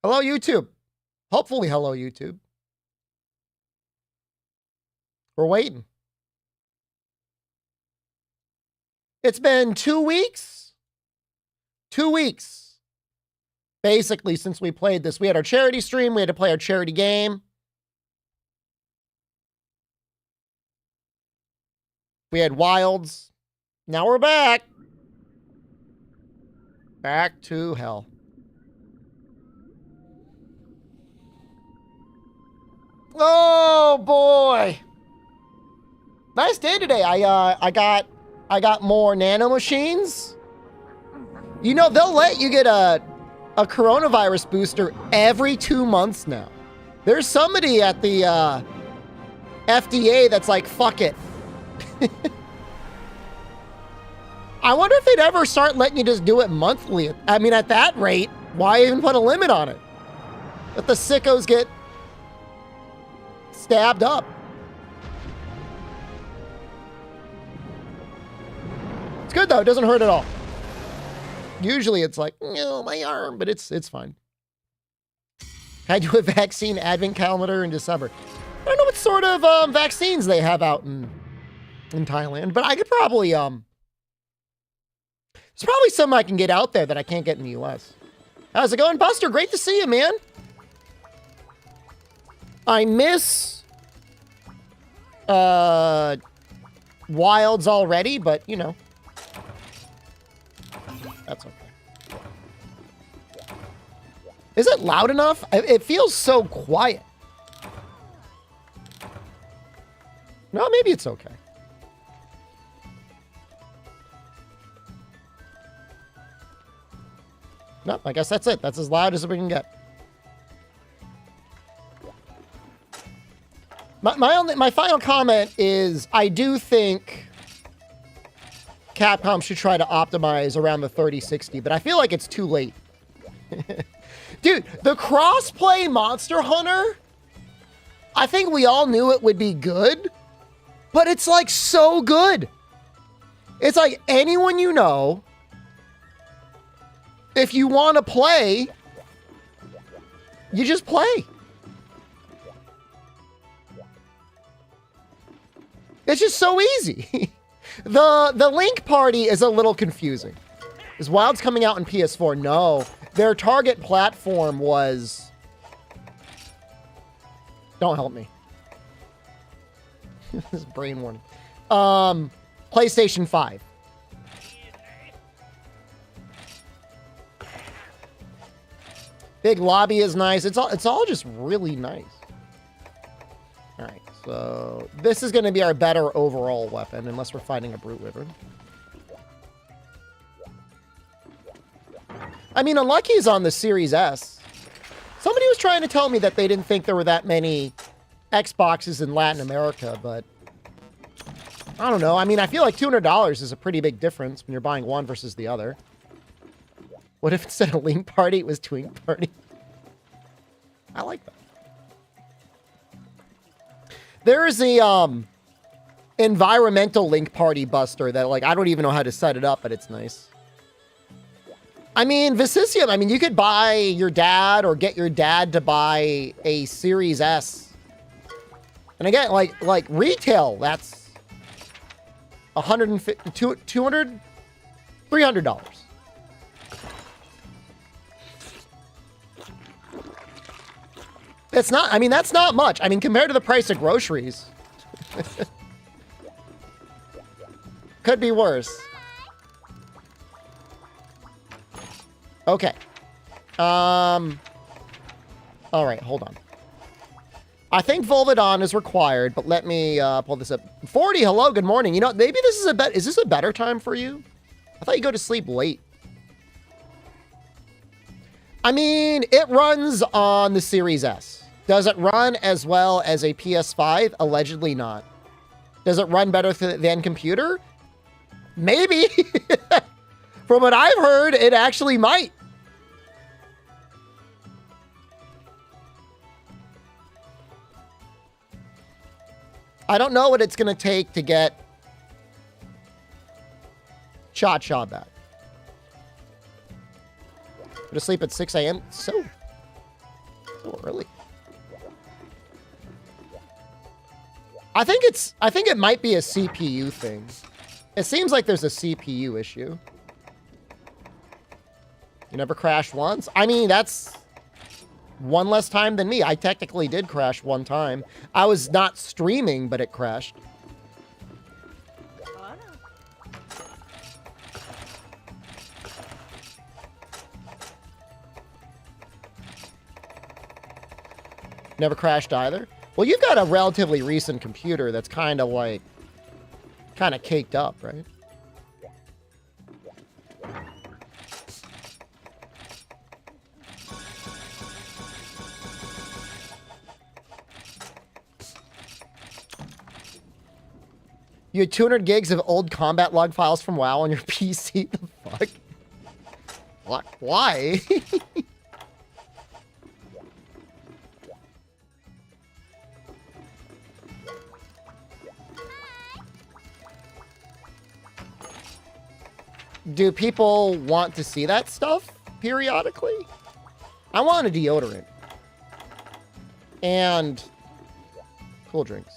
Hello, YouTube. Hopefully, hello, YouTube. We're waiting. It's been 2 weeks. 2 weeks. Basically, since we played this. We had our charity stream. We had to play our charity game. We had wilds. Now we're back. Back to hell. Oh boy. Nice day today. I got more nano machines. You know, they'll let you get a coronavirus booster every 2 months now. There's somebody at the FDA that's like, fuck it. I wonder if they'd ever start letting you just do it monthly. I mean, at that rate, why even put a limit on it? Let the sickos get stabbed up. It's good though, it doesn't hurt at all. Usually it's like, no, my arm, but it's fine. I do a vaccine advent calendar in December. I don't know what sort of vaccines they have out in Thailand, but I could probably there's probably some I can get out there that I can't get in the US. How's it going, Buster? Great to see you, man. I miss wilds already, but you know, that's okay. Is it loud enough? It feels so quiet. No, maybe it's okay. No, I guess that's it. That's as loud as we can get. My final comment is I do think Capcom should try to optimize around the 3060, but I feel like it's too late. Dude, the cross-play Monster Hunter, I think we all knew it would be good, but it's like so good. It's like anyone you know, if you want to play, you just play. It's just so easy. The Link Party is a little confusing. Is Wild's coming out on PS4? No. Their target platform was... Don't help me. This is brain warning. PlayStation 5. Big lobby is nice. It's all just really nice. All right, so this is going to be our better overall weapon, unless we're fighting a brute wyvern. I mean, Unlucky's on the Series S. Somebody was trying to tell me that they didn't think there were that many Xboxes in Latin America, but I don't know. I mean, I feel like $200 is a pretty big difference when you're buying one versus the other. What if instead of Link Party, it was Twink Party? I like that. There is a environmental Link Party buster that, like, I don't even know how to set it up, but it's nice. I mean, Vicisium, I mean, you could buy your dad or get your dad to buy a Series S. And again, like retail, that's $150, $200, $300. It's not, I mean, that's not much. I mean, compared to the price of groceries. Could be worse. Okay. All right, hold on. I think Volvidon is required, but let me pull this up. 40, hello, good morning. You know, maybe this is is this a better time for you? I thought you go to sleep late. I mean, it runs on the Series S. Does it run as well as a PS5? Allegedly not. Does it run better than computer? Maybe. From what I've heard, it actually might. I don't know what it's going to take to get Cha-Cha back. Go to sleep at 6 a.m. So I think it might be a CPU thing. It seems like there's a CPU issue. You never crashed once? I mean, that's one less time than me. I technically did crash one time. I was not streaming, but it crashed. Never crashed either? Well, you've got a relatively recent computer that's kind of caked up, right? You had 200 gigs of old combat log files from WoW on your PC? The fuck? What? Why? Do people want to see that stuff periodically? I want a deodorant. And cool drinks.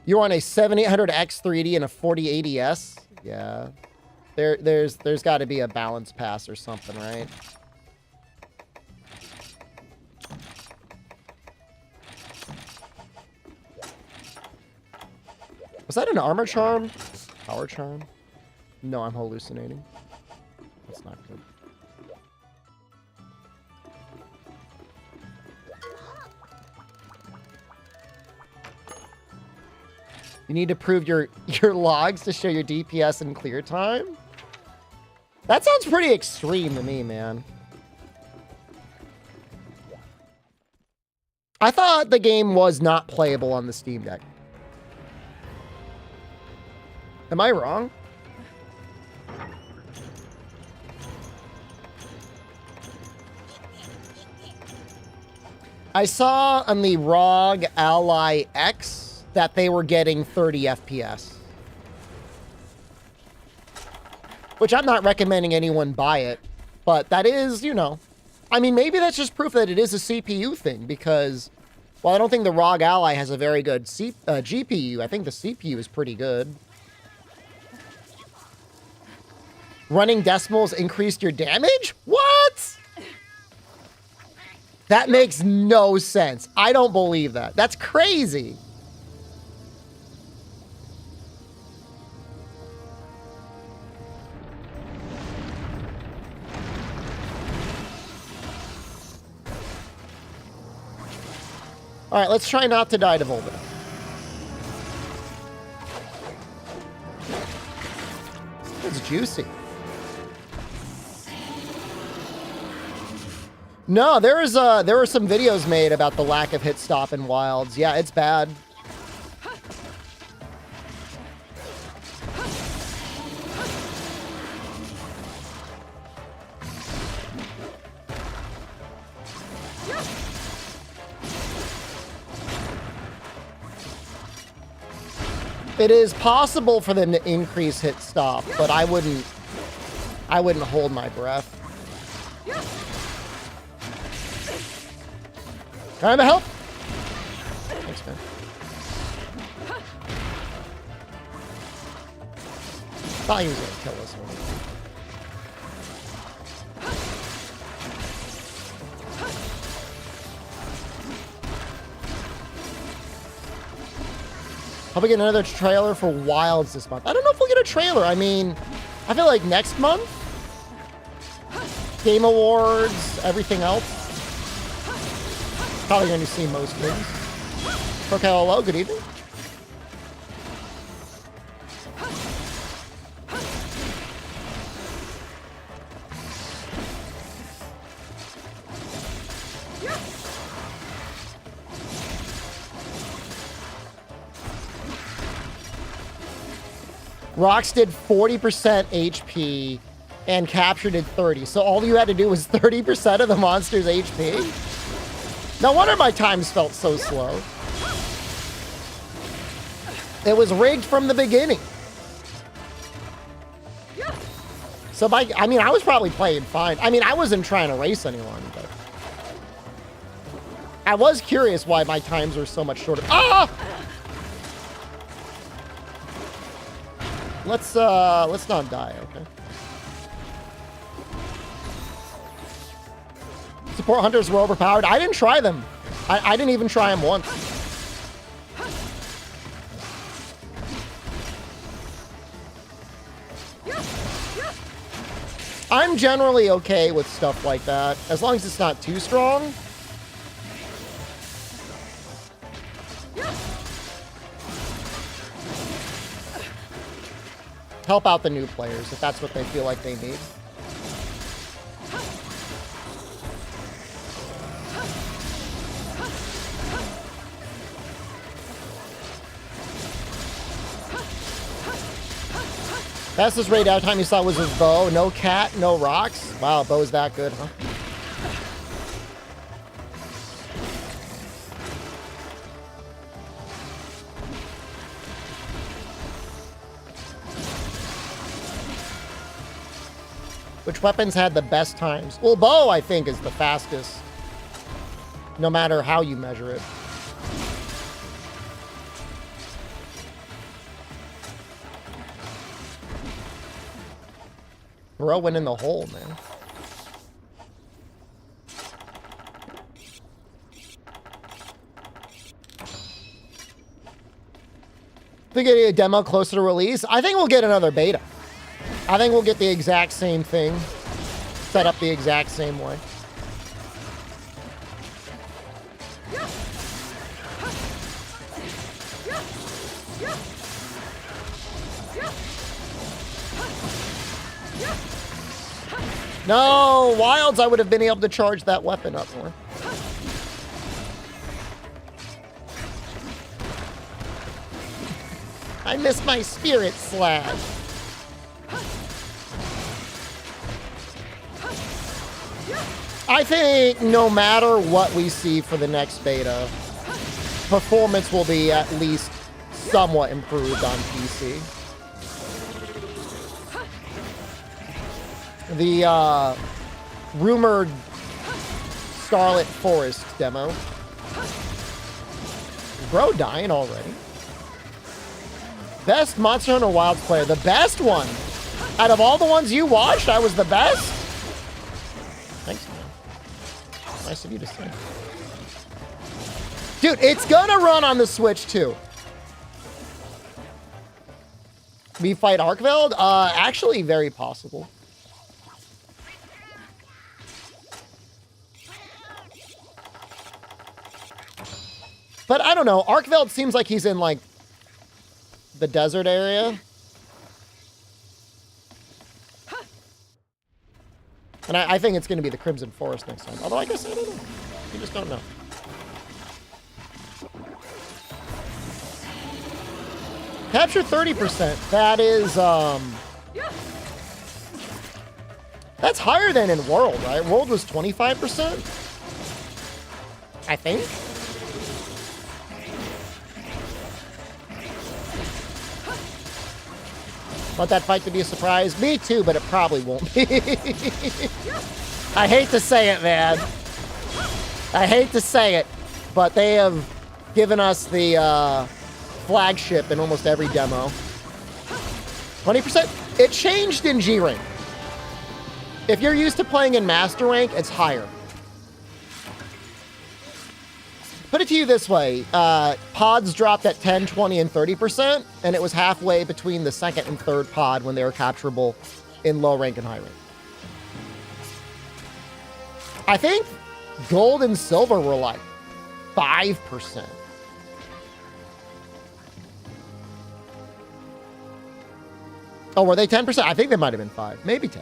You're on a 7800X 3D and a 4080S? Yeah. There's got to be a balance pass or something, right? Was that an armor charm? Power charm? No, I'm hallucinating. That's not good. You need to prove your logs to show your DPS and clear time? That sounds pretty extreme to me, man. I thought the game was not playable on the Steam Deck. Am I wrong? I saw on the ROG Ally X that they were getting 30 FPS. Which I'm not recommending anyone buy it, but that is, you know. I mean, maybe that's just proof that it is a CPU thing, because while I don't think the ROG Ally has a very good GPU, I think the CPU is pretty good. Running decimals increased your damage? What? That makes no sense. I don't believe that. That's crazy. All right, let's try not to die to Volbit. It's juicy. No, there were some videos made about the lack of hit stop in Wilds. Yeah, it's bad. It is possible for them to increase hit stop, but I wouldn't hold my breath. Can I have a help? Thanks, man. Thought he was gonna kill us. Hope we get another trailer for Wilds this month. I don't know if we'll get a trailer. I mean, I feel like next month, Game Awards, everything else. Probably going to see most things. Okay, hello, good evening. Rocks did 40% HP and captured at 30. So all you had to do was 30% of the monster's HP? No wonder my times felt so slow. It was rigged from the beginning. So I mean, I was probably playing fine. I mean, I wasn't trying to race anyone, but I was curious why my times are so much shorter. Ah! Let's not die, okay? Support hunters were overpowered. I didn't try them. I didn't even try them once. I'm generally okay with stuff like that, as long as it's not too strong. Help out the new players if that's what they feel like they need. Fastest raid out time you saw was his bow. No cat, no rocks. Wow, bow's that good, huh? Which weapons had the best times? Well, bow, I think, is the fastest. No matter how you measure it. Bro went in the hole, man. Think getting a demo closer to release? I think we'll get another beta. I think we'll get the exact same thing. Set up the exact same way. No, Wilds, I would have been able to charge that weapon up more. I miss my spirit slash. I think no matter what we see for the next beta, performance will be at least somewhat improved on PC. The rumored Scarlet Forest demo. Bro dying already. Best Monster Hunter Wilds player. The best one. Out of all the ones you watched, I was the best? Thanks, man. Nice of you to say. Dude, it's gonna run on the Switch, too. We fight Arkveld? Actually, very possible. But I don't know. Arkveld seems like he's in, like, the desert area. And I think it's going to be the Crimson Forest next time. Although I guess I don't know. You just don't know. Capture 30%. That is, that's higher than in World, right? World was 25%? I think. Want that fight to be a surprise? Me too, but it probably won't be. I hate to say it, man. I hate to say it, but they have given us the flagship in almost every demo. 20%? It changed in G-Rank. If you're used to playing in Master Rank, it's higher. Put it to you this way, pods dropped at 10, 20, and 30%, and it was halfway between the second and third pod when they were capturable in low rank and high rank. I think gold and silver were like 5%. Oh, were they 10%? I think they might have been 5, maybe 10.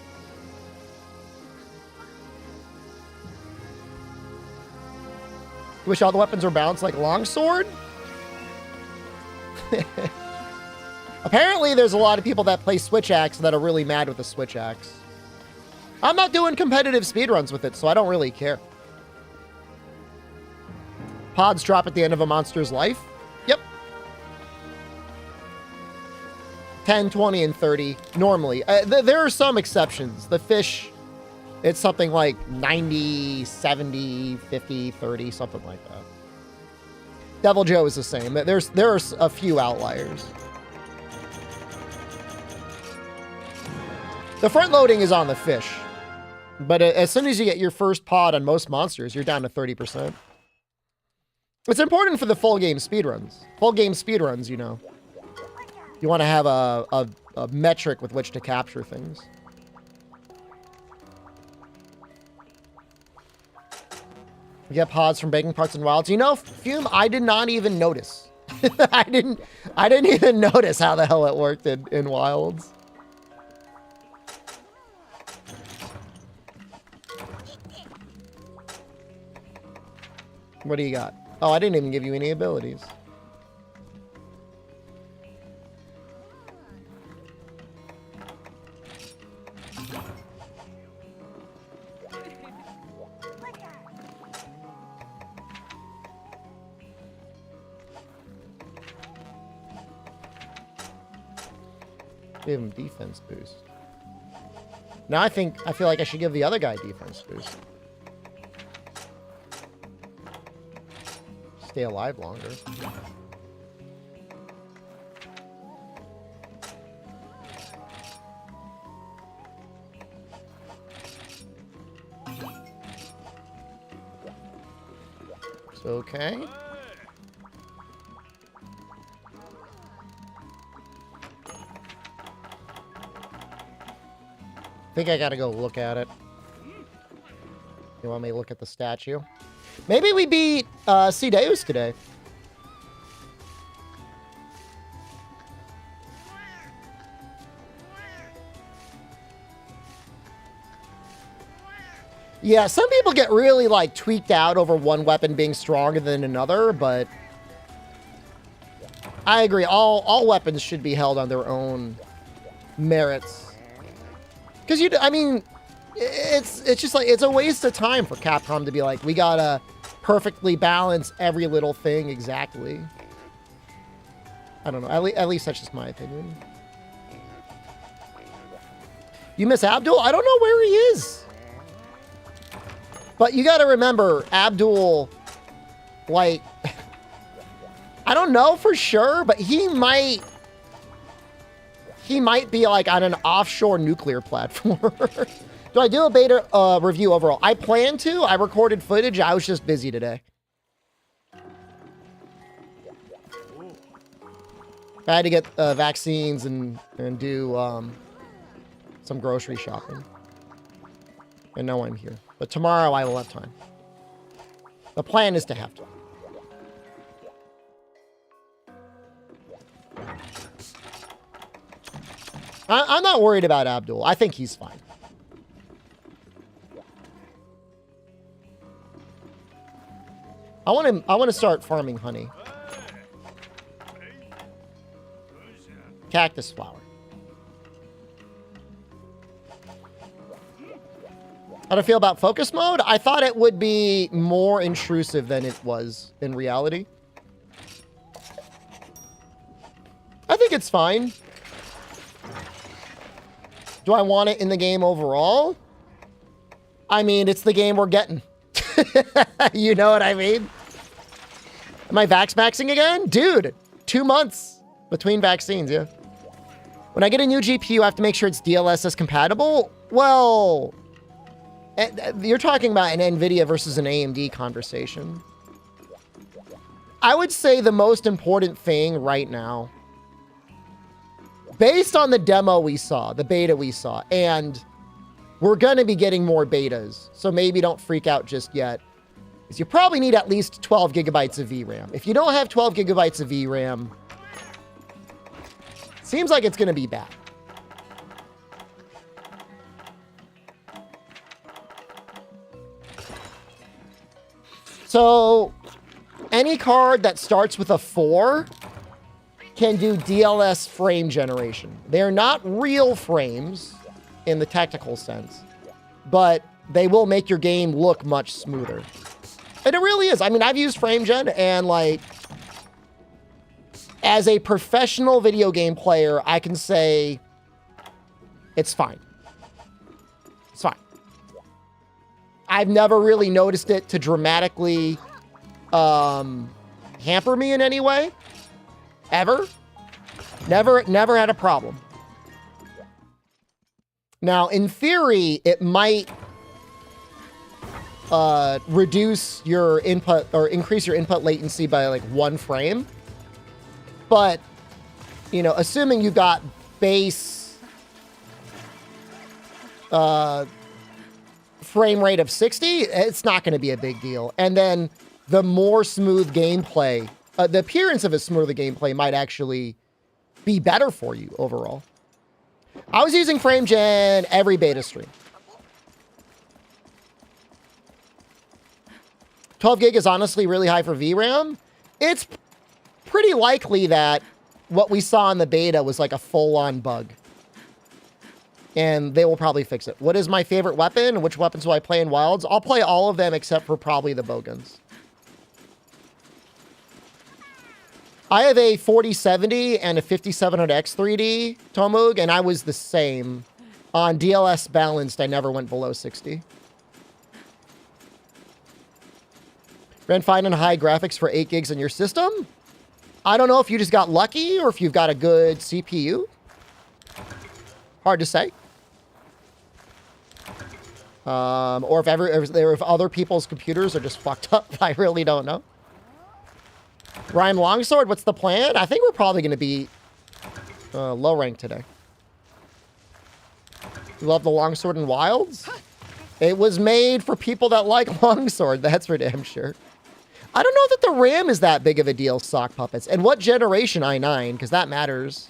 Wish all the weapons were balanced like longsword? Apparently, there's a lot of people that play Switch Axe that are really mad with the Switch Axe. I'm not doing competitive speedruns with it, so I don't really care. Pods drop at the end of a monster's life? Yep. 10, 20, and 30, normally. There are some exceptions. The fish It's something like 90, 70, 50, 30, something like that. Devil Joe is the same. There are a few outliers. The front loading is on the fish, but as soon as you get your first pod on most monsters, you're down to 30%. It's important for the full game speedruns. Full game speedruns, you know. You want to have a metric with which to capture things. You get pods from baking parts and wilds. You know, Fume, I did not even notice. I didn't even notice how the hell it worked in wilds. What do you got? Oh, I didn't even give you any abilities. Give him defense boost. Now I feel like I should give the other guy defense boost. Stay alive longer. It's okay. I think I gotta go look at it. You want me to look at the statue? Maybe we beat C-Deus today. Yeah, some people get really, like, tweaked out over one weapon being stronger than another, but I agree. All weapons should be held on their own merits. Because, I mean, it's just like, it's a waste of time for Capcom to be like, we gotta perfectly balance every little thing exactly. I don't know. At least that's just my opinion. You miss Abdul? I don't know where he is. But you gotta remember, Abdul, like, I don't know for sure, but he might be like on an offshore nuclear platform. Do I do a beta review overall? I plan to. I recorded footage. I was just busy today. I had to get vaccines and do some grocery shopping. And now I'm here. But tomorrow I will have time. The plan is to have time. I'm not worried about Abdul. I think he's fine. I want to start farming honey. Cactus flower. How do I feel about focus mode? I thought it would be more intrusive than it was in reality. I think it's fine. Do I want it in the game overall? I mean, it's the game we're getting. You know what I mean? Am I vax-maxing again? Dude, 2 months between vaccines, yeah. When I get a new GPU, I have to make sure it's DLSS compatible? Well, you're talking about an NVIDIA versus an AMD conversation. I would say the most important thing right now, based on the demo we saw, the beta we saw, and we're going to be getting more betas, so maybe don't freak out just yet, is you probably need at least 12 gigabytes of VRAM. If you don't have 12 gigabytes of VRAM, seems like it's going to be bad. So, any card that starts with a 4 can do DLS frame generation. They're not real frames in the technical sense, but they will make your game look much smoother. And it really is. I mean, I've used frame gen, and like, as a professional video game player, I can say it's fine. It's fine. I've never really noticed it to dramatically hamper me in any way. Ever. Never had a problem. Now, in theory, it might reduce your input or increase your input latency by like 1 frame. But, you know, assuming you got base frame rate of 60, it's not going to be a big deal. And then the more smooth gameplay, the appearance of a smoother gameplay might actually be better for you overall. I was using FrameGen every beta stream. 12 gig is honestly really high for VRAM. It's pretty likely that what we saw in the beta was like a full-on bug. And they will probably fix it. What is my favorite weapon? Which weapons will I play in Wilds? I'll play all of them except for probably the bowguns. I have a 4070 and a 5700X 3D Tomug, and I was the same. On DLS balanced, I never went below 60. Ran fine and high graphics for 8 gigs in your system? I don't know if you just got lucky or if you've got a good CPU. Hard to say. Or if other people's computers are just fucked up. I really don't know. Rhyme Longsword, what's the plan? I think we're probably going to be low rank today. You love the Longsword in Wilds? It was made for people that like Longsword, that's for damn sure. I don't know that the RAM is that big of a deal, Sock Puppets. And what generation i9, because that matters.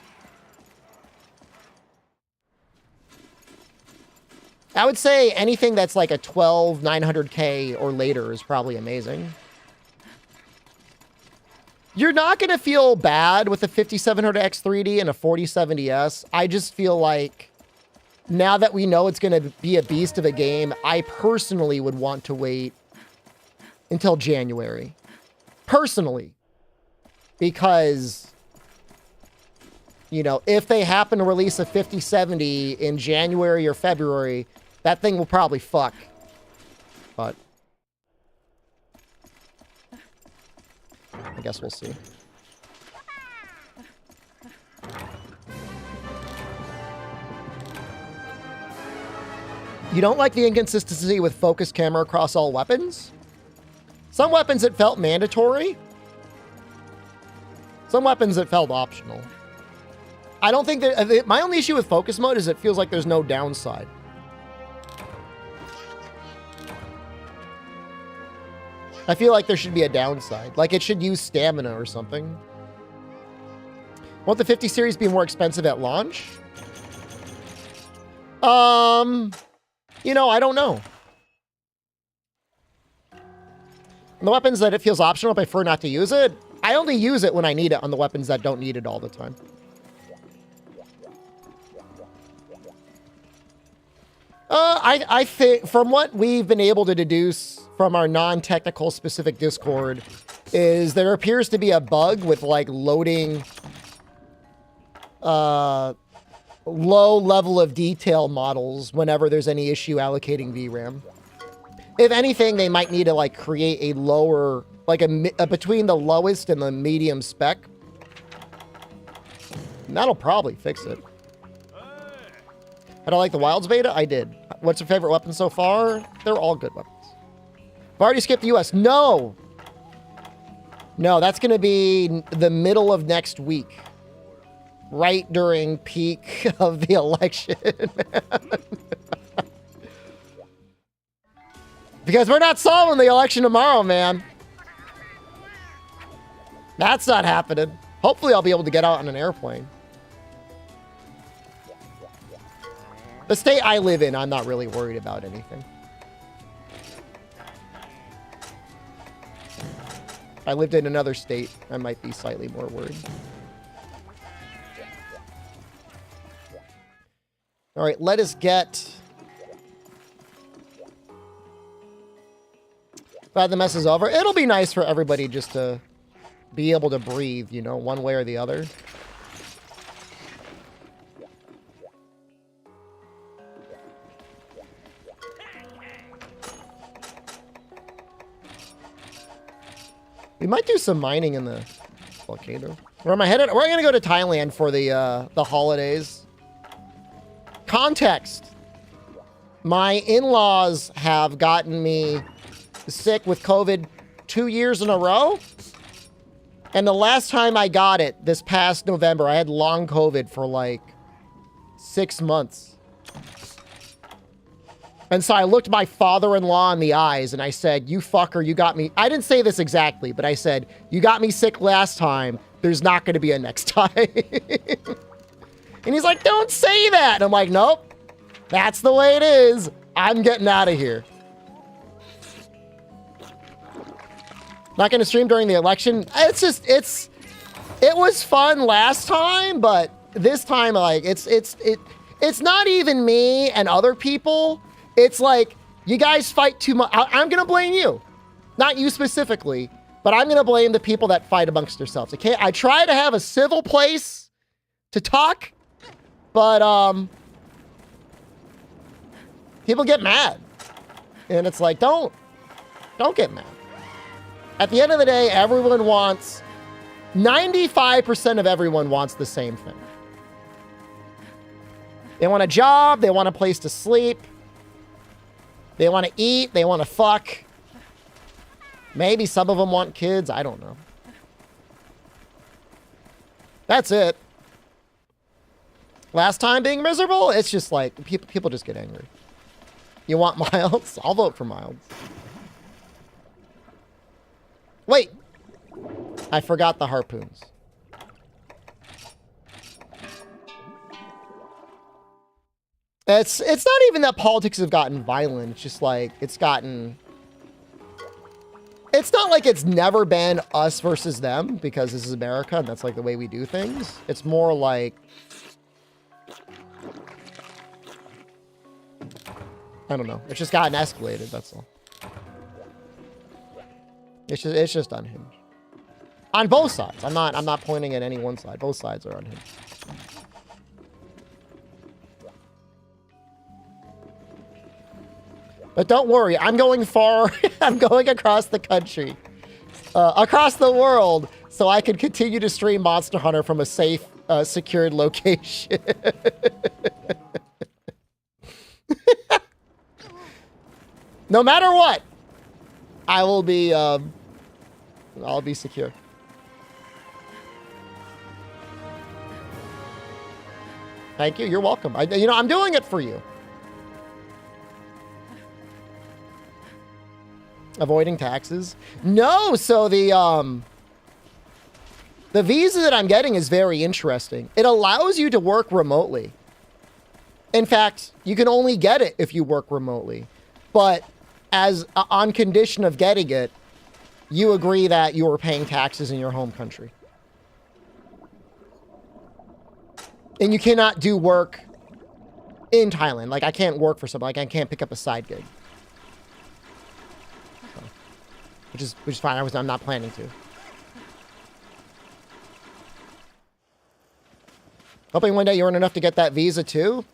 I would say anything that's like a 12900K or later is probably amazing. You're not going to feel bad with a 5700X 3D and a 4070S. I just feel like now that we know it's going to be a beast of a game, I personally would want to wait until January. Personally. Because, you know, if they happen to release a 5070 in January or February, that thing will probably fuck. But I guess we'll see. You don't like the inconsistency with focus camera across all weapons? Some weapons it felt mandatory. Some weapons it felt optional. I don't think that... My only issue with focus mode is it feels like there's no downside. I feel like there should be a downside. Like it should use stamina or something. Won't the 50 series be more expensive at launch? You know, I don't know. On the weapons that it feels optional, I prefer not to use it. I only use it when I need it on the weapons that don't need it all the time. I think from what we've been able to deduce from our non-technical specific Discord is there appears to be a bug with like loading low level of detail models whenever there's any issue allocating VRAM. If anything, they might need to like create a lower, like a between the lowest and the medium spec. And that'll probably fix it. Did I like the Wilds beta? I did. What's your favorite weapon so far? They're all good weapons. I've already skipped the US. No! No, that's going to be the middle of next week. Right during peak of the election. Because we're not solving the election tomorrow, man. That's not happening. Hopefully I'll be able to get out on an airplane. The state I live in, I'm not really worried about anything. If I lived in another state, I might be slightly more worried. All right, let us get... Glad the mess is over. It'll be nice for everybody just to be able to breathe, you know, one way or the other. We might do some mining in the volcano. Where am I headed? We're gonna go to Thailand for the holidays. Context. My in-laws have gotten me sick with COVID 2 years in a row. And the last time I got it, this past November, I had long COVID for like 6 months. And so I looked my father-in-law in the eyes and I said, you fucker, you got me. I didn't say this exactly, but I said, you got me sick last time. There's not going to be a next time. And he's like, don't say that. And I'm like, nope, that's the way it is. I'm getting out of here. Not going to stream during the election. It's just, it was fun last time, but this time, like, it's not even me and other people. It's like, you guys fight too much. I'm going to blame you. Not you specifically, but I'm going to blame the people that fight amongst yourselves. Okay? I try to have a civil place to talk, but people get mad. And it's like, don't get mad. At the end of the day, everyone wants, 95% of everyone wants the same thing. They want a job, they want a place to sleep, they want to eat, they want to fuck. Maybe some of them want kids, I don't know. That's it. Last time being miserable, it's just like, people just get angry. You want Miles? I'll vote for Miles. Wait, I forgot the harpoons. It's not even that politics have gotten violent. It's just like, it's not like it's never been us versus them because this is America and that's like the way we do things. It's more like, I don't know. It's just gotten escalated, that's all. It's just unhinged. On both sides. I'm not pointing at any one side. Both sides are unhinged. But don't worry, I'm going far. I'm going across the country. Across the world, so I can continue to stream Monster Hunter from a safe, secured location. No matter what, I will be, I'll be secure. Thank you. You're welcome. I'm doing it for you. Avoiding taxes? No. So the visa that I'm getting is very interesting. It allows you to work remotely. In fact, you can only get it if you work remotely. But as on condition of getting it, you agree that you are paying taxes in your home country. And you cannot do work in Thailand. Like, I can't work for something. Like, I can't pick up a side gig. So, which is fine. I'm not planning to. Hoping one day you earn enough to get that visa too.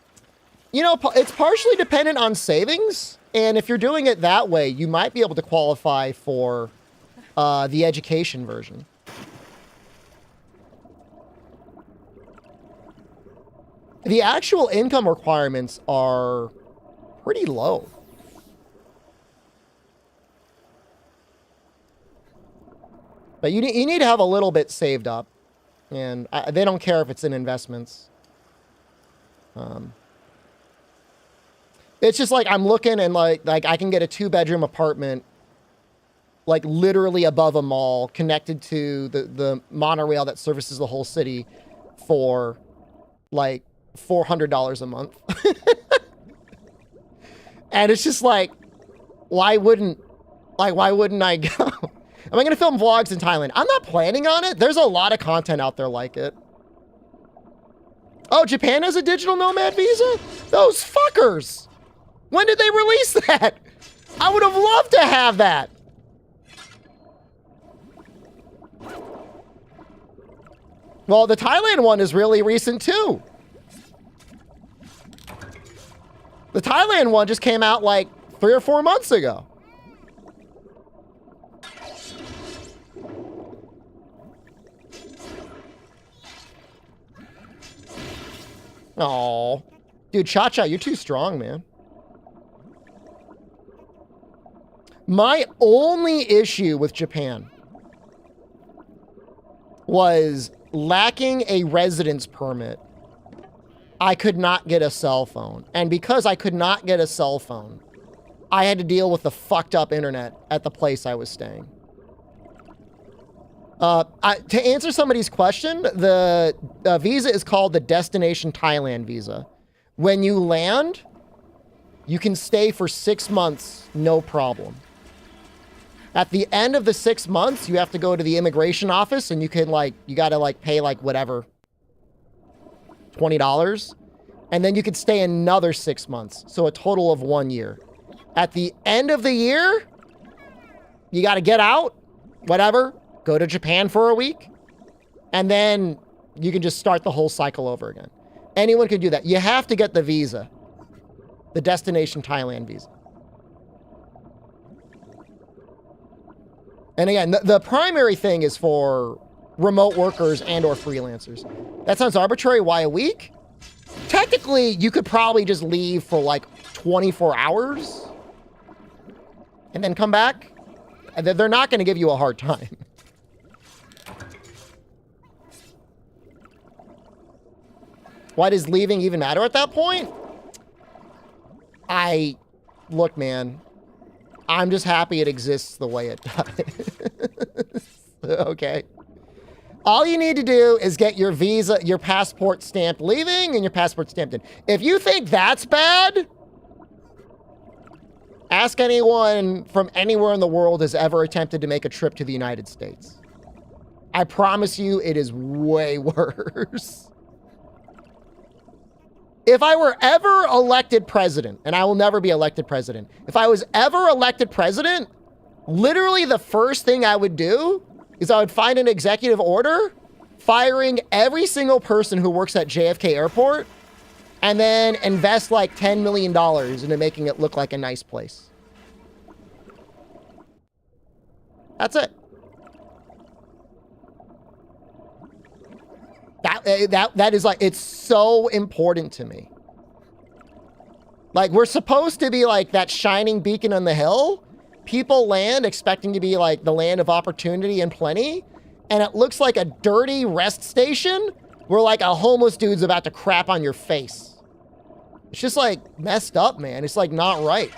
You know, it's partially dependent on savings. And if you're doing it that way, you might be able to qualify for the education version. The actual income requirements are pretty low. But you need to have a little bit saved up. And they don't care if it's in investments. It's just like I'm looking and like I can get a 2-bedroom apartment like literally above a mall connected to the monorail that services the whole city for like $400 a month. And it's just like, why wouldn't I go? Am I going to film vlogs in Thailand? I'm not planning on it. There's a lot of content out there like it. Oh, Japan has a digital nomad visa? Those fuckers. When did they release that? I would have loved to have that. Well, the Thailand one is really recent too. The Thailand one just came out like 3 or 4 months ago. Oh, dude, Cha-Cha, you're too strong, man. My only issue with Japan was lacking a residence permit. I could not get a cell phone. And because I could not get a cell phone, I had to deal with the fucked up internet at the place I was staying. To answer somebody's question, the visa is called the Destination Thailand visa. When you land, you can stay for 6 months, no problem. At the end of the 6 months, you have to go to the immigration office and you can you gotta pay whatever, $20. And then you could stay another 6 months. So a total of 1 year. At the end of the year, you gotta get out, whatever, go to Japan for a week. And then you can just start the whole cycle over again. Anyone can do that. You have to get the visa. The Destination Thailand visa. And again, the primary thing is for remote workers and or freelancers. That sounds arbitrary. Why a week? Technically, you could probably just leave for 24 hours and then come back. And they're not going to give you a hard time. Why does leaving even matter at that point? Look, man, I'm just happy it exists the way it does. Okay. All you need to do is get your visa, your passport stamped leaving and your passport stamped in. If you think that's bad, ask anyone from anywhere in the world has ever attempted to make a trip to the United States. I promise you it is way worse. If I were ever elected president, and I will never be elected president, if I was ever elected president, literally the first thing I would do is I would find an executive order firing every single person who works at JFK Airport and then invest $10 million into making it look like a nice place. That's it. That is it's so important to me. We're supposed to be that shining beacon on the hill. People land expecting to be the land of opportunity and plenty. And it looks like a dirty rest station where a homeless dude's about to crap on your face. It's just messed up, man. It's not right.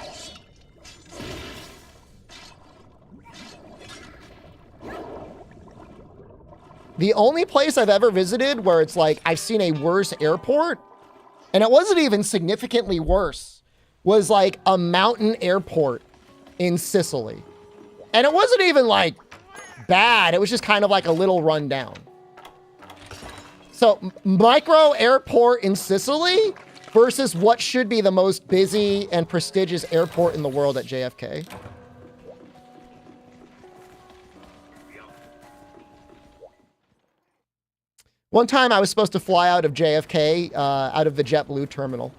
The only place I've ever visited where it's I've seen a worse airport, and it wasn't even significantly worse, was a mountain airport in Sicily. And it wasn't even bad. It was just kind of a little rundown. So micro airport in Sicily versus what should be the most busy and prestigious airport in the world at JFK. One time I was supposed to fly out of JFK, out of the JetBlue terminal.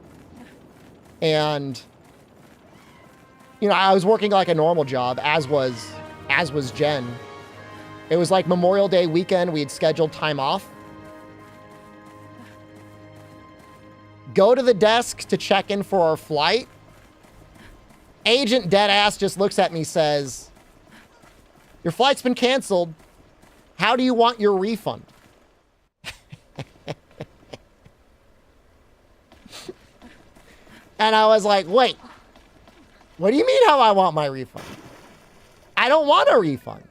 And, I was working a normal job, as was Jen. It was Memorial Day weekend. We had scheduled time off. Go to the desk to check in for our flight. Agent Deadass just looks at me, says, "Your flight's been canceled. How do you want your refund?" And I was like, wait, what do you mean how I want my refund? I don't want a refund.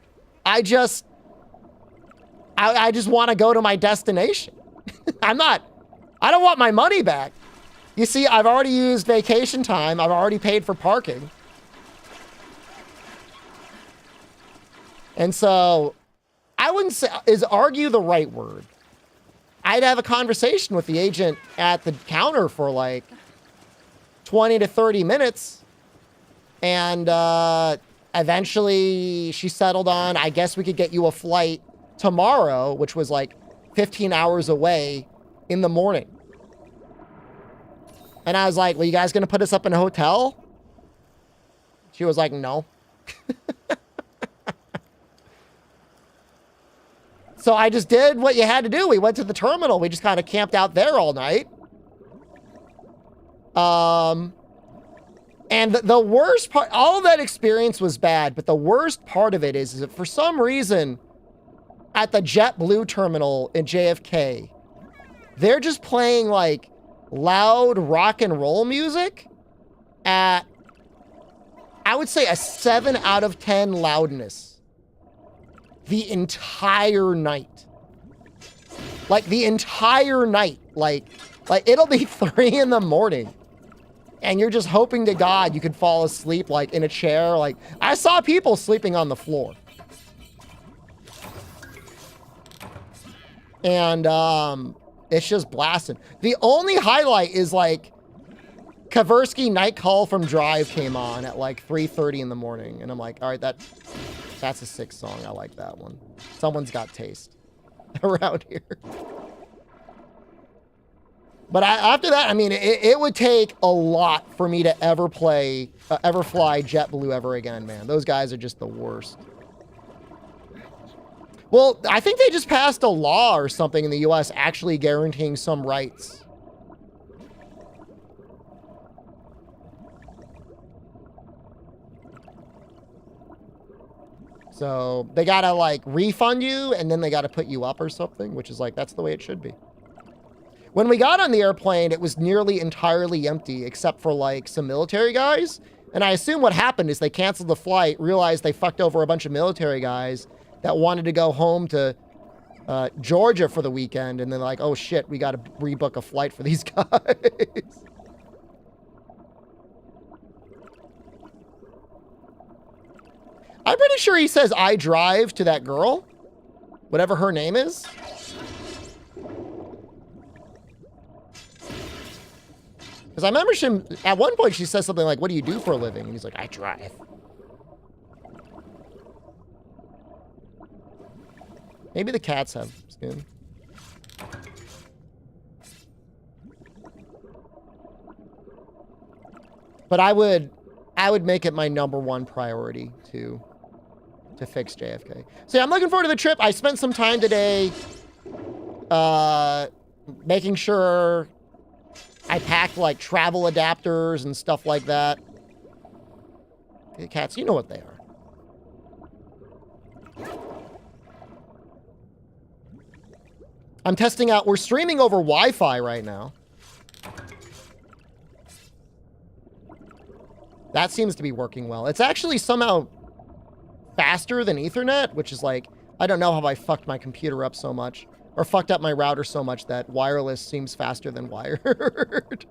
I just want to go to my destination. I don't want my money back. You see, I've already used vacation time. I've already paid for parking. And so I wouldn't say, is argue the right word? I'd have a conversation with the agent at the counter for 20 to 30 minutes. And eventually she settled on, I guess we could get you a flight tomorrow, which was 15 hours away in the morning. And I was like, well, you guys going to put us up in a hotel? She was like, no. So I just did what you had to do. We went to the terminal. We just kind of camped out there all night. And the worst part, all of that experience was bad, but the worst part of it is that for some reason at the JetBlue terminal in JFK, they're just playing like loud rock and roll music at, I would say, a 7 out of 10 loudness the entire night. Like the entire night, like it'll be 3 in the morning. And you're just hoping to God you could fall asleep, like, in a chair. Like, I saw people sleeping on the floor. And, it's just blasting. The only highlight is, like, Kaversky Night Call from Drive came on at, like, 3:30 in the morning. And I'm like, all right, that's a sick song. I like that one. Someone's got taste around here. But after that, I mean, it would take a lot for me to ever fly JetBlue ever again, man. Those guys are just the worst. Well, I think they just passed a law or something in the US actually guaranteeing some rights. So they gotta like refund you and then they gotta put you up or something, which is like, that's the way it should be. When we got on the airplane, it was nearly entirely empty, except for like some military guys. And I assume what happened is they canceled the flight, realized they fucked over a bunch of military guys that wanted to go home to Georgia for the weekend. And they're like, oh shit, we got to rebook a flight for these guys. I'm pretty sure he says, I drive to that girl, whatever her name is. Because I remember at one point she says something like, what do you do for a living? And he's like, I drive. Maybe the cats have skin. But I would make it my #1 priority to fix JFK. So yeah, I'm looking forward to the trip. I spent some time today making sure I packed like travel adapters and stuff like that. The cats, you know what they are. I'm testing out, we're streaming over Wi-Fi right now. That seems to be working well. It's actually somehow faster than Ethernet, which is like, I don't know how I fucked my computer up so much. Or fucked up my router so much that wireless seems faster than wired.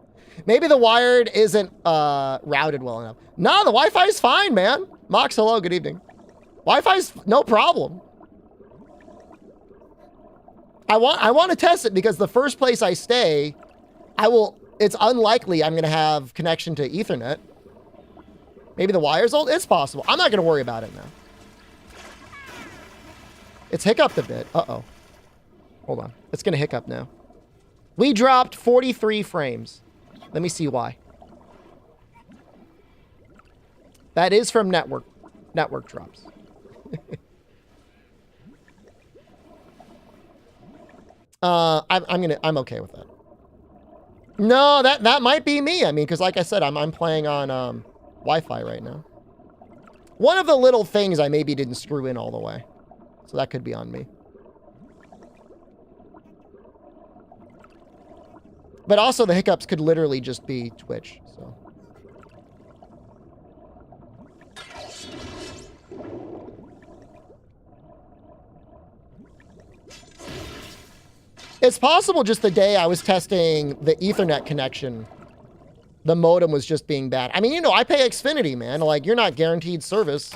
Maybe the wired isn't routed well enough. No, the Wi-Fi is fine, man. Mox, hello, good evening. Wi-Fi's no problem. I want to test it because the first place I stay, it's unlikely I'm going to have connection to Ethernet. Maybe the wire's old? It's possible. I'm not going to worry about it now. It's hiccuped a bit. Uh-oh. Hold on. It's going to hiccup now. We dropped 43 frames. Let me see why. That is from network drops. I'm okay with that. No, that might be me. I mean, because like I said, I'm playing on Wi-Fi right now. One of the little things I maybe didn't screw in all the way. So that could be on me. But also the hiccups could literally just be Twitch, so. It's possible just the day I was testing the Ethernet connection, the modem was just being bad. I mean, you know, I pay Xfinity, man. Like, you're not guaranteed service,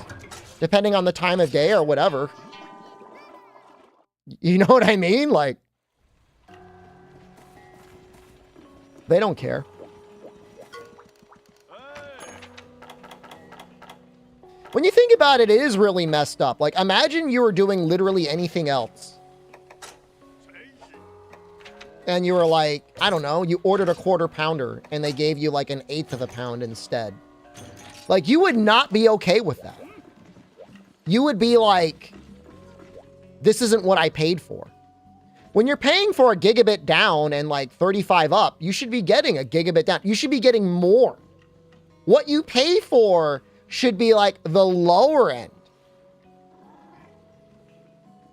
depending on the time of day or whatever. You know what I mean? Like, they don't care. When you think about it, it is really messed up. Like, imagine you were doing literally anything else. And you were like, I don't know, you ordered a quarter pounder and they gave you like 1/8 of a pound instead. Like, you would not be okay with that. You would be like, this isn't what I paid for. When you're paying for a gigabit down and like 35 up, you should be getting a gigabit down. You should be getting more. What you pay for should be like the lower end.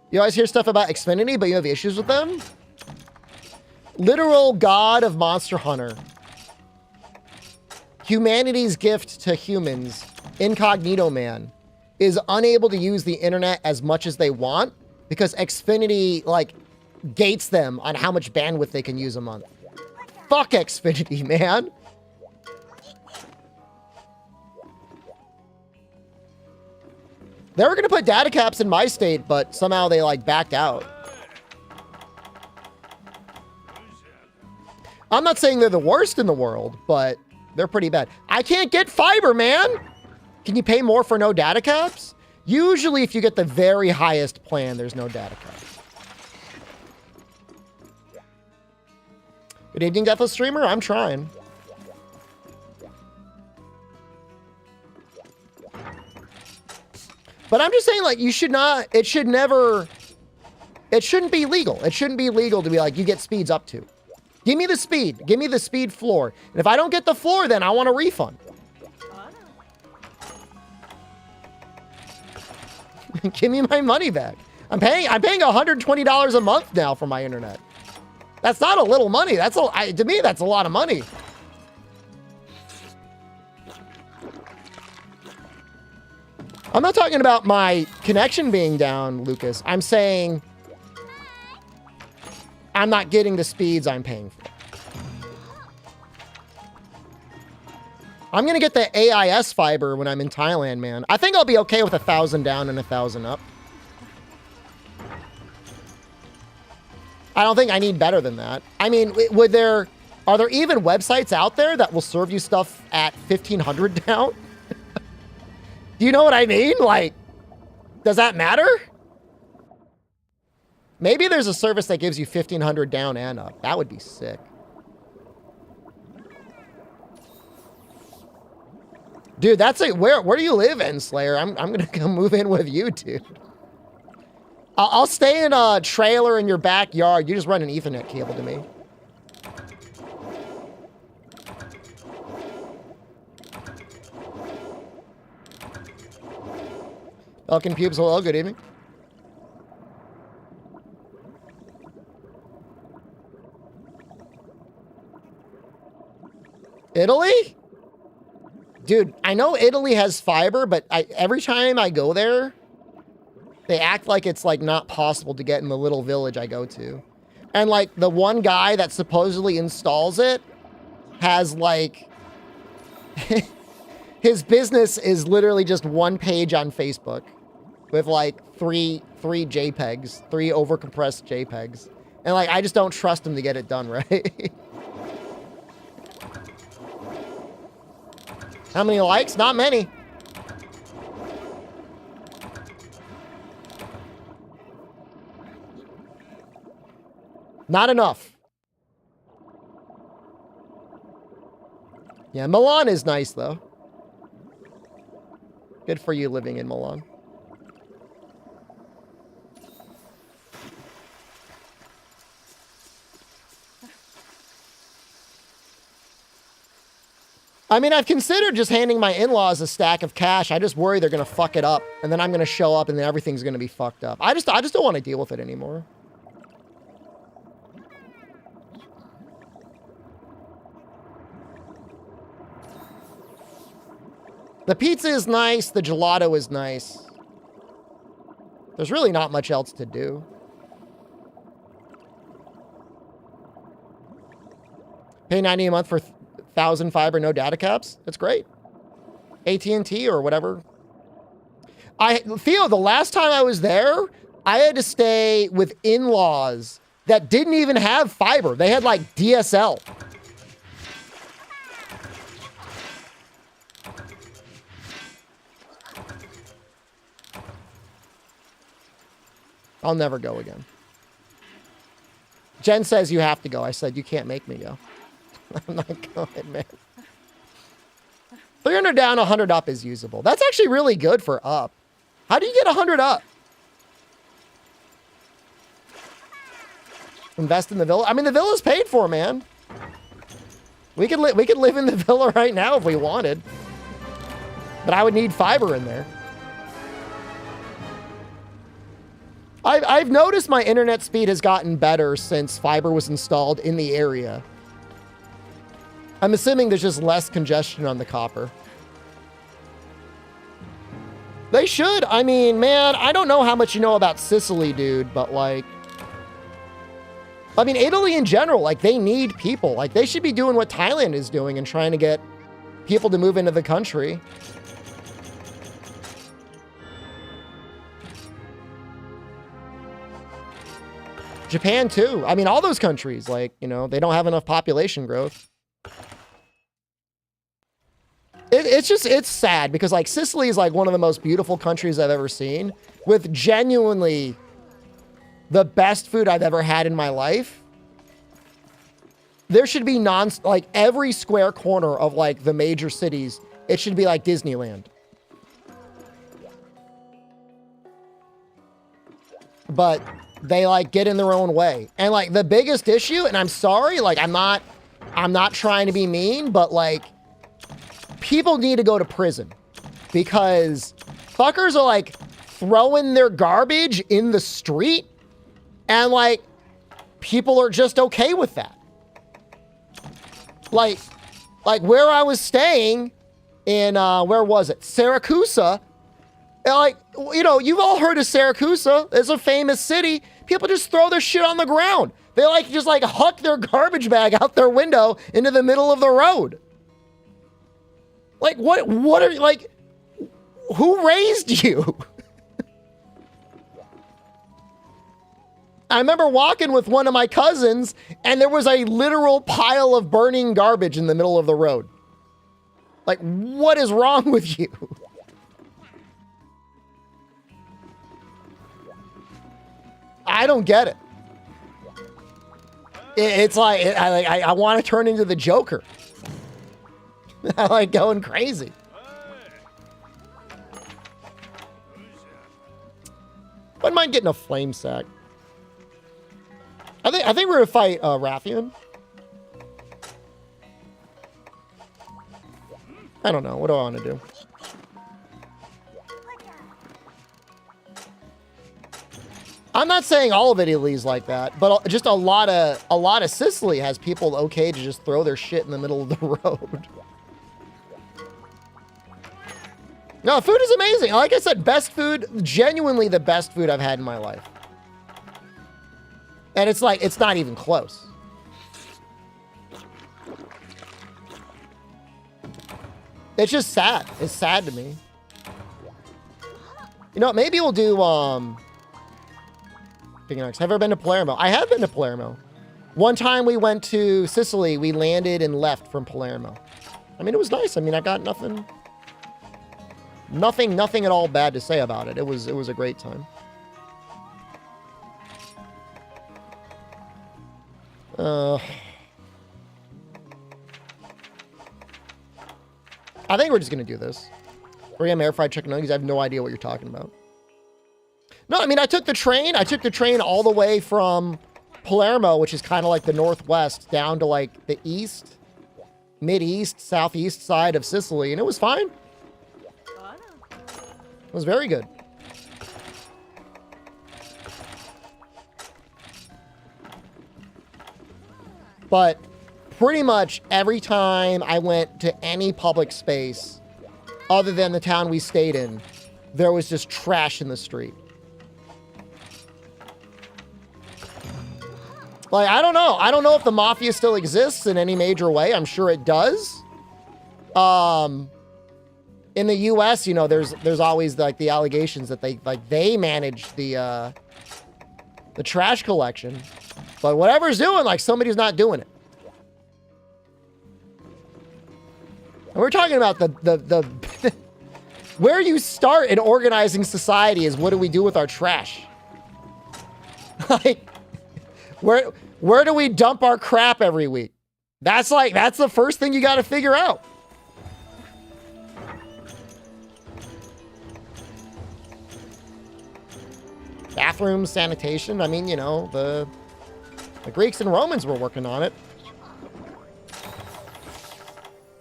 You always hear stuff about Xfinity, but you have issues with them? Literal god of Monster Hunter. Humanity's gift to humans, Incognito Man, is unable to use the internet as much as they want because Xfinity, like, gates them on how much bandwidth they can use a month. Fuck Xfinity, man. They were going to put data caps in my state, but somehow they, like, backed out. I'm not saying they're the worst in the world, but they're pretty bad. I can't get fiber, man. Can you pay more for no data caps? Usually, if you get the very highest plan, there's no data caps. Good evening, Deathless Streamer. I'm trying. But I'm just saying, like, you should not, it should never, it shouldn't be legal. It shouldn't be legal to be like, you get speeds up to. Give me the speed. Give me the speed floor. And if I don't get the floor, then I want a refund. Give me my money back. I'm paying $120 a month now for my internet. That's not a little money. That's to me, that's a lot of money. I'm not talking about my connection being down, Lucas. I'm saying I'm not getting the speeds I'm paying for. I'm going to get the AIS fiber when I'm in Thailand, man. I think I'll be okay with 1,000 down and 1,000 up. I don't think I need better than that. I mean, are there even websites out there that will serve you stuff at 1,500 down? Do you know what I mean? Like, does that matter? Maybe there's a service that gives you 1,500 down and up. That would be sick. Dude, that's like, where do you live, Enslayer? I'm gonna come move in with you, dude. I'll stay in a trailer in your backyard. You just run an Ethernet cable to me. Elkin Pubes, hello, good evening. Italy? Dude, I know Italy has fiber, but every time I go there, they act like it's like not possible to get in the little village I go to. And like the one guy that supposedly installs it has like, his business is literally just one page on Facebook with like three JPEGs, 3 overcompressed JPEGs. And like, I just don't trust him to get it done right. How many likes? Not many. Not enough. Yeah, Milan is nice, though. Good for you living in Milan. I mean, I've considered just handing my in-laws a stack of cash. I just worry they're going to fuck it up. And then I'm going to show up and then everything's going to be fucked up. I just don't want to deal with it anymore. The pizza is nice. The gelato is nice. There's really not much else to do. Pay $90 a month for 1,000 fiber, no data caps. That's great. AT&T or whatever. Theo, the last time I was there, I had to stay with in-laws that didn't even have fiber. They had like DSL. I'll never go again. Jen says you have to go. I said, you can't make me go. I'm not going, man. 300 down, 100 up is usable. That's actually really good for up. How do you get 100 up? Invest in the villa. I mean, the villa's paid for, man. We could live in the villa right now if we wanted. But I would need fiber in there. I've noticed my internet speed has gotten better since fiber was installed in the area. I'm assuming there's just less congestion on the copper. They should. I mean, man, I don't know how much you know about Sicily, dude, but like, I mean, Italy in general, like they need people. Like they should be doing what Thailand is doing and trying to get people to move into the country. Japan too. I mean, all those countries, like, you know, they don't have enough population growth. It's sad because like Sicily is like one of the most beautiful countries I've ever seen with genuinely the best food I've ever had in my life. There should be like every square corner of like the major cities, it should be like Disneyland. But they like get in their own way. And like the biggest issue, and I'm sorry, like I'm not trying to be mean, but like people need to go to prison because fuckers are like throwing their garbage in the street and like people are just okay with that. Like where I was staying in, where was it? Siracusa. Like, you know, you've all heard of Siracusa. It's a famous city. People just throw their shit on the ground. They like just like huck their garbage bag out their window into the middle of the road. Like, what are, like, who raised you? I remember walking with one of my cousins and there was a literal pile of burning garbage in the middle of the road. Like, what is wrong with you? I don't get it. It's like, I want to turn into the Joker. I like going crazy. Wouldn't mind getting a flame sack. I think we're gonna fight Rathian. I don't know. What do I want to do? I'm not saying all of Italy's like that, but just a lot of Sicily has people okay to just throw their shit in the middle of the road. No, food is amazing. Like I said, best food, genuinely the best food I've had in my life. And it's like, it's not even close. It's just sad. It's sad to me. You know, maybe we'll do, have you ever been to Palermo? I have been to Palermo. One time we went to Sicily, we landed and left from Palermo. I mean, it was nice. I mean, I got nothing at all bad to say about it. It was a great time. I think we're just gonna do this. We're gonna have air fried chicken nuggets. I have no idea what you're talking about. No, I mean, I took the train all the way from Palermo, which is kind of like the northwest, down to like the east, mid-east, southeast side of Sicily, and it was fine. It was very good. But pretty much every time I went to any public space other than the town we stayed in, there was just trash in the street. Like, I don't know. I don't know if the mafia still exists in any major way. I'm sure it does. In the U.S., you know, there's always like the allegations that they manage the trash collection, but whatever's doing, like somebody's not doing it. And we're talking about the where you start in organizing society is what do we do with our trash? Like, where do we dump our crap every week? That's the first thing you got to figure out. Bathroom, sanitation. I mean, you know, The Greeks and Romans were working on it.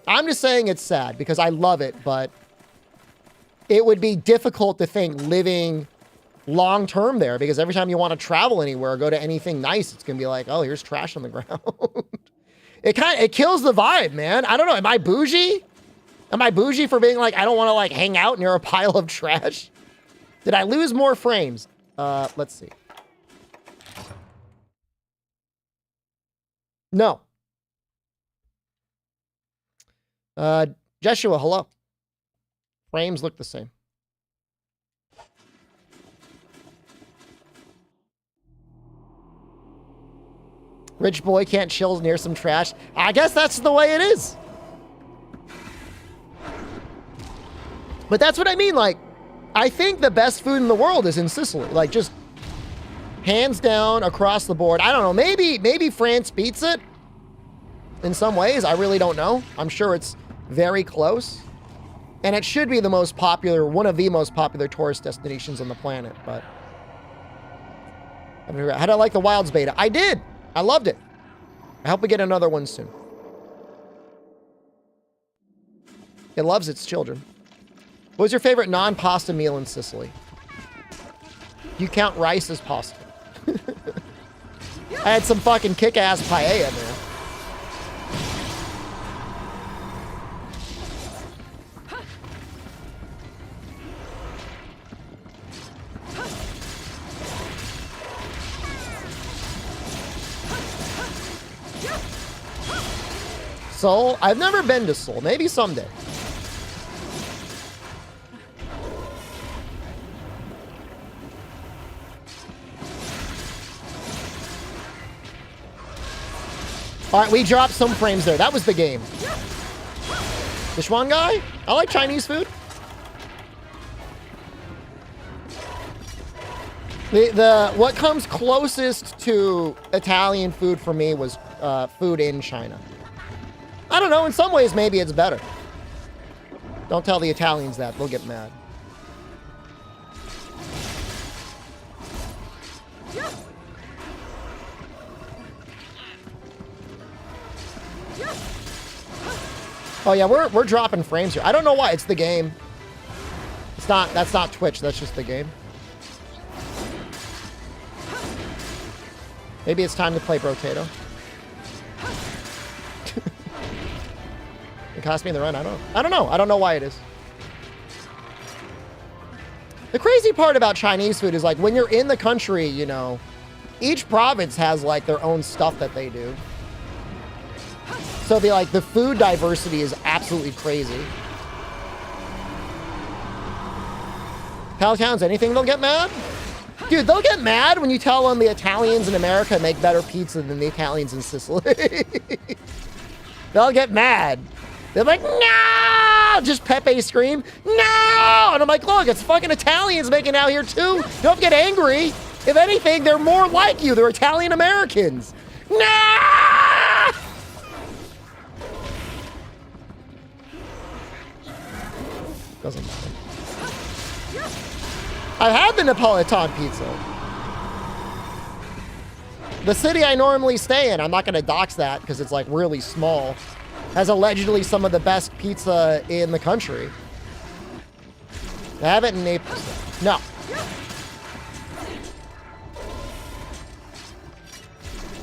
I'm just saying it's sad because I love it, but it would be difficult to think living long term there because every time you want to travel anywhere or go to anything nice, it's going to be like, oh, here's trash on the ground. It kills the vibe, man. I don't know. Am I bougie? Am I bougie for being like, I don't want to like hang out near a pile of trash? Did I lose more frames? Let's see. No. Joshua, hello. Frames look the same. Rich boy can't chill near some trash. I guess that's the way it is. But that's what I mean. Like, I think the best food in the world is in Sicily. Like, just hands down across the board. I don't know. Maybe France beats it in some ways. I really don't know. I'm sure it's very close. And it should be the most popular, one of the most popular tourist destinations on the planet. But how did I like the Wilds beta? I did. I loved it. I hope we get another one soon. It loves its children. What was your favorite non-pasta meal in Sicily? You count rice as pasta. I had some fucking kick-ass paella, man. Seoul? I've never been to Seoul. Maybe someday. All right, we dropped some frames there. That was the game. Sichuan guy? I like Chinese food. What comes closest to Italian food for me was food in China. I don't know. In some ways, maybe it's better. Don't tell the Italians that. They'll get mad. Oh yeah, we're dropping frames here. I don't know why. It's the game. It's not. That's not Twitch. That's just the game. Maybe it's time to play Brotato. It cost me in the run. I don't know. I don't know why it is. The crazy part about Chinese food is like when you're in the country, you know, each province has like their own stuff that they do. So the food diversity is absolutely crazy. Palatowns, anything, they'll get mad? Dude, they'll get mad when you tell them the Italians in America make better pizza than the Italians in Sicily. They'll get mad. They're like, no! Just Pepe scream, no! And I'm like, look, it's fucking Italians making out here too. Don't get angry. If anything, they're more like you. They're Italian Americans. No! Doesn't matter. I've had the Napolitan pizza. The city I normally stay in, I'm not going to dox that because it's like really small, has allegedly some of the best pizza in the country. I have it in Naples. No.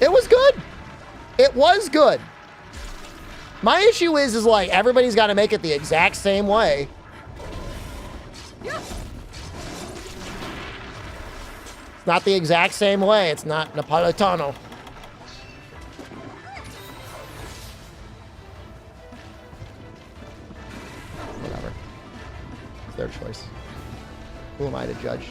It was good. It was good. My issue is like everybody's got to make it the exact same way. It's not the exact same way. It's not Napolitano. Whatever. It's their choice. Who am I to judge?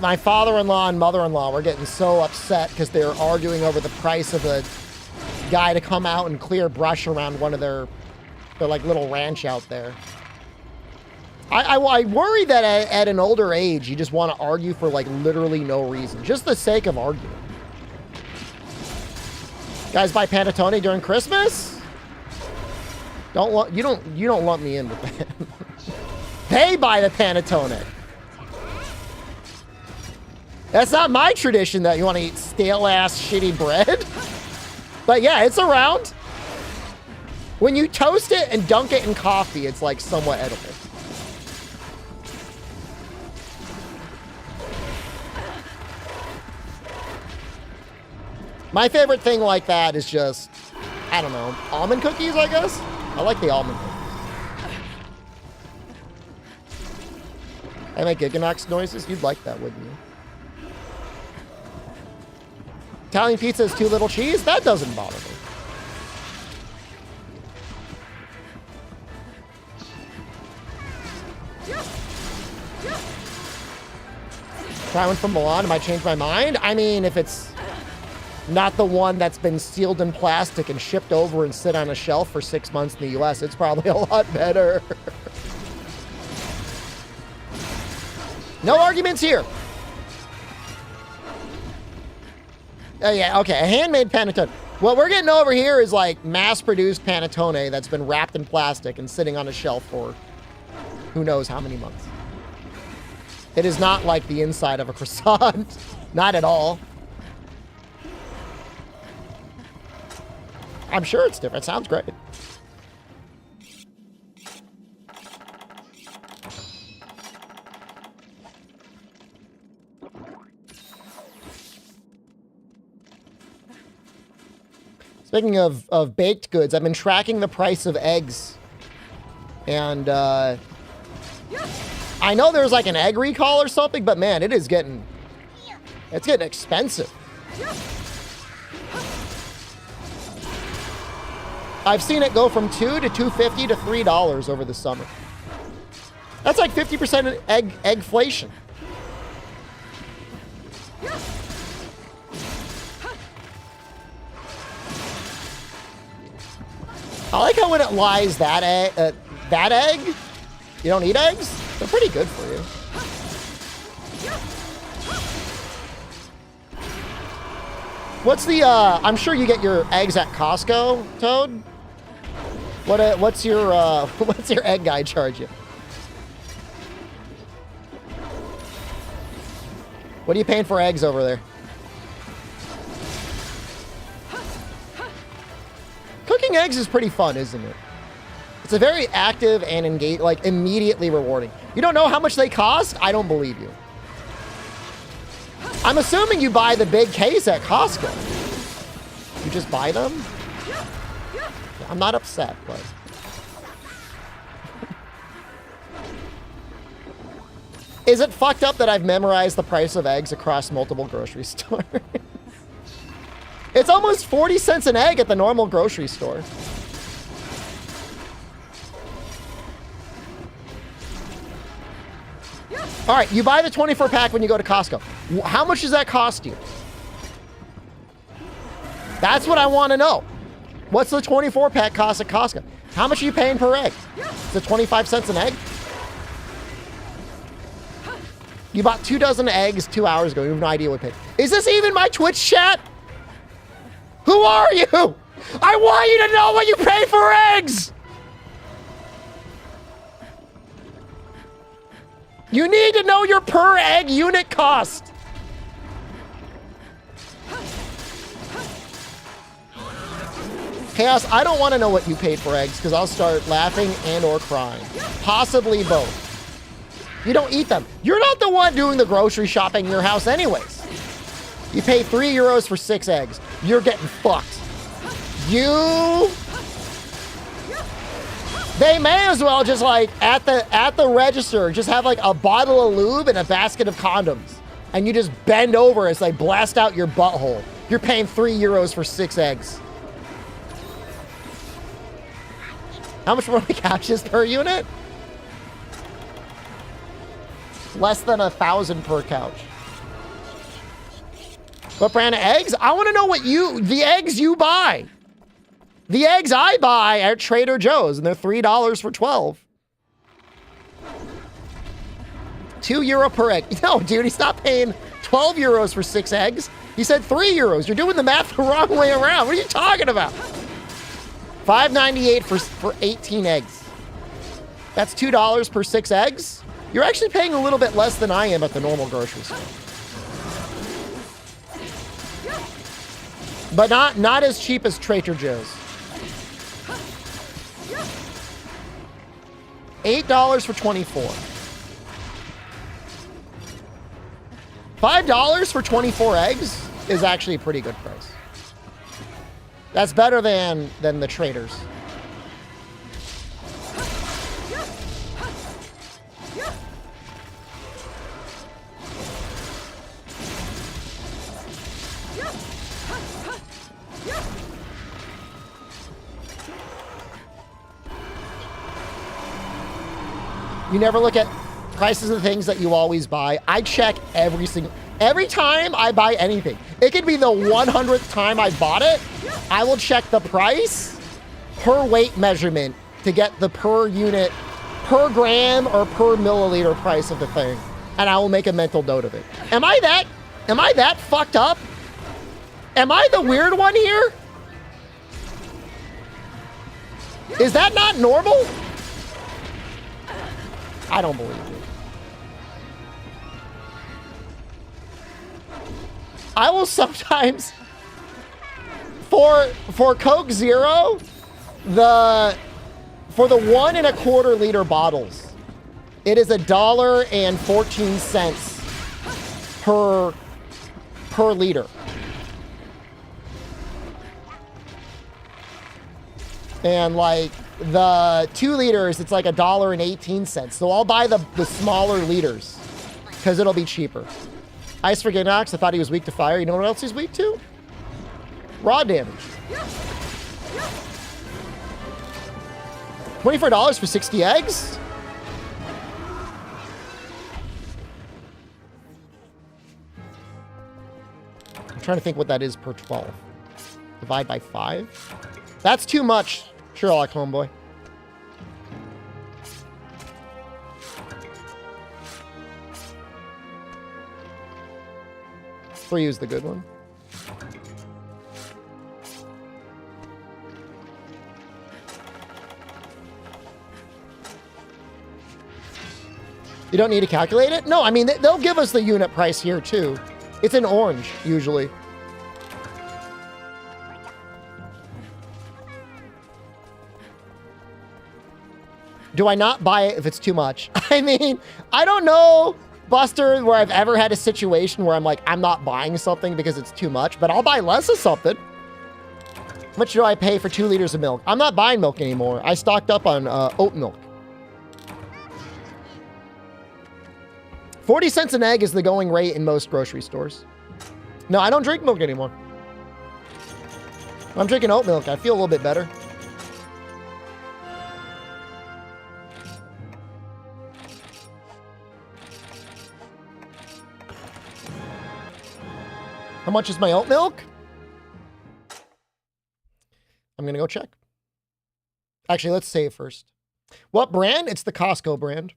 My father-in-law and mother-in-law were getting so upset because they were arguing over the price of a guy to come out and clear brush around one of their their like little ranch out there. I worry that at an older age, you just want to argue for like literally no reason, just the sake of arguing. Guys buy panettone during Christmas? You don't lump me in with that. They buy the panettone. That's not my tradition that you want to eat stale ass shitty bread. But yeah, it's around. When you toast it and dunk it in coffee, it's like somewhat edible. My favorite thing like that is just, I don't know, almond cookies, I guess? I like the almond cookies. I make Giganox noises? You'd like that, wouldn't you? Italian pizza is too little cheese? That doesn't bother me. Try one from Milan, might change my mind. I mean, if it's not the one that's been sealed in plastic and shipped over and sit on a shelf for 6 months in the US, it's probably a lot better. No arguments here. Oh yeah, okay, a handmade panettone. What we're getting over here is like mass-produced panettone that's been wrapped in plastic and sitting on a shelf for who knows how many months. It is not like the inside of a croissant. Not at all. I'm sure it's different. It sounds great. Speaking of baked goods, I've been tracking the price of eggs. And I know there's like an egg recall or something, but man, it's getting expensive. I've seen it go from $2 to $2.50 to $3 over the summer. That's like 50% eggflation. I like how when it lies that egg, you don't eat eggs? They're pretty good for you. What's the, I'm sure you get your eggs at Costco, Toad? What's your egg guy charge you? What are you paying for eggs over there? Cooking eggs is pretty fun, isn't it? It's a very active and engaged, like immediately rewarding. You don't know how much they cost? I don't believe you. I'm assuming you buy the big case at Costco. You just buy them? I'm not upset, but... Is it fucked up that I've memorized the price of eggs across multiple grocery stores? It's almost 40 cents an egg at the normal grocery store. All right, you buy the 24 pack when you go to Costco. How much does that cost you? That's what I want to know. What's the 24 pack cost at Costco? How much are you paying per egg? Is it 25 cents an egg? You bought 2 dozen eggs 2 hours ago. You have no idea what paid. Is this even my Twitch chat? Who are you? I want you to know what you pay for eggs. You need to know your per egg unit cost. Chaos, I don't want to know what you paid for eggs because I'll start laughing and or crying. Possibly both. You don't eat them. You're not the one doing the grocery shopping in your house anyways. You pay €3 for 6 eggs. You're getting fucked. They may as well just like at the register just have like a bottle of lube and a basket of condoms, and you just bend over as they blast out your butthole. You're paying €3 for 6 eggs. How much were the couches per unit? Less than 1,000 per couch. What brand of eggs? I want to know what the eggs you buy. The eggs I buy are Trader Joe's, and they're $3 for 12. €2 per egg. No, dude, he's not paying 12 euros for 6 eggs. He said 3 euros. You're doing the math the wrong way around. What are you talking about? $5.98 for 18 eggs. That's $2 per 6 eggs. You're actually paying a little bit less than I am at the normal grocery store. But not as cheap as Trader Joe's. $8 for 24. $5 for 24 eggs is actually a pretty good price. That's better than the Traders. You never look at prices of things that you always buy. I check every time I buy anything. It could be the 100th time I bought it. I will check the price per weight measurement to get the per unit, per gram or per milliliter price of the thing. And I will make a mental note of it. Am I that fucked up? Am I the weird one here? Is that not normal? I don't believe it. I will sometimes, for Coke Zero, for the 1 1/4 liter bottles, it is $1.14 per liter. And like the 2 liters, it's like $1.18. So I'll buy the smaller liters because it'll be cheaper. Ice for Ginox, I thought he was weak to fire. You know what else he's weak to? Raw damage. $24 for 60 eggs? I'm trying to think what that is per 12. Divide by 5? That's too much, Sherlock homeboy. 3 is the good one. You don't need to calculate it? No, I mean, they'll give us the unit price here too. It's in orange, usually. Do I not buy it if it's too much? I mean, I don't know, Buster, where I've ever had a situation where I'm like, I'm not buying something because it's too much, but I'll buy less of something. How much do I pay for 2 liters of milk? I'm not buying milk anymore. I stocked up on oat milk. 40 cents an egg is the going rate in most grocery stores. No, I don't drink milk anymore. I'm drinking oat milk. I feel a little bit better. How much is my oat milk? I'm going to go check. Actually, let's save first. What brand? It's the Costco brand.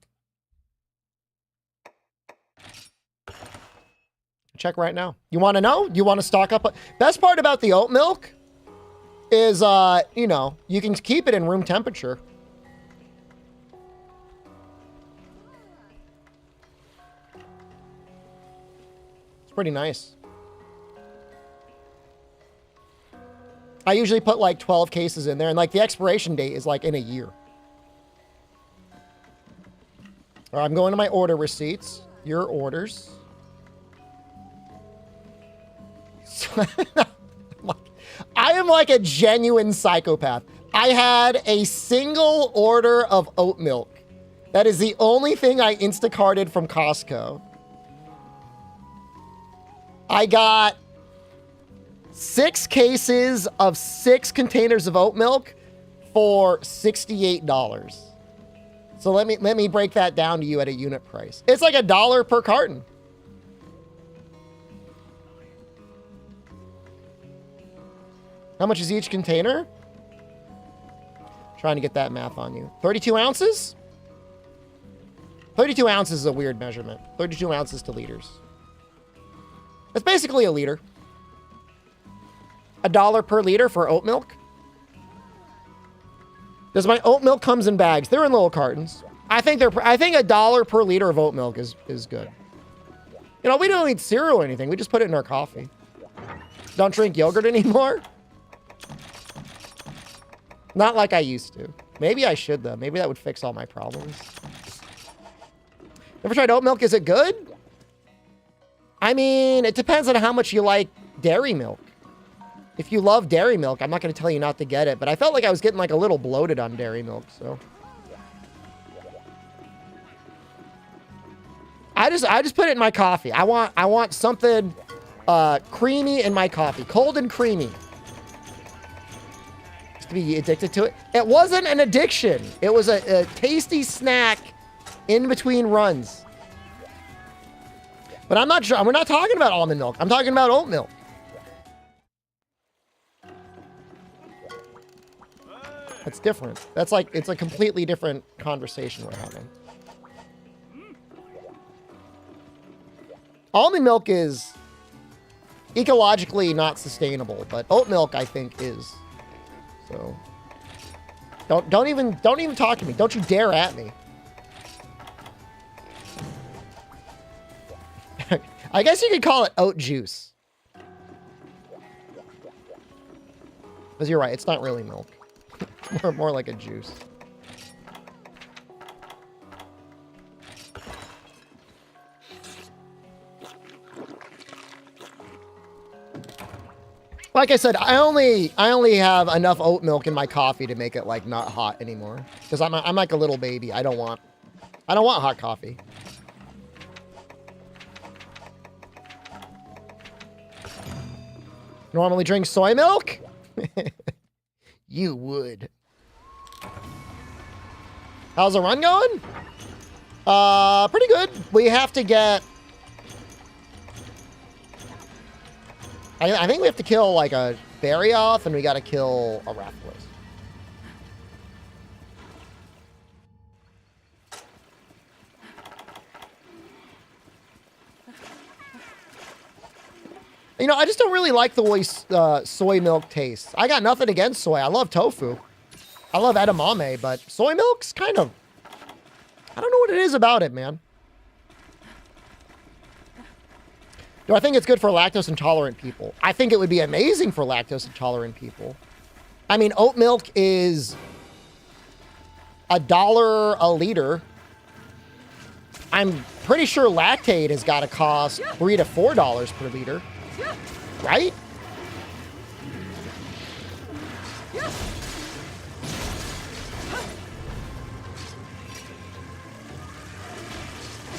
Check right now. You want to know? You want to stock up? Best part about the oat milk is, you know, you can keep it in room temperature. It's pretty nice. I usually put like 12 cases in there, and like the expiration date is like in a year. All right, I'm going to my order receipts. Your orders. I am like a genuine psychopath. I had a single order of oat milk. That is the only thing I Instacarted from Costco. I got 6 cases of 6 containers of oat milk for $68. So let me break that down to you at a unit price. It's like $1 per carton. How much is each container? Trying to get that math on you. 32 ounces? 32 ounces is a weird measurement. 32 ounces to liters. It's basically a liter. $1 per liter for oat milk. Does my oat milk comes in bags? They're in little cartons. I think $1 per liter of oat milk is good. You know, we don't eat cereal or anything. We just put it in our coffee. Don't drink yogurt anymore. Not like I used to. Maybe I should, though. Maybe that would fix all my problems. Never tried oat milk? Is it good? I mean, it depends on how much you like dairy milk. If you love dairy milk, I'm not going to tell you not to get it, but I felt like I was getting like a little bloated on dairy milk, so. I just put it in my coffee. I want something creamy in my coffee. Cold and creamy. Just to be addicted to it. It wasn't an addiction. It was a tasty snack in between runs. But I'm not sure. We're not talking about almond milk. I'm talking about oat milk. That's different. That's like, it's a completely different conversation we're having. Almond milk is ecologically not sustainable, but oat milk I think is. So don't even talk to me. Don't you dare at me. I guess you could call it oat juice. Because you're right, it's not really milk. More like a juice. Like I said, I only have enough oat milk in my coffee to make it like not hot anymore. Because I'm like a little baby. I don't want hot coffee. Normally drink soy milk? You would. How's the run going? Pretty good. We have to get... I think we have to kill like a Barioth and we got to kill a Rathalos. You know, I just don't really like the way soy milk tastes. I got nothing against soy. I love tofu. I love edamame, but soy milk's kind of... I don't know what it is about it, man. Do I think it's good for lactose intolerant people? I think it would be amazing for lactose intolerant people. I mean, oat milk is $1 a liter. I'm pretty sure lactate has got to cost $3 to $4 per liter. Right?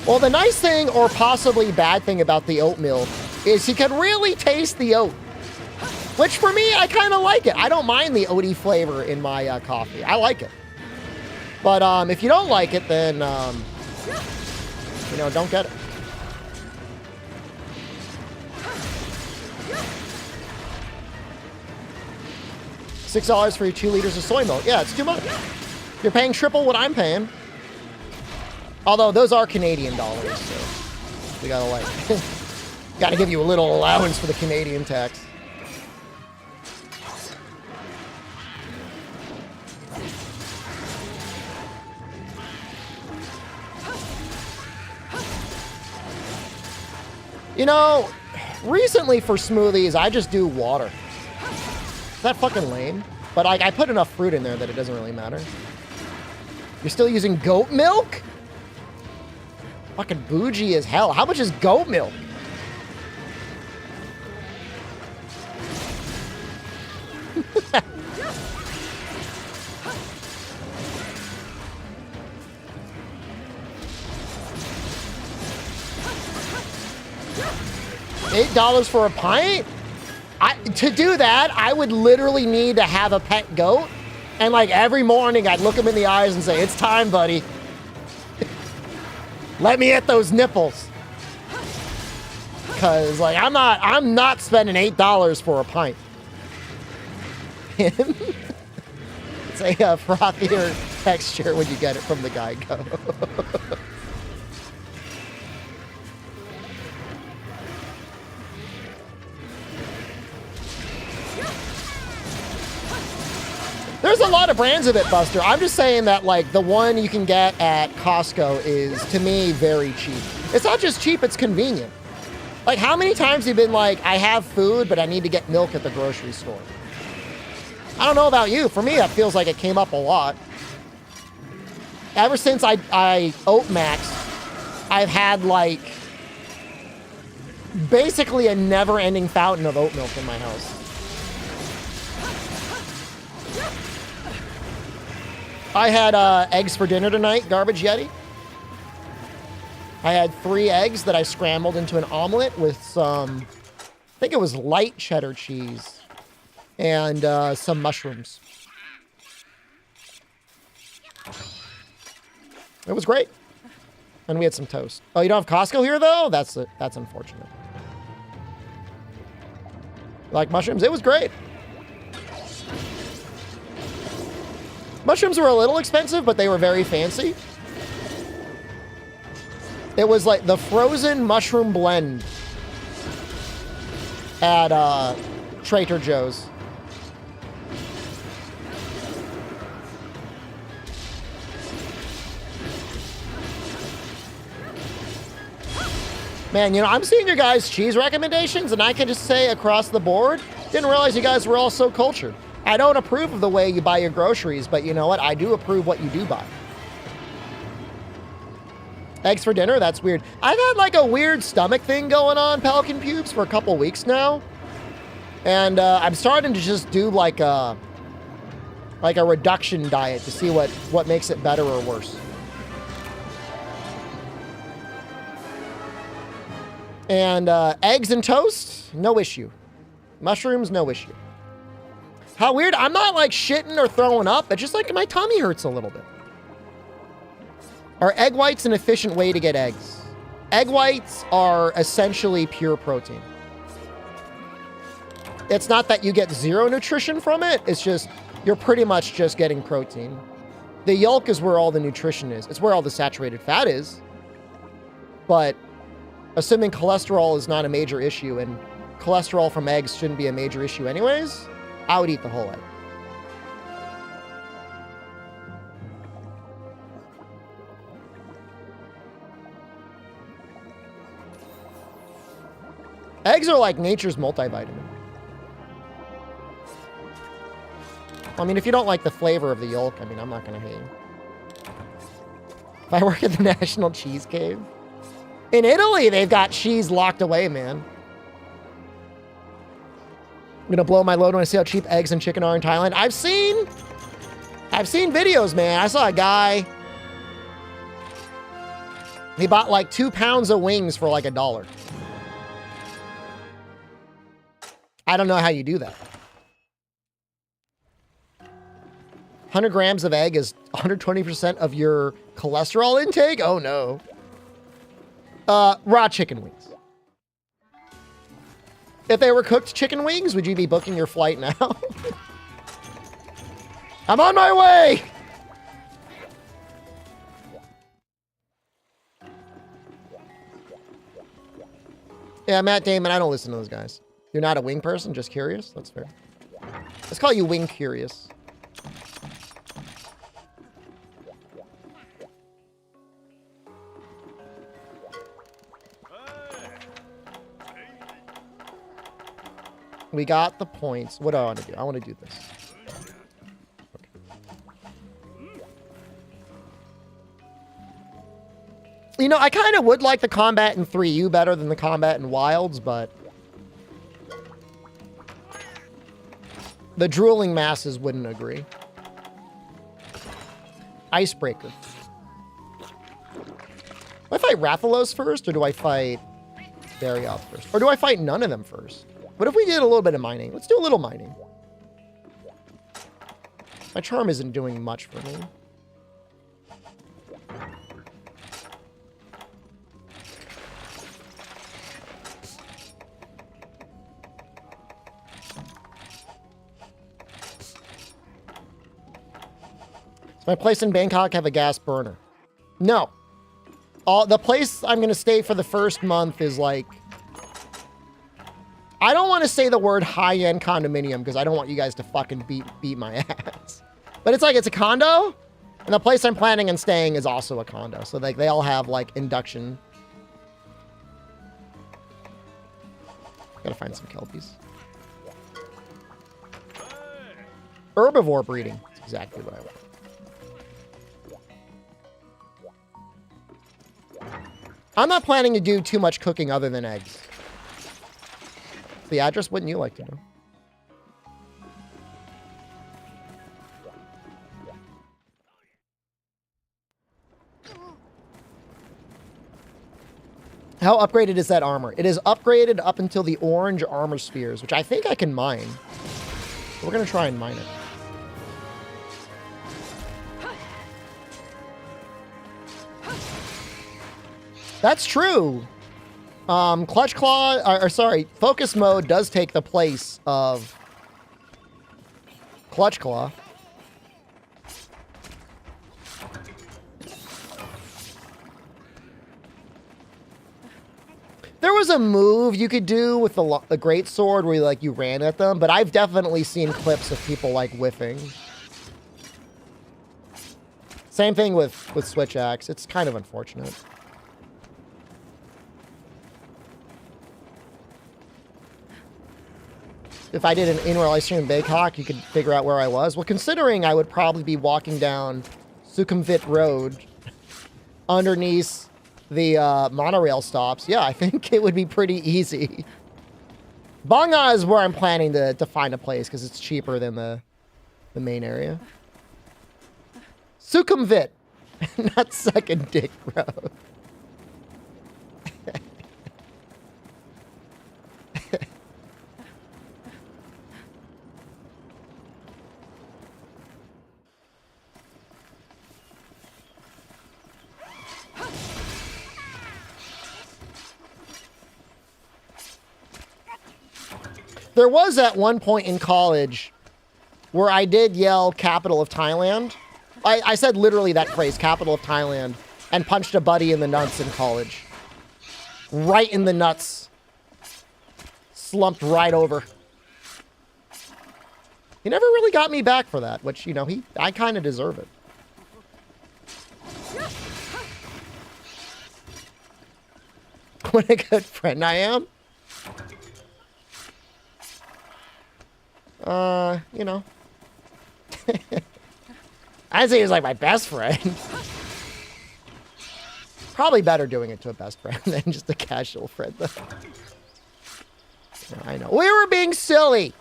Well, the nice thing or possibly bad thing about the oat milk is you can really taste the oat. Which for me, I kind of like it. I don't mind the oaty flavor in my coffee. I like it. But if you don't like it, then, you know, don't get it. $6 for your 2 liters of soy milk. Yeah, it's too much. You're paying triple what I'm paying. Although those are Canadian dollars, so we gotta like, gotta give you a little allowance for the Canadian tax. You know, recently for smoothies, I just do water. Is that fucking lame? But I put enough fruit in there that it doesn't really matter. You're still using goat milk? Fucking bougie as hell. How much is goat milk? $8 for a pint? To do that, I would literally need to have a pet goat. And like every morning, I'd look him in the eyes and say, "It's time, buddy. Let me at those nipples." Cause like I'm not spending $8 for a pint. It's a frothier texture when you get it from the Geico. There's a lot of brands of it, Buster. I'm just saying that, like, the one you can get at Costco is, to me, very cheap. It's not just cheap, it's convenient. Like, how many times have you been like, I have food, but I need to get milk at the grocery store? I don't know about you. For me, that feels like it came up a lot. Ever since I oat maxed, I've had, like, basically a never-ending fountain of oat milk in my house. I had eggs for dinner tonight, Garbage Yeti. I had 3 eggs that I scrambled into an omelet with some, I think it was light cheddar cheese and some mushrooms. It was great. And we had some toast. Oh, you don't have Costco here, though? That's unfortunate. Like mushrooms? It was great. Mushrooms were a little expensive, but they were very fancy. It was like the frozen mushroom blend at Trader Joe's. Man, you know, I'm seeing your guys' cheese recommendations, and I can just say across the board, didn't realize you guys were all so cultured. I don't approve of the way you buy your groceries, but you know what? I do approve what you do buy. Eggs for dinner? That's weird. I've had like a weird stomach thing going on, Pelican Pubes, for a couple weeks now. And I'm starting to just do like a reduction diet to see what makes it better or worse. And eggs and toast, no issue. Mushrooms, no issue. How weird. I'm not like shitting or throwing up. It's just like my tummy hurts a little bit. Are egg whites an efficient way to get eggs? Egg whites are essentially pure protein. It's not that you get zero nutrition from it. It's just, you're pretty much just getting protein. The yolk is where all the nutrition is. It's where all the saturated fat is. But assuming cholesterol is not a major issue, and cholesterol from eggs shouldn't be a major issue anyways, I would eat the whole egg. Eggs are like nature's multivitamin. I mean, if you don't like the flavor of the yolk, I mean, I'm not going to hate you. If I work at the National Cheese Cave. In Italy, they've got cheese locked away, man. I'm gonna blow my load when I see how cheap eggs and chicken are in Thailand. I've seen videos, man. I saw a guy. He bought like 2 pounds of wings for like $1. I don't know how you do that. 100 grams of egg is 120% of your cholesterol intake? Oh no. Raw chicken wings. If they were cooked chicken wings, would you be booking your flight now? I'm on my way! Yeah, Matt Damon, I don't listen to those guys. You're not a wing person? Just curious? That's fair. Let's call you wing curious. We got the points. What do I want to do? I want to do this. Okay. You know, I kind of would like the combat in 3U better than the combat in Wilds, but the drooling masses wouldn't agree. Icebreaker. Do I fight Rathalos first, or do I fight Barioth first? Or do I fight none of them first? What if we did a little bit of mining? Let's do a little mining. My charm isn't doing much for me. Does my place in Bangkok have a gas burner? No. The place I'm going to stay for the first month is like... I don't want to say the word high-end condominium because I don't want you guys to fucking beat my ass. But it's like, it's a condo, and the place I'm planning on staying is also a condo. So like they all have like induction. Gotta find some kelpies. Herbivore breeding. That's exactly what I want. I'm not planning to do too much cooking other than eggs. The address, wouldn't you like to know? How upgraded is that armor? It is upgraded up until the orange armor spheres, which I think I can mine. We're going to try and mine it. That's true. Clutch Claw, or sorry, Focus Mode does take the place of Clutch Claw. There was a move you could do with the great sword where you ran at them, but I've definitely seen clips of people like whiffing. Same thing with Switch Axe. It's kind of unfortunate. If I did an in-real live stream in Bangkok, you could figure out where I was. Well, considering I would probably be walking down Sukhumvit Road underneath the monorail stops, yeah, I think it would be pretty easy. Banga is where I'm planning to find a place because it's cheaper than the main area. Sukhumvit, not Second Dick Road. There was at one point in college where I did yell capital of Thailand. I said literally that phrase, capital of Thailand, and punched a buddy in the nuts in college. Right in the nuts. Slumped right over. He never really got me back for that, which, you know, I kind of deserve it. What a good friend I am. You know. I'd say he was like my best friend. Probably better doing it to a best friend than just a casual friend, though. Yeah, I know. We were being silly.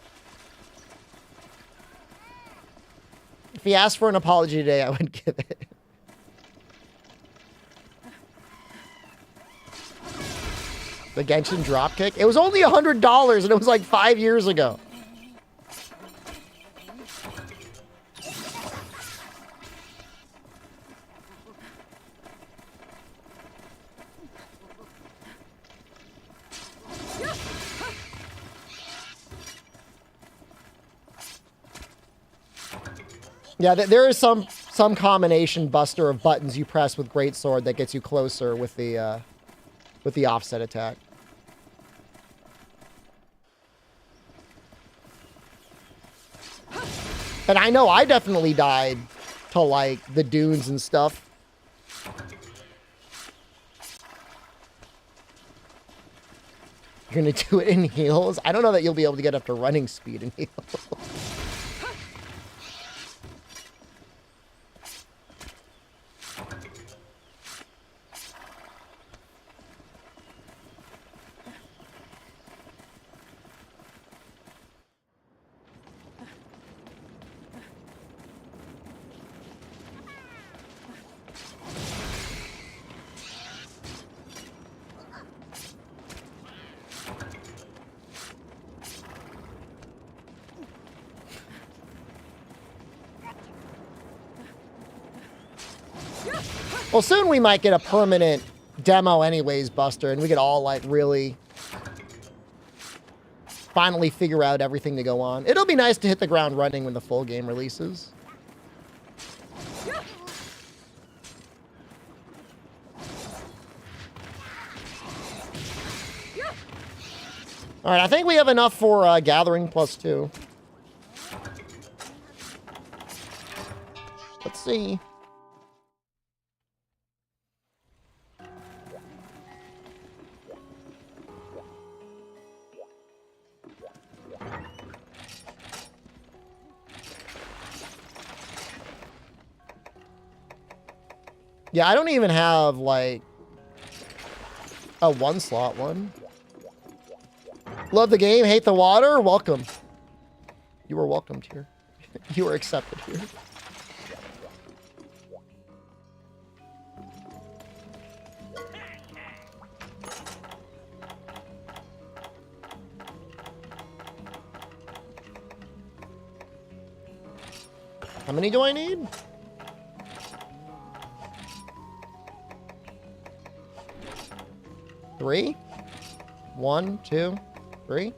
If he asked for an apology today, I would give it. The Genshin dropkick? It was only $100 and it was like 5 years ago. Yeah, there is some combination buster of buttons you press with greatsword that gets you closer with the offset attack. And I know I definitely died to like the dunes and stuff. You're gonna do it in heels? I don't know that you'll be able to get up to running speed in heels. Well, soon we might get a permanent demo anyways, Buster, and we could all, like, really finally figure out everything to go on. It'll be nice to hit the ground running when the full game releases. All right, I think we have enough for gathering +2. Let's see. Yeah, I don't even have, like, a 1-slot one. Love the game, hate the water, welcome. You were welcomed here. You were accepted here. How many do I need? 3? 1, 2, 3.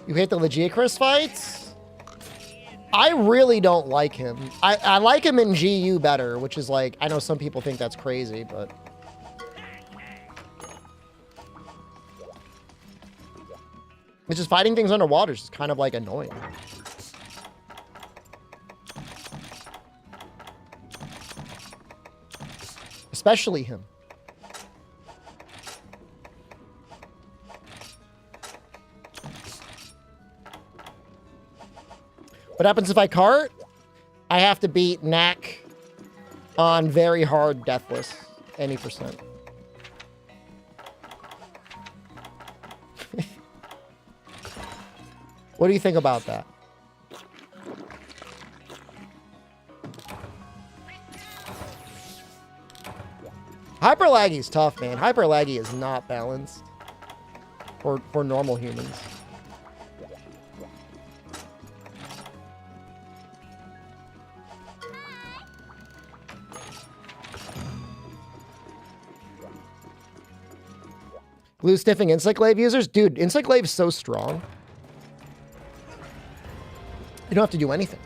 You hate the Legicris fights? I really don't like him. I like him in GU better, which is like, I know some people think that's crazy, but... It's just fighting things underwater is kind of like annoying. Especially him. What happens if I cart? I have to beat Knack on very hard Deathless. Any percent. What do you think about that? Hyper laggy is tough, man. Hyper laggy is not balanced for normal humans. Glue sniffing Insect-Glaive users? Dude, Insect-Glaive is so strong. You don't have to do anything.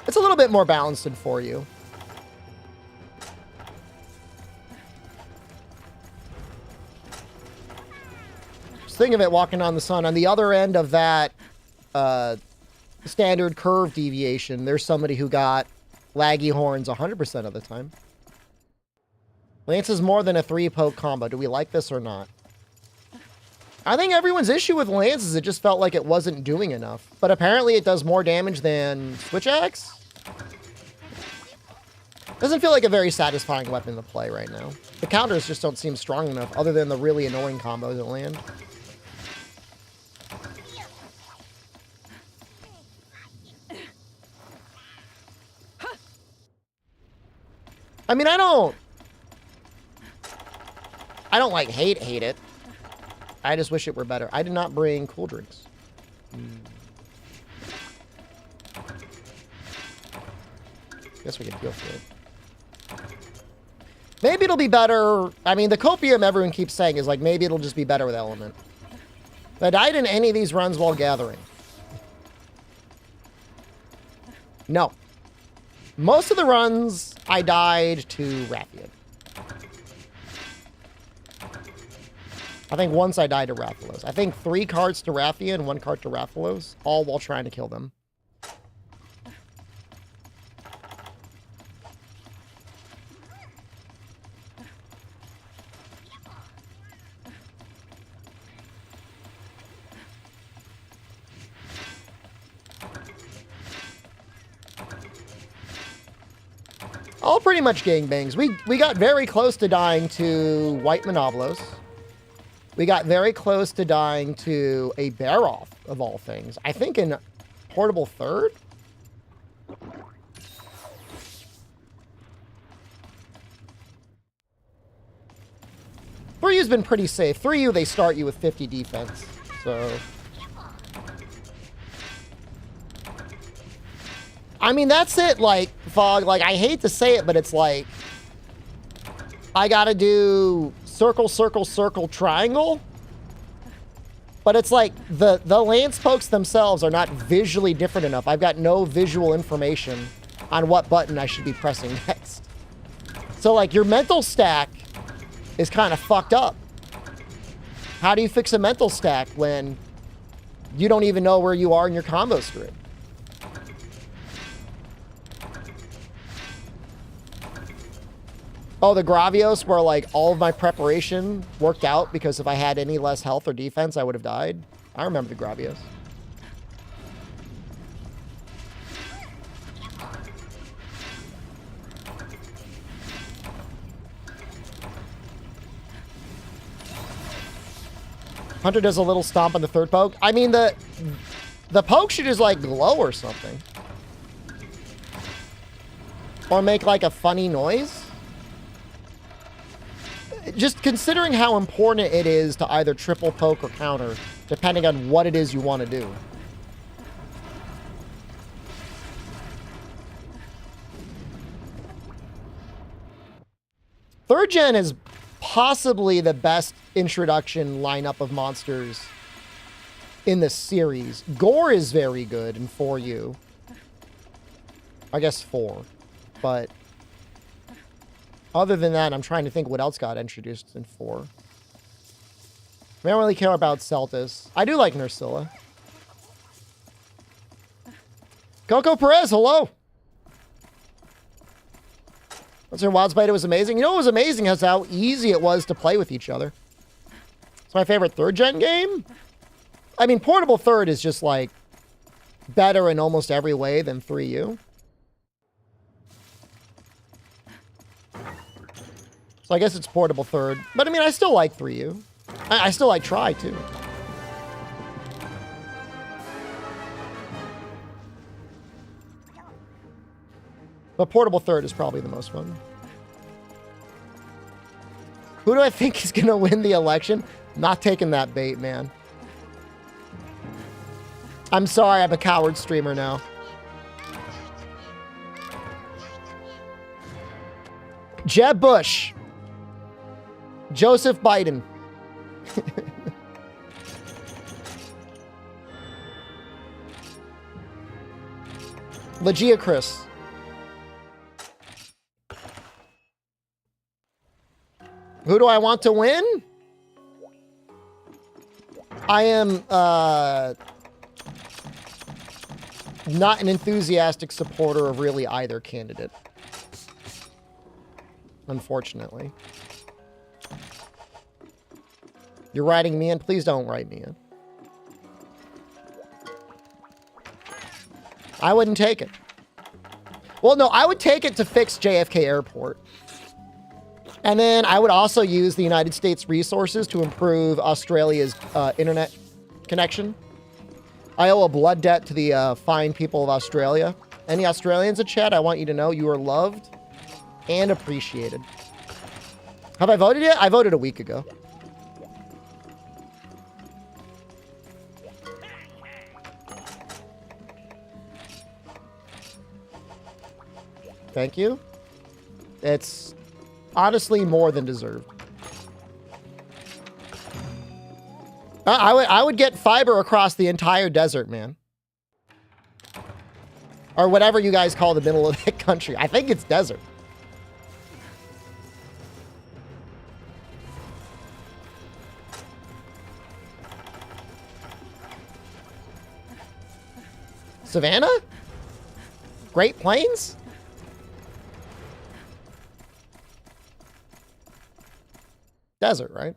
It's a little bit more balanced than for you. Just think of it walking on the sun. On the other end of that standard curve deviation, there's somebody who got laggy horns 100% of the time. Lance is more than a 3-poke combo. Do we like this or not? I think everyone's issue with Lance is it just felt like it wasn't doing enough. But apparently it does more damage than Switch Axe. Doesn't feel like a very satisfying weapon to play right now. The counters just don't seem strong enough, other than the really annoying combos that land. I mean, I don't like hate it. I just wish it were better. I did not bring cool drinks. Guess we can feel for it. Maybe it'll be better. I mean, the copium everyone keeps saying is like, maybe it'll just be better with element. But I died in any of these runs while gathering. No. Most of the runs, I died to Rathian. I think once I died to Rathalos. I think 3 carts to Rathian, 1 cart to Rathalos, all while trying to kill them. All pretty much gangbangs. We got very close to dying to White Monoblos. We got very close to dying to a Baroth, of all things. I think in Portable Third? Three's been pretty safe. 3U, they start you with 50 defense, so... I mean, that's it, like, Fog. Like, I hate to say it, but it's like... I gotta do circle, circle, circle, triangle. But it's like the land spokes themselves are not visually different enough. I've got no visual information on what button I should be pressing next. So like your mental stack is kind of fucked up. How do you fix a mental stack when you don't even know where you are in your combo script? Oh, the Gravios where like all of my preparation worked out because if I had any less health or defense, I would have died. I remember the Gravios. Hunter does a little stomp on the third poke. I mean, the poke should just like glow or something. Or make like a funny noise. Just considering how important it is to either triple poke or counter, depending on what it is you want to do. Third gen is possibly the best introduction lineup of monsters in the series. Gore is very good in 4U. I guess 4. But other than that, I'm trying to think what else got introduced in 4. I don't really care about Celtis. I do like Nursilla. Coco Perez, hello. What's your Wilds beta was amazing? You know what was amazing is how easy it was to play with each other. It's my favorite third gen game. I mean, Portable Third is just like better in almost every way than 3U. So I guess it's Portable Third. But I mean, I still like 3U. I still like Try, too. But Portable Third is probably the most fun. Who do I think is going to win the election? Not taking that bait, man. I'm sorry, I'm a coward streamer now. Jeb Bush. Joseph Biden. Legia Chris. Who do I want to win? I am not an enthusiastic supporter of really either candidate. Unfortunately. You're writing me in? Please don't write me in. I wouldn't take it. Well, no, I would take it to fix JFK Airport. And then I would also use the United States resources to improve Australia's internet connection. I owe a blood debt to the fine people of Australia. Any Australians in chat, I want you to know you are loved and appreciated. Have I voted yet? I voted a week ago. Thank you. It's honestly more than deserved. I would get fiber across the entire desert, man. Or whatever you guys call the middle of the country. I think it's desert. Savannah? Great Plains? Desert, right?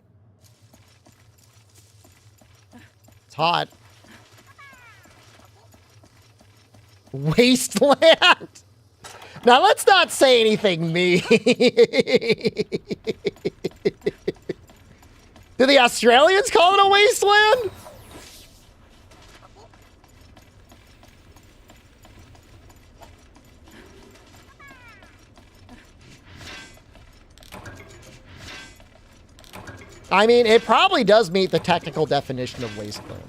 It's hot. Wasteland? Now, let's not say anything mean. Do the Australians call it a wasteland? I mean, it probably does meet the technical definition of wasteland.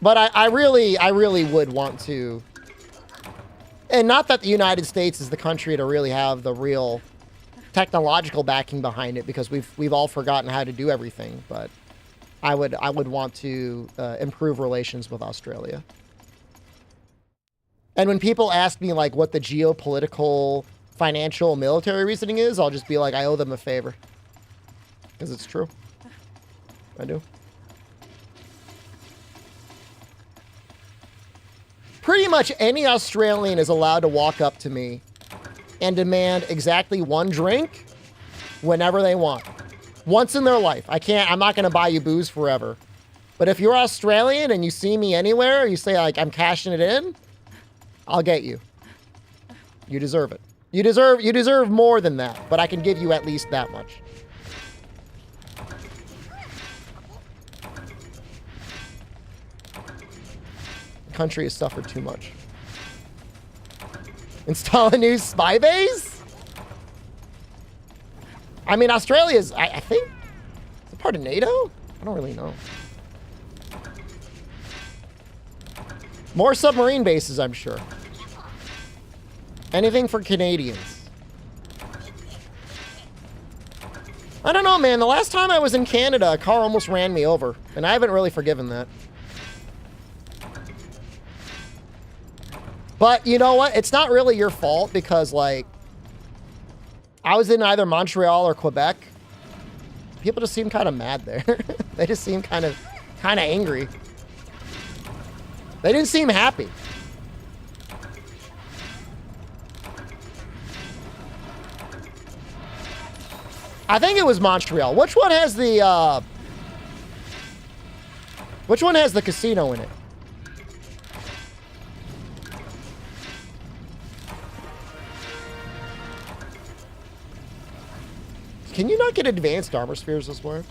But I really would want to. And not that the United States is the country to really have the real technological backing behind it, because we've all forgotten how to do everything. But I would want to improve relations with Australia. And when people ask me like what the geopolitical, financial, military reasoning is, I'll just be like, I owe them a favor, because it's true. I do. Pretty much any Australian is allowed to walk up to me and demand exactly one drink whenever they want. Once in their life. I'm not going to buy you booze forever. But if you're Australian and you see me anywhere, you say like, I'm cashing it in, I'll get you. You deserve it. You deserve more than that, but I can give you at least that much. Country has suffered too much. Install a new spy base? I mean, Australia's, I think, it's a part of NATO? I don't really know. More submarine bases, I'm sure. Anything for Canadians. I don't know, man. The last time I was in Canada, a car almost ran me over, and I haven't really forgiven that. But you know what? It's not really your fault, because like I was in either Montreal or Quebec. People just seem kind of mad there. They just seem kind of angry. They didn't seem happy. I think it was Montreal. Which one has the casino in it? Can you not get advanced armor spheres this way?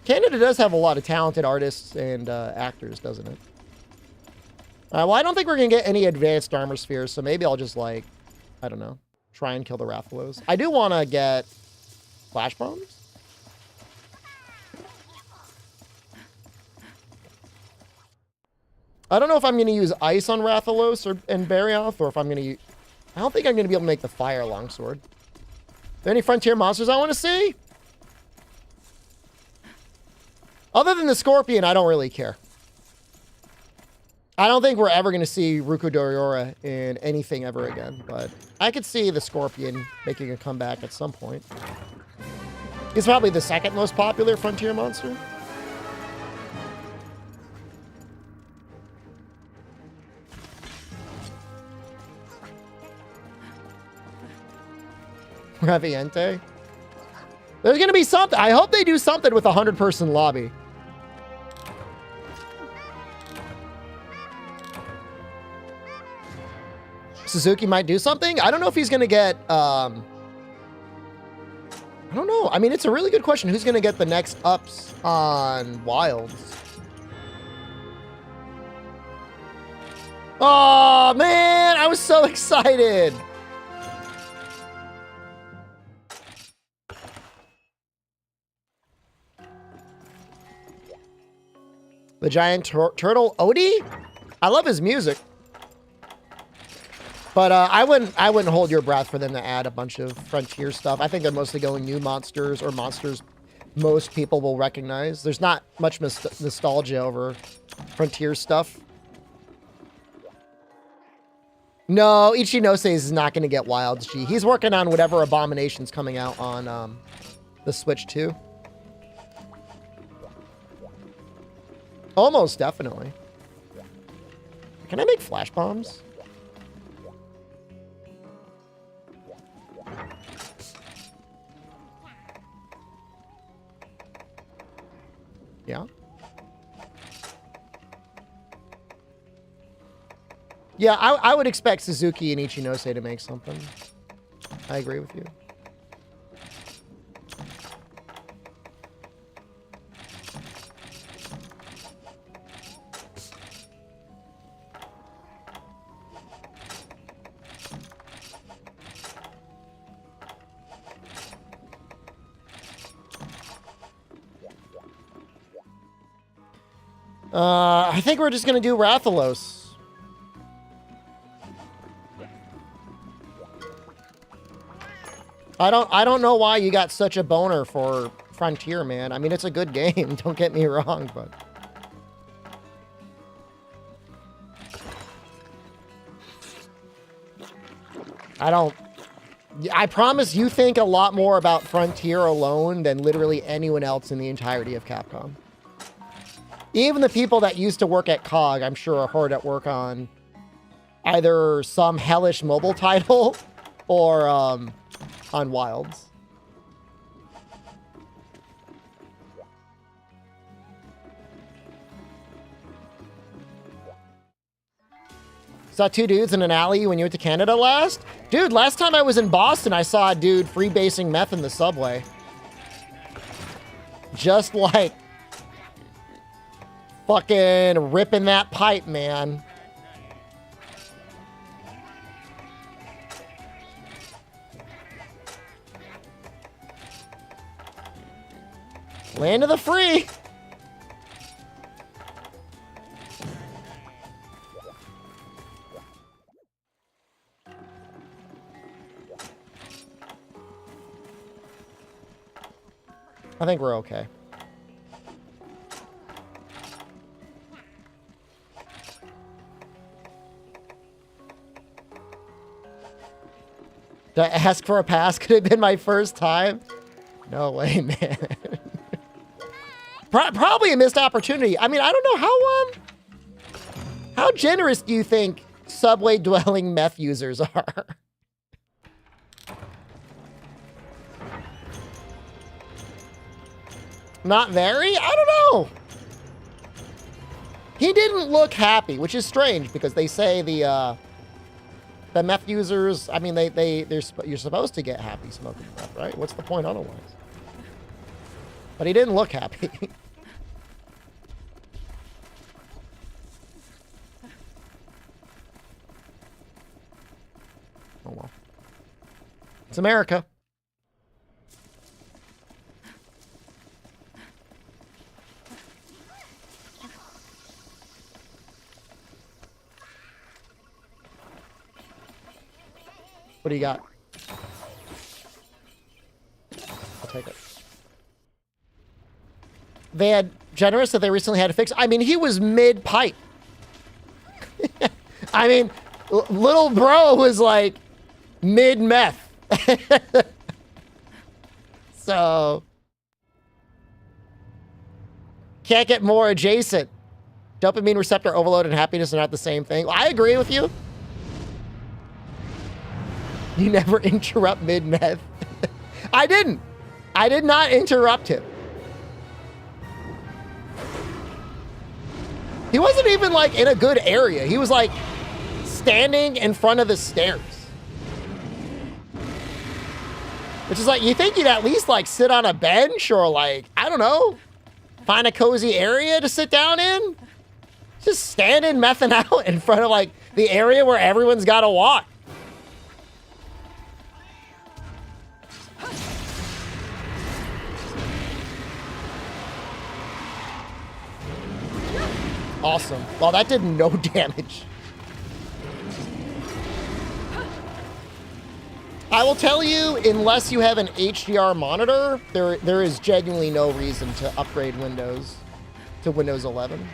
Canada does have a lot of talented artists and actors, doesn't it? Well, I don't think we're going to get any advanced armor spheres, so maybe I'll just, like, I don't know, try and kill the Rathalos. I do want to get flash bombs. I don't know if I'm going to use ice on Rathalos and Barioth, or if I'm going to use... I don't think I'm going to be able to make the fire longsword. Are there any frontier monsters I want to see? Other than the scorpion, I don't really care. I don't think we're ever going to see Rukudoriora in anything ever again, but I could see the scorpion making a comeback at some point. He's probably the second most popular frontier monster. Raviente. There's going to be something. I hope they do something with a 100-person lobby. Suzuki might do something. I don't know if he's going to get... I don't know. I mean, it's a really good question. Who's going to get the next ups on Wilds? Oh, man. I was so excited. The giant turtle Odie? I love his music. But I wouldn't hold your breath for them to add a bunch of frontier stuff. I think they're mostly going new monsters, or monsters most people will recognize. There's not much nostalgia over frontier stuff. No, Ichinose is not going to get Wilds G. He's working on whatever Abomination's coming out on the Switch 2. Almost definitely. Can I make flash bombs? Yeah. Yeah, I would expect Suzuki and Ichinose to make something. I agree with you. I think we're just gonna do Rathalos. I don't know why you got such a boner for Frontier, man. I mean, it's a good game, don't get me wrong, but... I promise you think a lot more about Frontier alone than literally anyone else in the entirety of Capcom. Even the people that used to work at COG, I'm sure, are hard at work on either some hellish mobile title or on Wilds. Saw two dudes in an alley when you went to Canada last? Dude, last time I was in Boston, I saw a dude freebasing meth in the subway. Just like fucking ripping that pipe, man. Land of the free. I think we're okay. To ask for a pass could have been my first time. No way, man. Probably a missed opportunity. I mean, I don't know how generous do you think subway dwelling meth users are? Not very? I don't know. He didn't look happy, which is strange because they say the meth users, I mean, you're supposed to get happy smoking meth, right? What's the point otherwise? But he didn't look happy. Oh well. It's America. What do you got? I'll take it. They had generous that they recently had to fix. I mean, he was mid-pipe. I mean, little bro was like mid-meth. So, can't get more adjacent. Dopamine receptor overload and happiness are not the same thing. Well, I agree with you. You never interrupt mid-meth. I didn't. I did not interrupt him. He wasn't even like in a good area. He was like standing in front of the stairs. Which is like, you think you'd at least like sit on a bench or like, I don't know, find a cozy area to sit down in? Just standing mething out in front of like the area where everyone's got to walk. Awesome. Well, that did no damage. I will tell you, unless you have an HDR monitor, there is genuinely no reason to upgrade Windows to Windows 11.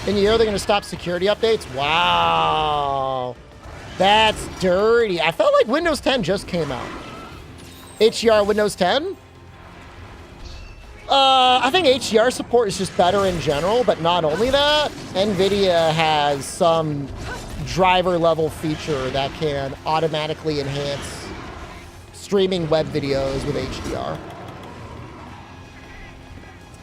In a year, they're going to stop security updates? Wow. That's dirty. I felt like Windows 10 just came out. HDR Windows 10? I think HDR support is just better in general, but not only that, NVIDIA has some driver level feature that can automatically enhance streaming web videos with HDR.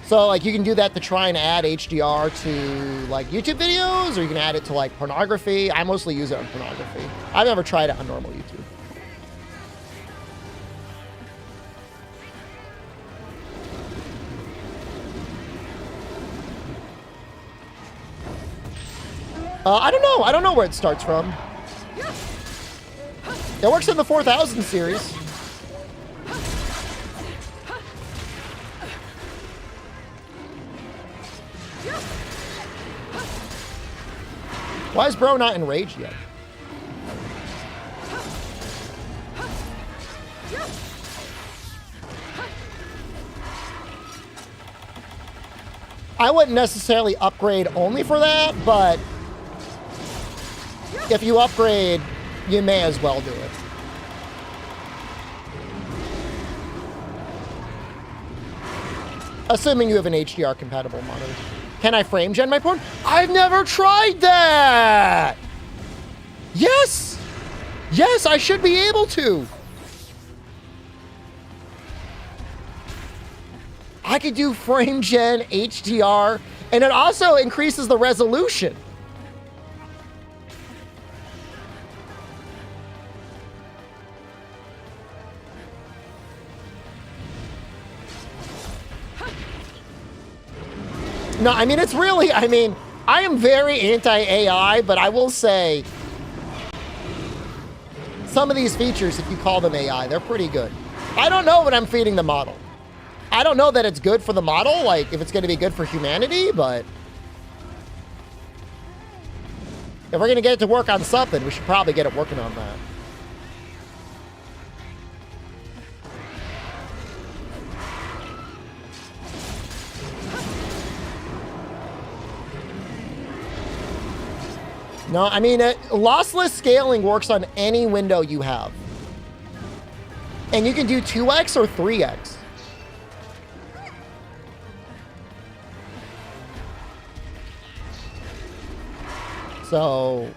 So like you can do that to try and add HDR to like YouTube videos, or you can add it to like pornography. I mostly use it on pornography. I've never tried it on normal YouTube. I don't know. I don't know where it starts from. It works in the 4000 series. Why is bro not enraged yet? I wouldn't necessarily upgrade only for that, but if you upgrade, you may as well do it. Assuming you have an HDR compatible monitor. Can I frame gen my porn? I've never tried that! Yes! Yes, I should be able to! I could do frame gen, HDR, and it also increases the resolution. No, I mean, it's really, I mean, I am very anti-AI, but I will say some of these features, if you call them AI, they're pretty good. I don't know what I'm feeding the model. I don't know that it's good for the model, like if it's going to be good for humanity, but if we're going to get it to work on something, we should probably get it working on that. No, I mean, lossless scaling works on any window you have. And you can do 2x or 3x. So,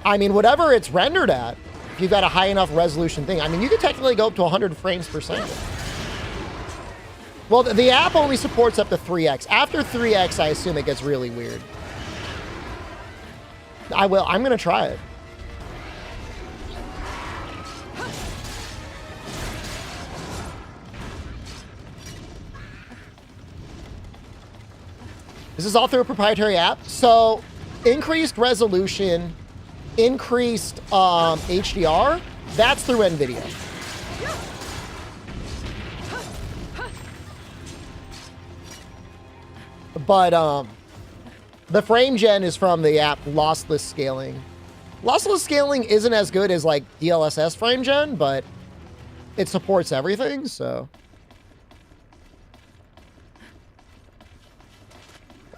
I mean, whatever it's rendered at, if you've got a high enough resolution thing, I mean, you could technically go up to 100 frames per second. Well, the app only supports up to 3x. After 3x, I assume it gets really weird. I'm going to try it. This is all through a proprietary app. So increased resolution, increased HDR, that's through NVIDIA. But the frame gen is from the app Lossless Scaling. Lossless Scaling isn't as good as like DLSS frame gen, but it supports everything, so.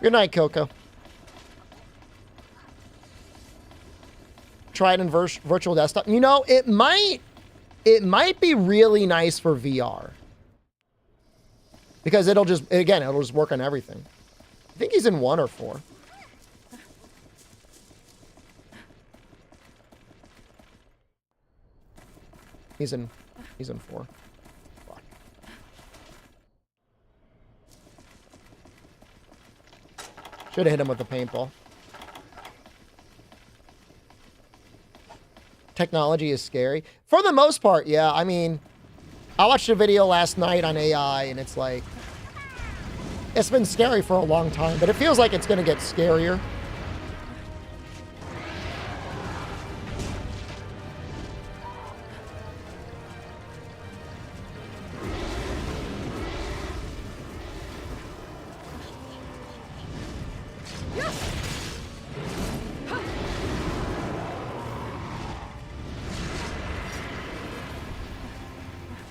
Good night, Coco. Try it in virtual desktop. You know, it might be really nice for VR. Because it'll just work on everything. I think he's in 1 or 4. He's in 4. Fuck. Should have hit him with the paintball. Technology is scary. For the most part, yeah. I mean, I watched a video last night on AI, and it's like, it's been scary for a long time, but it feels like it's going to get scarier.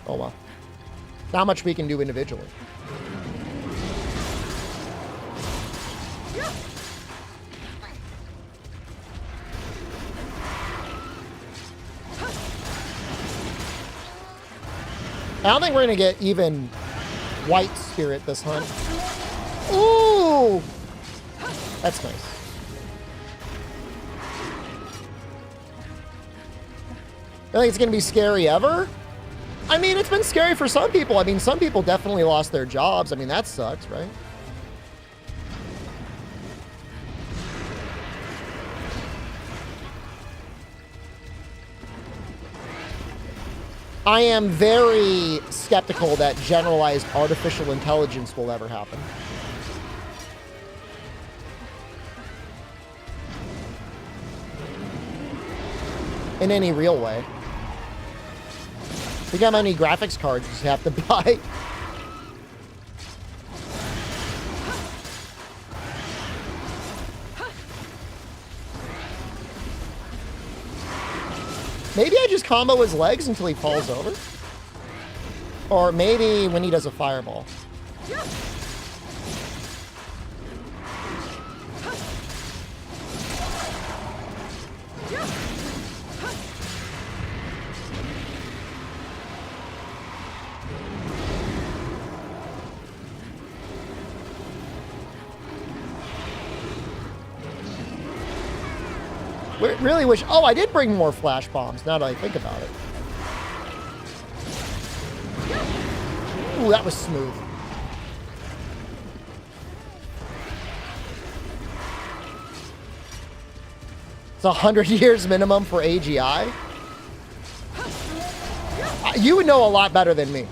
Oh well. Not much we can do individually. I don't think we're gonna get even white spirit this hunt. Ooh! That's nice. I think it's gonna be scary ever. I mean, it's been scary for some people. I mean, some people definitely lost their jobs. I mean, that sucks, right? I am very skeptical that generalized artificial intelligence will ever happen. In any real way. Think how many graphics cards you have to buy. Maybe I just combo his legs until he falls over. Or maybe when he does a fireball. Really wish... Oh, I did bring more flash bombs, now that I think about it. Ooh, that was smooth. It's 100 years minimum for AGI. You would know a lot better than me.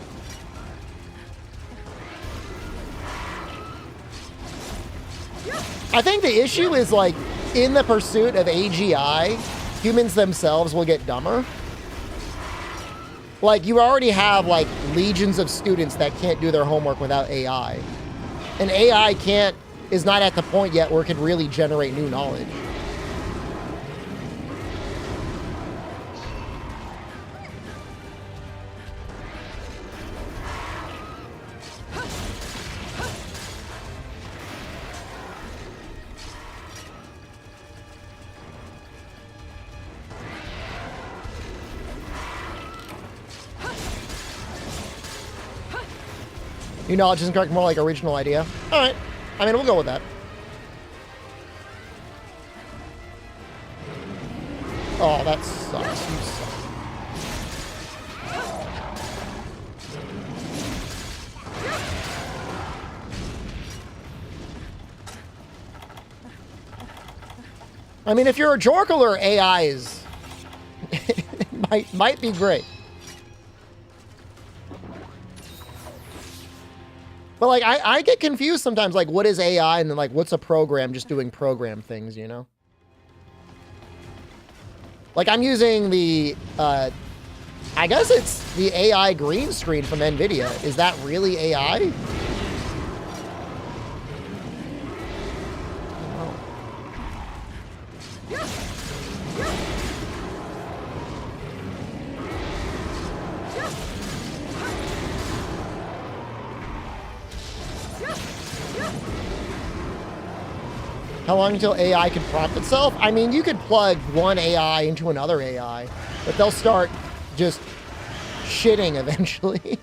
I think the issue is, like, in the pursuit of AGI, humans themselves will get dumber. Like, you already have, like, legions of students that can't do their homework without AI. And AI is not at the point yet where it can really generate new knowledge. New knowledge isn't correct, more like original idea. All right. I mean, we'll go with that. Oh, that sucks. You suck. I mean, if you're a Jorkler, AI is... might be great. But, like, I get confused sometimes, like, what is AI? And then, like, what's a program just doing program things, you know? Like, I'm using the, I guess it's the AI green screen from NVIDIA. Is that really AI? How long until AI can prompt itself? I mean, you could plug one AI into another AI, but they'll start just shitting eventually.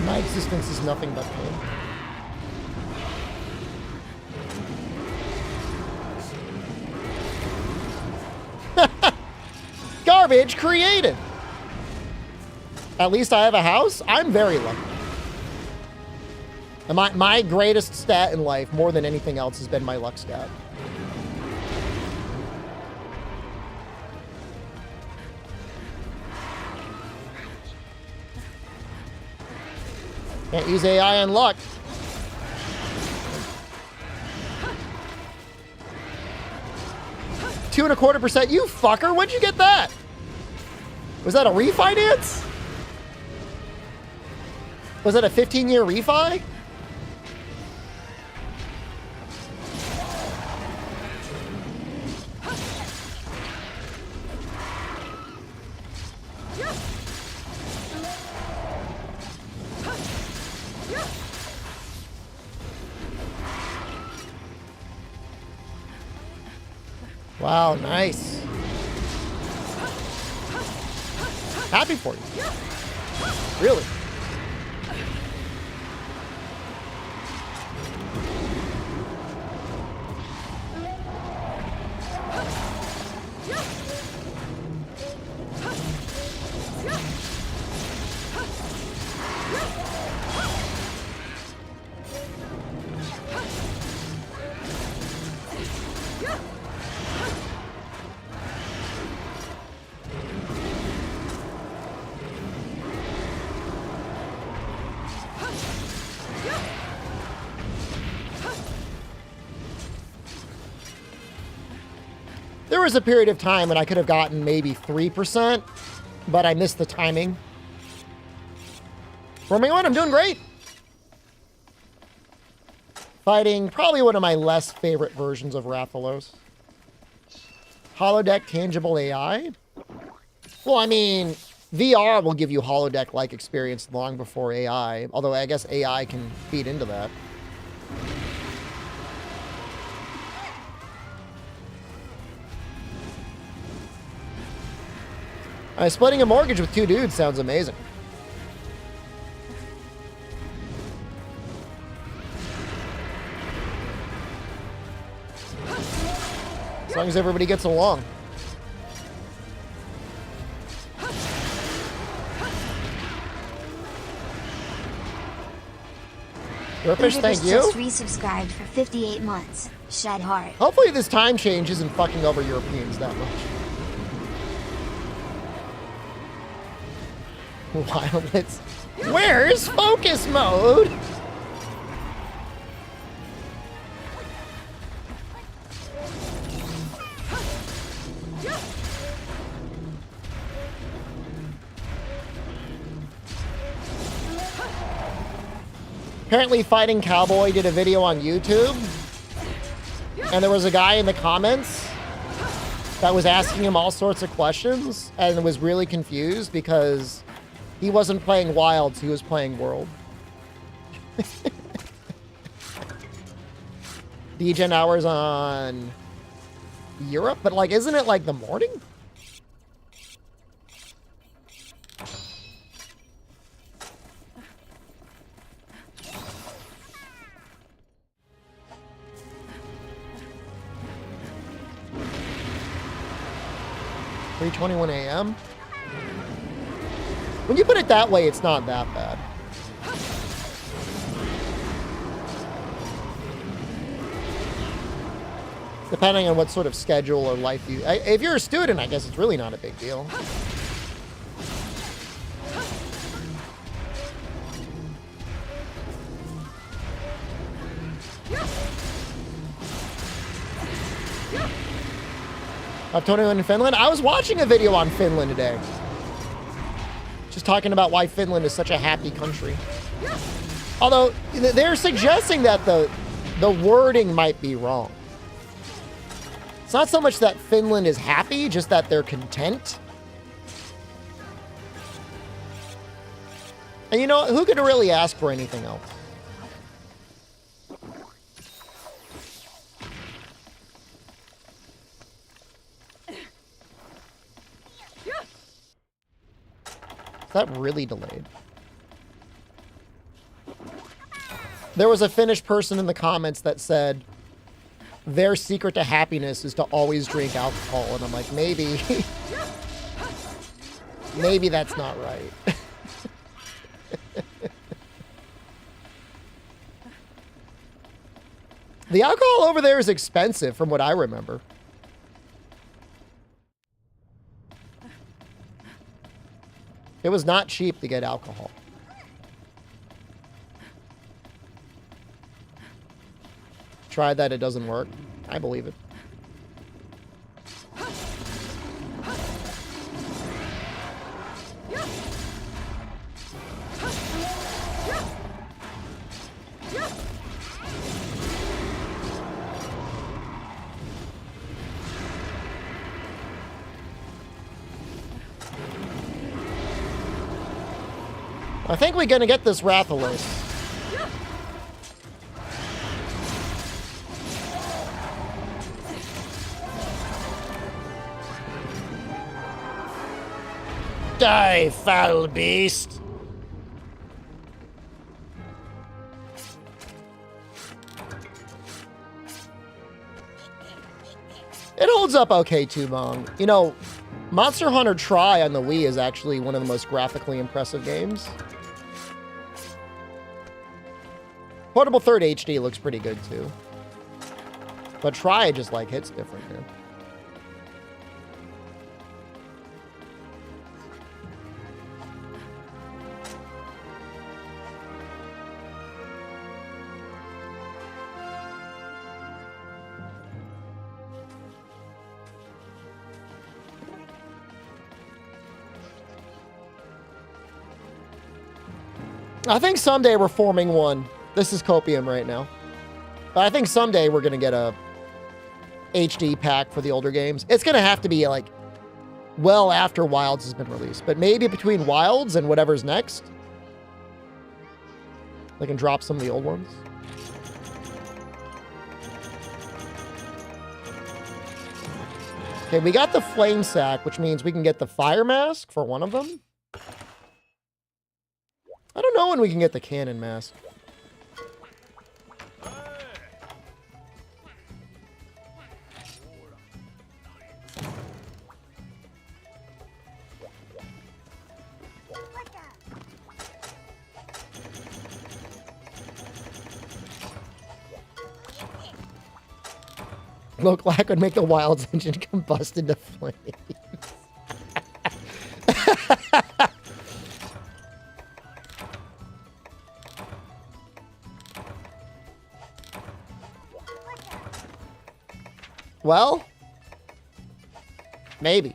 My existence is nothing but pain. Garbage created. At least I have a house. I'm very lucky. And my greatest stat in life, more than anything else, has been my luck stat. Can't use AI on luck. $2.25%. You fucker. When'd you get that? Was that a refinance? Was that a 15-year refi? Wow, nice. Happy for you. Really. There was a period of time when I could have gotten maybe 3%, but I missed the timing. Romeo, I'm doing great. Fighting probably one of my less favorite versions of Rathalos. Holodeck tangible AI? Well, I mean, VR will give you holodeck-like experience long before AI, although I guess AI can feed into that. Splitting a mortgage with 2 dudes sounds amazing. As long as everybody gets along. Rippish, thank you. Just resubscribed for 58 months. Shed heart. Hopefully this time change isn't fucking over Europeans that much. Violence. Where's focus mode? Apparently Fighting Cowboy did a video on YouTube, and there was a guy in the comments that was asking him all sorts of questions and was really confused because he wasn't playing Wilds, he was playing World. DGen hours on Europe, but like, isn't it like the morning? (3:21 a.m.) When you put it that way, it's not that bad. Depending on what sort of schedule or life you... if you're a student, I guess it's really not a big deal. Antonio in Finland? I was watching a video on Finland today. Just talking about why Finland is such a happy country. Although, they're suggesting that the wording might be wrong. It's not so much that Finland is happy, just that they're content. And you know, who could really ask for anything else? Is that really delayed? There was a Finnish person in the comments that said their secret to happiness is to always drink alcohol. And I'm like, maybe, maybe that's not right. The alcohol over there is expensive from what I remember. It was not cheap to get alcohol. Tried that, it doesn't work. I believe it. I think we're gonna get this Rathalos. Die, foul beast! It holds up okay too, Mong. You know, Monster Hunter Tri on the Wii is actually one of the most graphically impressive games. Portable 3rd HD looks pretty good too. But Tri just like hits different, man. I think someday we're forming one. This is copium right now. But I think someday we're going to get a HD pack for the older games. It's going to have to be like well after Wilds has been released. But maybe between Wilds and whatever's next, they can drop some of the old ones. Okay, we got the flame sack, which means we can get the fire mask for one of them. I don't know when we can get the cannon mask. Look like would make the Wilds engine combust into flames. Well, maybe.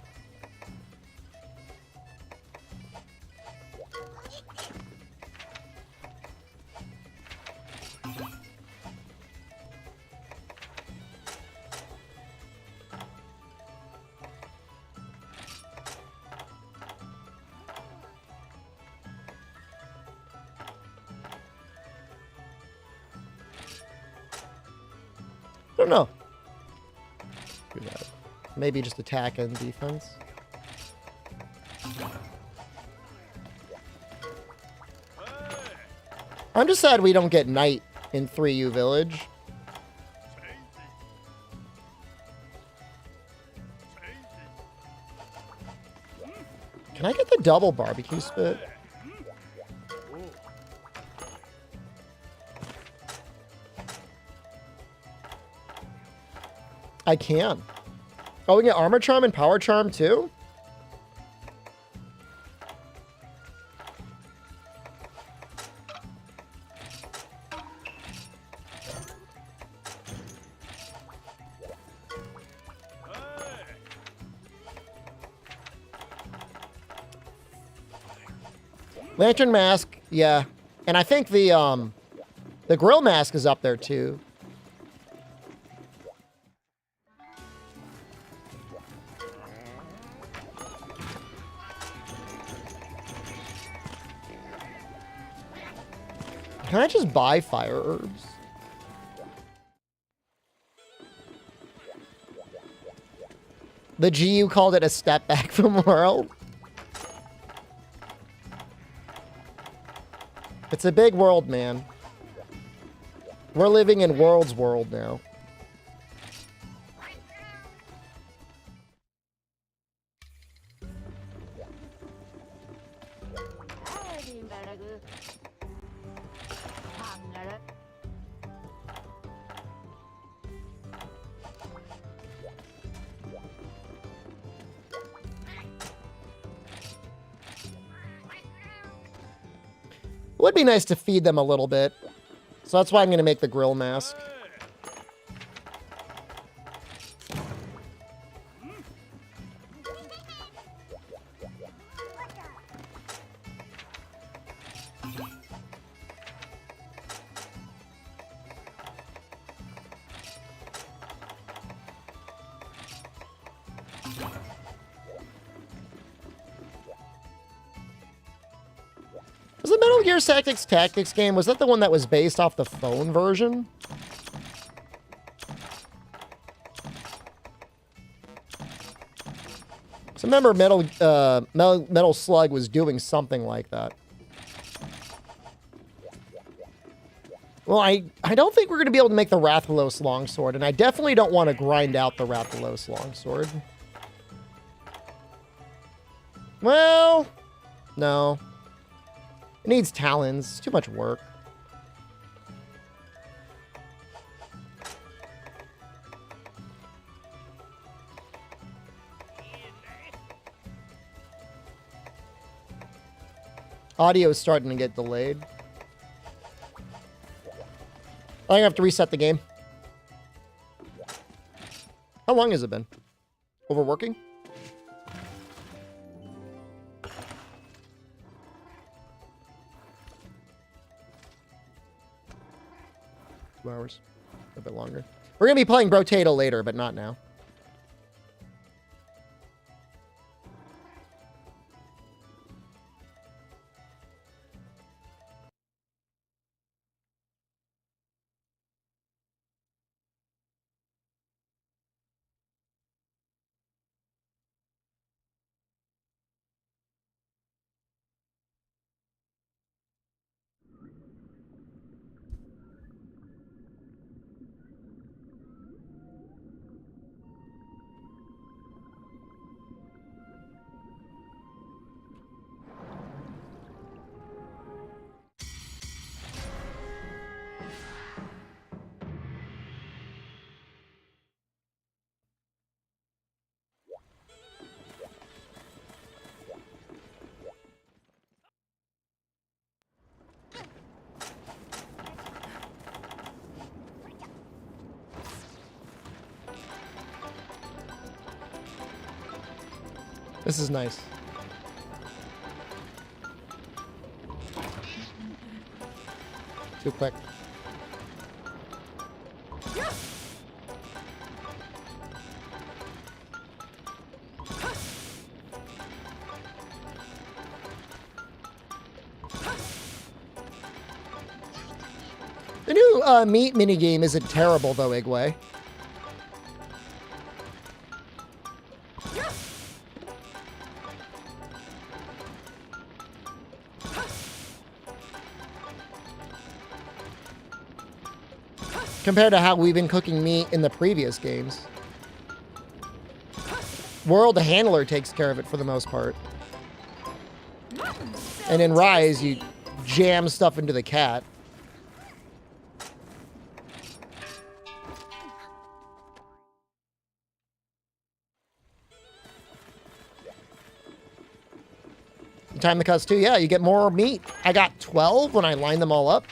I don't know. Maybe just attack and defense. I'm just sad we don't get night in 3U Village. Can I get the double barbecue spit? I can. Oh, we get armor charm and power charm too? Lantern mask, yeah. And I think the grill mask is up there too. Can I just buy fire herbs? The GU called it a step back from world. It's a big world, man. We're living in World's world now. It would be nice to feed them a little bit. So that's why I'm going to make the grill mask. Was the Metal Gear Tactics game, was that the one that was based off the phone version? So remember Metal Slug was doing something like that. Well, I don't think we're going to be able to make the Rathalos longsword, and I definitely don't want to grind out the Rathalos longsword. Well, no. It needs talons. It's too much work. Audio is starting to get delayed. I think I have to reset the game. How long has it been? Overworking? 2 hours. A bit longer. We're going to be playing Brotato later, but not now. This is nice. Too quick. The new meat minigame isn't terrible, though, Igwe. Compared to how we've been cooking meat in the previous games. World Handler takes care of it for the most part. And in Rise, you jam stuff into the cat. Time the cuts too. Yeah, you get more meat. I got 12 when I lined them all up.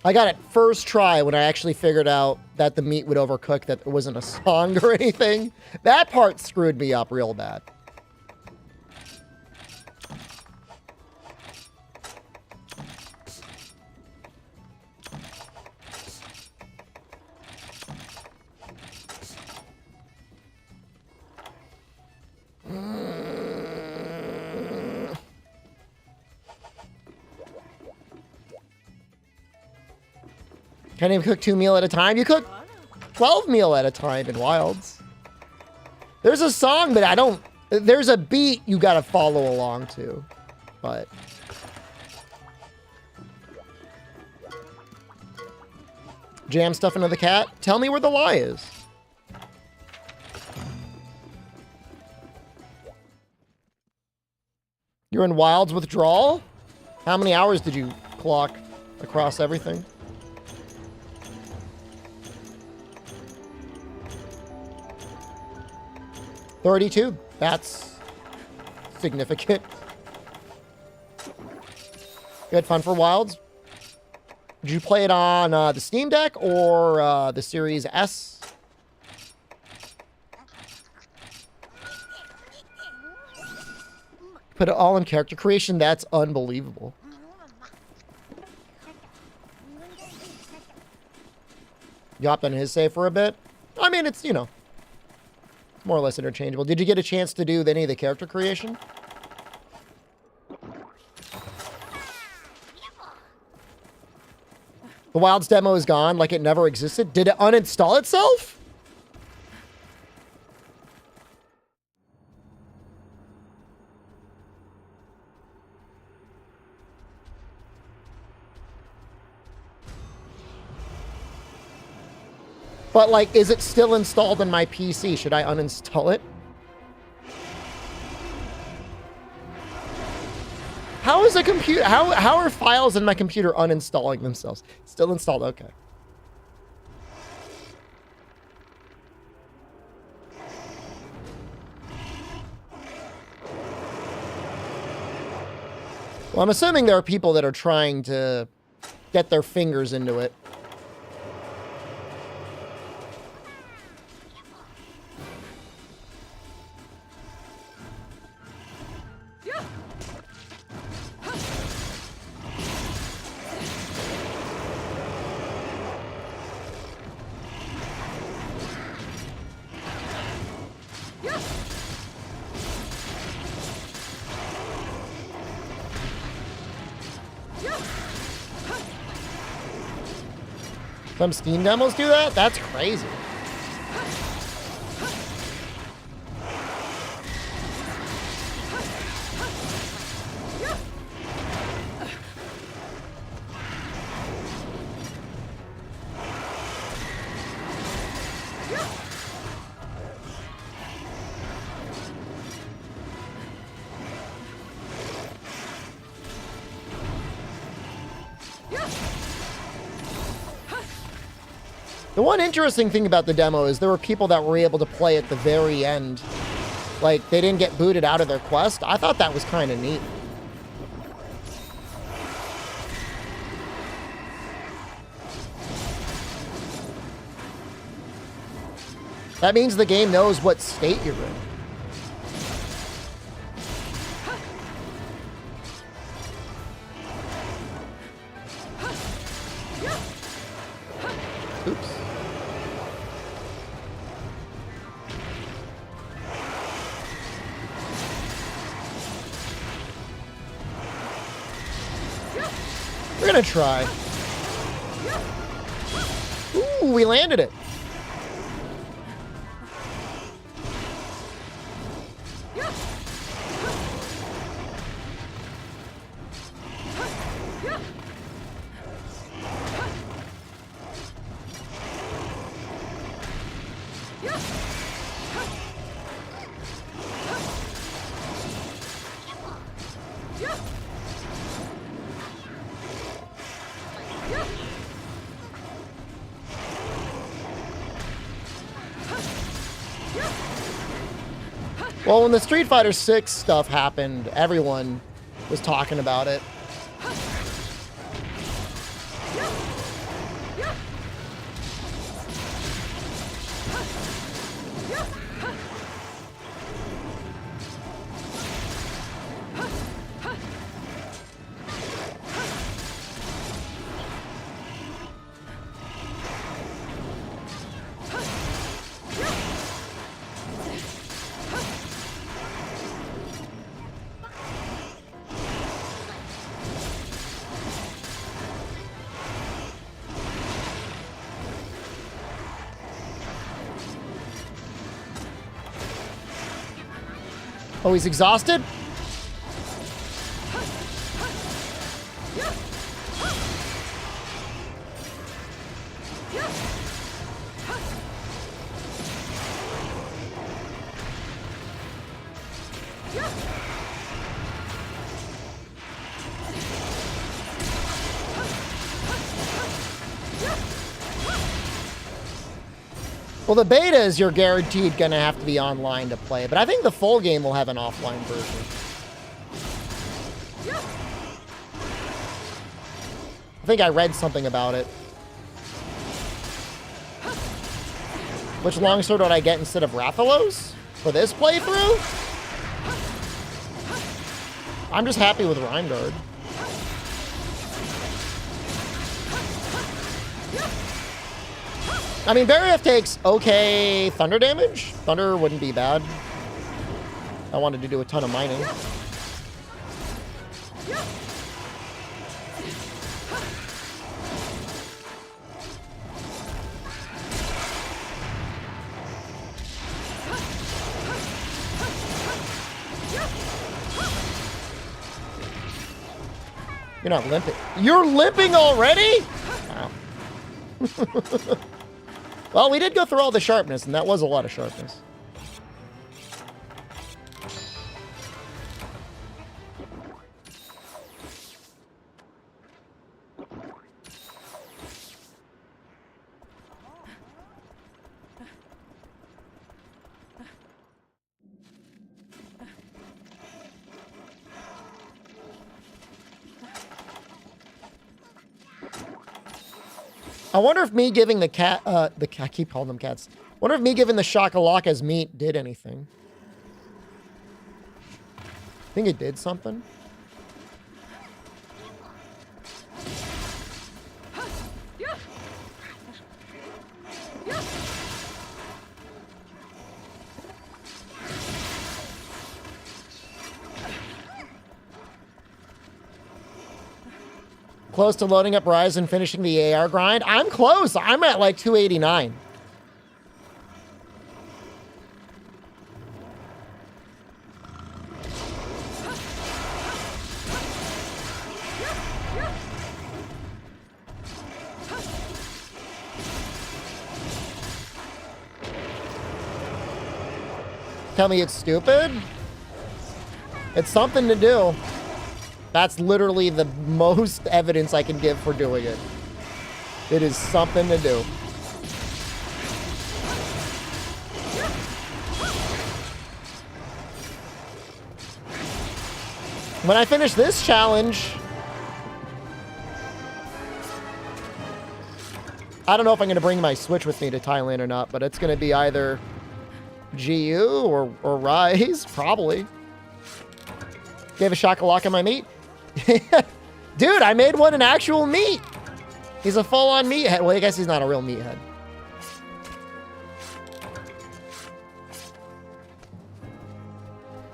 I got it first try when I actually figured out that the meat would overcook, that there wasn't a song or anything. That part screwed me up real bad. Can't even cook 2 meals at a time. You cook 12 meals at a time in Wilds. There's a song, but I don't... There's a beat you gotta follow along to. But... Jam stuff into the cat? Tell me where the lie is. You're in Wilds withdrawal? How many hours did you clock across everything? $32. That's significant. You had fun for Wilds? Did you play it on the Steam Deck or the Series S? Put it all in character creation? That's unbelievable. You hopped on his save for a bit? I mean, it's, you know, more or less interchangeable. Did you get a chance to do any of the character creation? The Wilds demo is gone, like it never existed. Did it uninstall itself? But, like, is it still installed on my PC? Should I uninstall it? How is a computer... How are files in my computer uninstalling themselves? Still installed, okay. Well, I'm assuming there are people that are trying to get their fingers into it. Some Steam demos do that? That's crazy. The one interesting thing about the demo is there were people that were able to play at the very end. Like, they didn't get booted out of their quest. I thought that was kind of neat. That means the game knows what state you're in. Oops. We're gonna try. Ooh, we landed it. Well, when the Street Fighter 6 stuff happened, everyone was talking about it. Oh, he's exhausted? Well, the beta is you're guaranteed going to have to be online to play, but I think the full game will have an offline version. I think I read something about it. Which longsword would I get instead of Rathalos for this playthrough? I'm just happy with Rhymeguard. I mean, Barrief takes okay thunder damage. Thunder wouldn't be bad. I wanted to do a ton of mining. You're not limping. You're limping already? Wow. Well, we did go through all the sharpness, and that was a lot of sharpness. I wonder if me giving the cat, I keep calling them cats. I wonder if me giving the Shakalaka's meat did anything. I think it did something. Close to loading up Rise and finishing the AR grind. I'm close. I'm at like 289. Tell me it's stupid? It's something to do. That's literally the most evidence I can give for doing it. It is something to do. When I finish this challenge, I don't know if I'm going to bring my Switch with me to Thailand or not, but it's going to be either GU or Rise, probably. Gave a shakalaka my meat. Dude, I made one an actual meat. He's a full-on meathead. Well, I guess he's not a real meathead.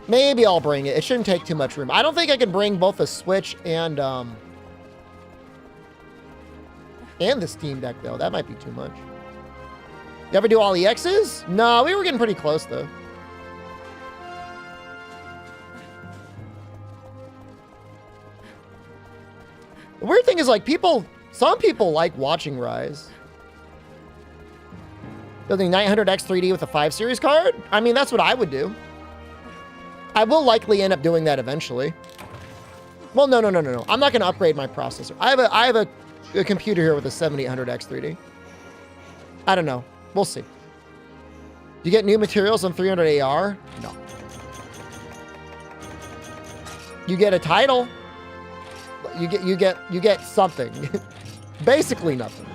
Maybe I'll bring it. It shouldn't take too much room. I don't think I can bring both the Switch and the Steam Deck, though. That might be too much. You ever do all EXs? No, we were getting pretty close, though. The weird thing is, like, some people like watching Rise. Building 900X 3D with a 5 Series card? I mean, that's what I would do. I will likely end up doing that eventually. Well, no. I'm not going to upgrade my processor. I have a computer here with a 7800X 3D. I don't know. We'll see. You get new materials on 300 AR? No. You get a title. You get something. Basically nothing.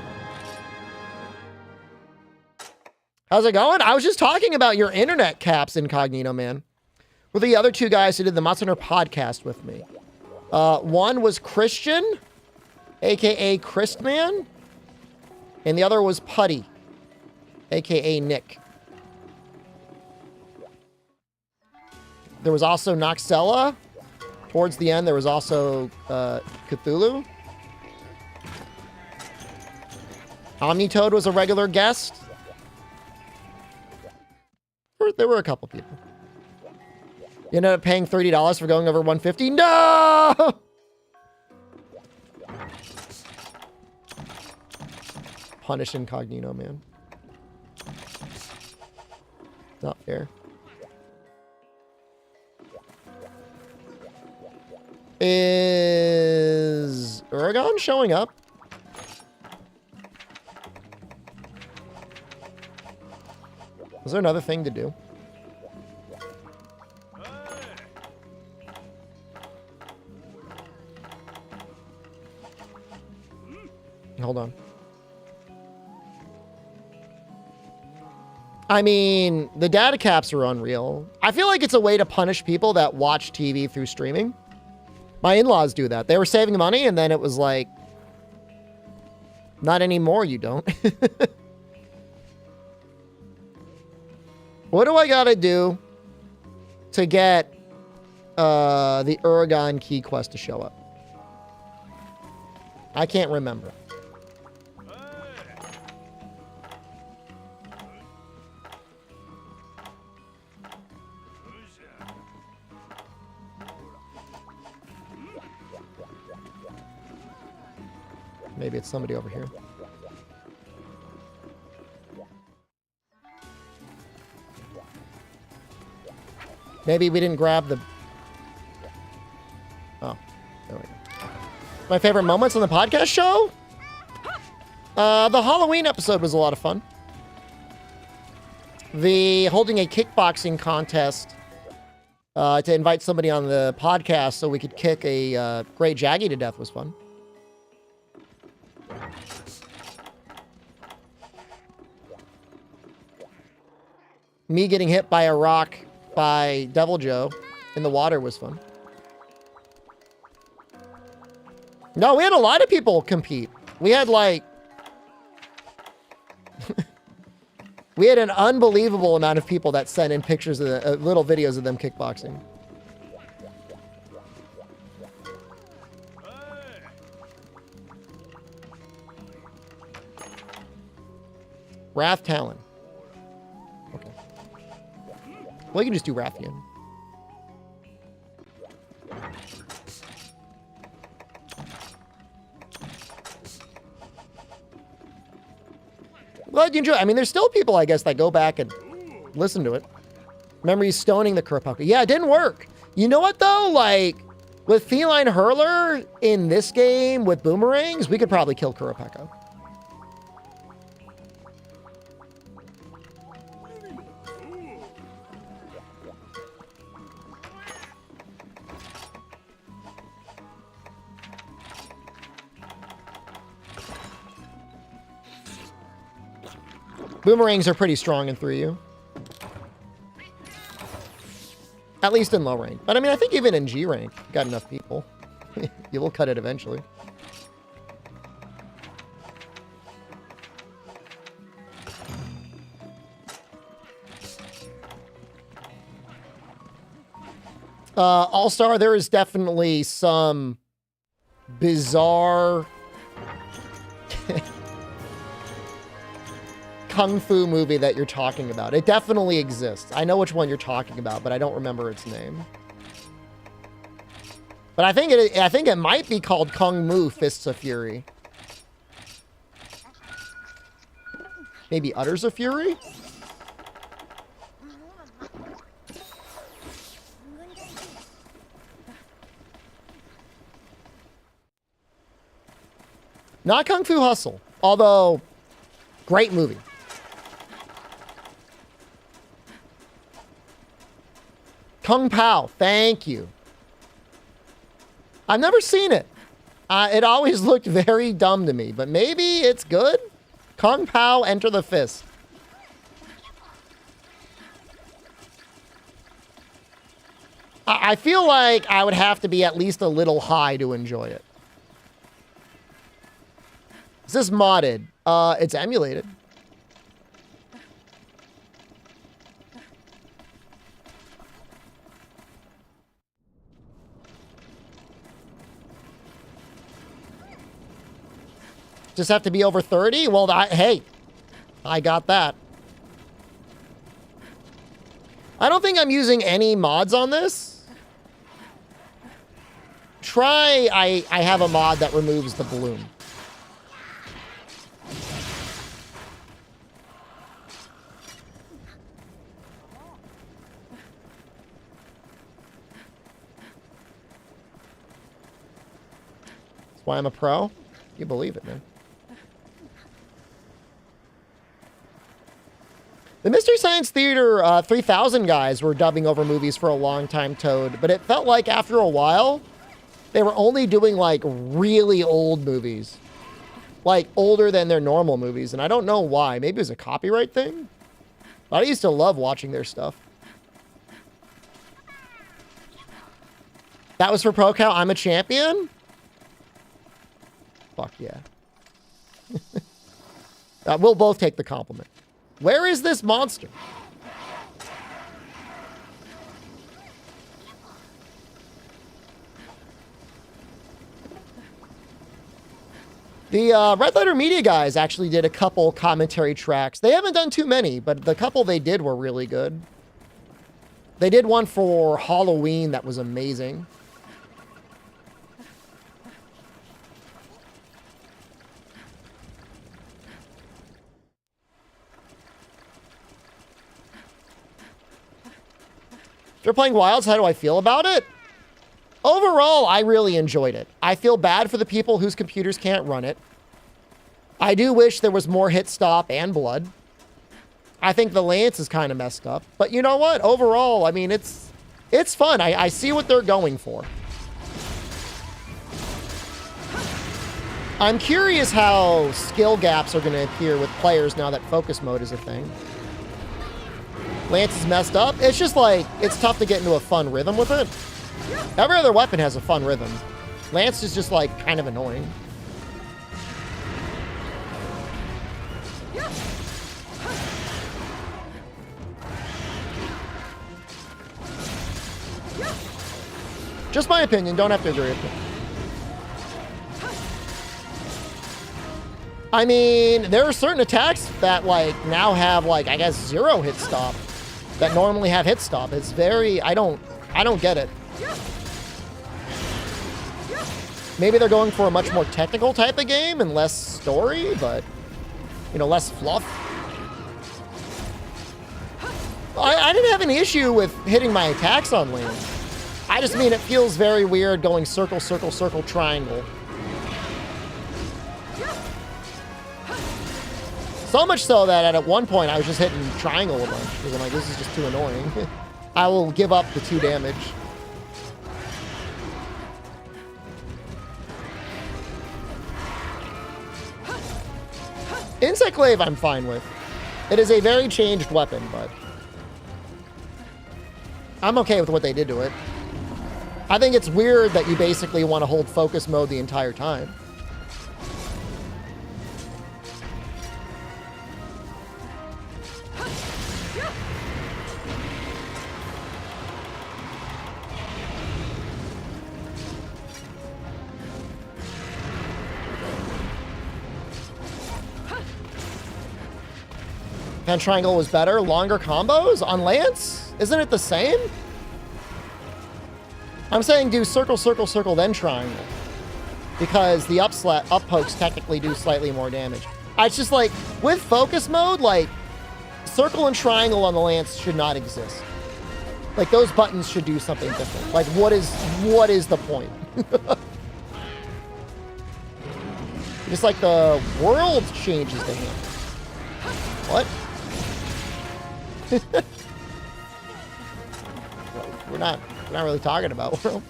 How's it going? I was just talking about your internet caps, Incognito Man. With the other two guys who did the Monster podcast with me. One was Christian, aka Christman, and the other was Putty, aka Nick. There was also Noxella. Towards the end, there was also Cthulhu. Omnitoad was a regular guest. There were a couple people. You ended up paying $30 for going over 150. No! Punish Incognito, man. Not fair. Is Oregon showing up? Is there another thing to do? Hold on. I mean, the data caps are unreal. I feel like it's a way to punish people that watch TV through streaming. My in-laws do that. They were saving money, and then it was like, not anymore, you don't. What do I gotta do to get the Oregon key quest to show up? I can't remember. Maybe it's somebody over here. Maybe we didn't grab the... Oh, there we go. My favorite moments on the podcast show? The Halloween episode was a lot of fun. The holding a kickboxing contest to invite somebody on the podcast so we could kick a Great Jaggy to death was fun. Me getting hit by a rock by Devil Joe in the water was fun. No, we had a lot of people compete. We had like... we had an unbelievable amount of people that sent in pictures of the little videos of them kickboxing. Wrath Talon. Okay. Well, you can just do Rathian. Well, you enjoy. I mean, there's still people, I guess, that go back and listen to it. Remember, he's stoning the Kurapika. Yeah, it didn't work. You know what, though? Like, with Feline Hurler in this game with boomerangs, we could probably kill Kurapika. Boomerangs are pretty strong in 3U. At least in low rank. But I mean, I think even in G rank, got enough people. You will cut it eventually. All-Star, there is definitely some bizarre Kung Fu movie that you're talking about. It definitely exists. I know which one you're talking about, but I don't remember its name. But I think it might be called Kung Mu Fists of Fury. Maybe Utters of Fury? Not Kung Fu Hustle, although great movie. Kung Pao, thank you. I've never seen it. It always looked very dumb to me, but maybe it's good? Kung Pao, Enter the Fist. I feel like I would have to be at least a little high to enjoy it. Is this modded? It's emulated. Just have to be over 30? Well, hey, I got that. I don't think I'm using any mods on this. I have a mod that removes the balloon. That's why I'm a pro. You believe it, man. The Mystery Science Theater 3000 guys were dubbing over movies for a long time, Toad, but it felt like after a while, they were only doing like really old movies. Like older than their normal movies, and I don't know why. Maybe it was a copyright thing? But I used to love watching their stuff. That was for ProCow, I'm a champion? Fuck yeah. We'll both take the compliment. Where is this monster? The Red Letter Media guys actually did a couple commentary tracks. They haven't done too many, but the couple they did were really good. They did one for Halloween that was amazing. If you're playing Wilds, how do I feel about it? Overall, I really enjoyed it. I feel bad for the people whose computers can't run it. I do wish there was more hit stop and blood. I think the lance is kind of messed up. But you know what? Overall, I mean, it's fun. I see what they're going for. I'm curious how skill gaps are going to appear with players now that focus mode is a thing. Lance is messed up. It's just like, it's tough to get into a fun rhythm with it. Every other weapon has a fun rhythm. Lance is just like kind of annoying. Just my opinion, don't have to agree with me. I mean, there are certain attacks that like now have like, I guess, 0 hit stop that normally have hit stop. It's very, I don't get it. Maybe they're going for a much more technical type of game and less story, but, you know, less fluff. I didn't have any issue with hitting my attacks on land. I just mean it feels very weird going circle, circle, circle, triangle. So much so that at one point I was just hitting triangle a bunch because I'm like, this is just too annoying. I will give up the 2 damage. Insect Glaive I'm fine with. It is a very changed weapon, but I'm okay with what they did to it. I think it's weird that you basically want to hold focus mode the entire time. And triangle was better. Longer combos on Lance? Isn't it the same? I'm saying do circle, circle, circle, then triangle. Because the up pokes technically do slightly more damage. It's just like, with focus mode, like, circle and triangle on the Lance should not exist. Like, those buttons should do something different. Like, what is the point? Just like the world changes to him. What? We're not really talking about world.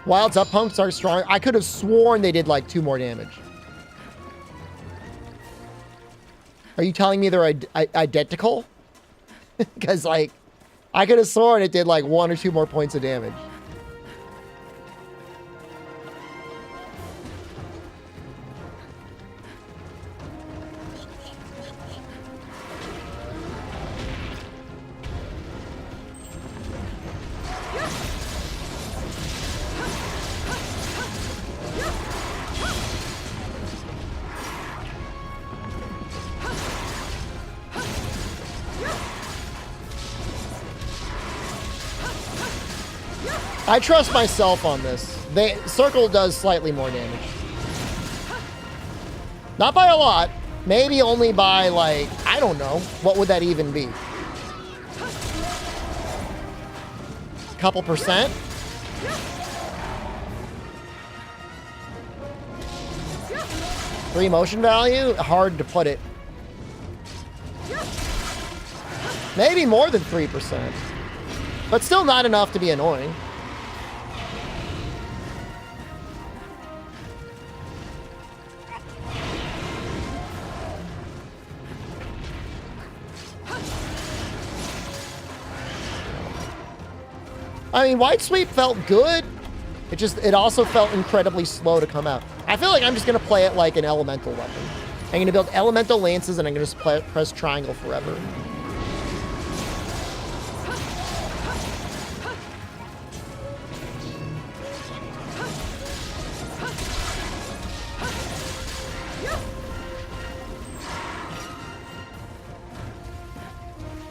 Wild's up pumps are strong. I could have sworn they did like 2 more damage. Are you telling me they're identical? Because like, I could have sworn it did like 1 or 2 more points of damage. I trust myself on this. Circle does slightly more damage. Not by a lot. Maybe only by, like, I don't know. What would that even be? Couple percent? Free motion value? Hard to put it. Maybe more than 3%. But still not enough to be annoying. I mean, Wide Sweep felt good. It also felt incredibly slow to come out. I feel like I'm just going to play it like an elemental weapon. I'm going to build elemental lances and I'm going to just press triangle forever.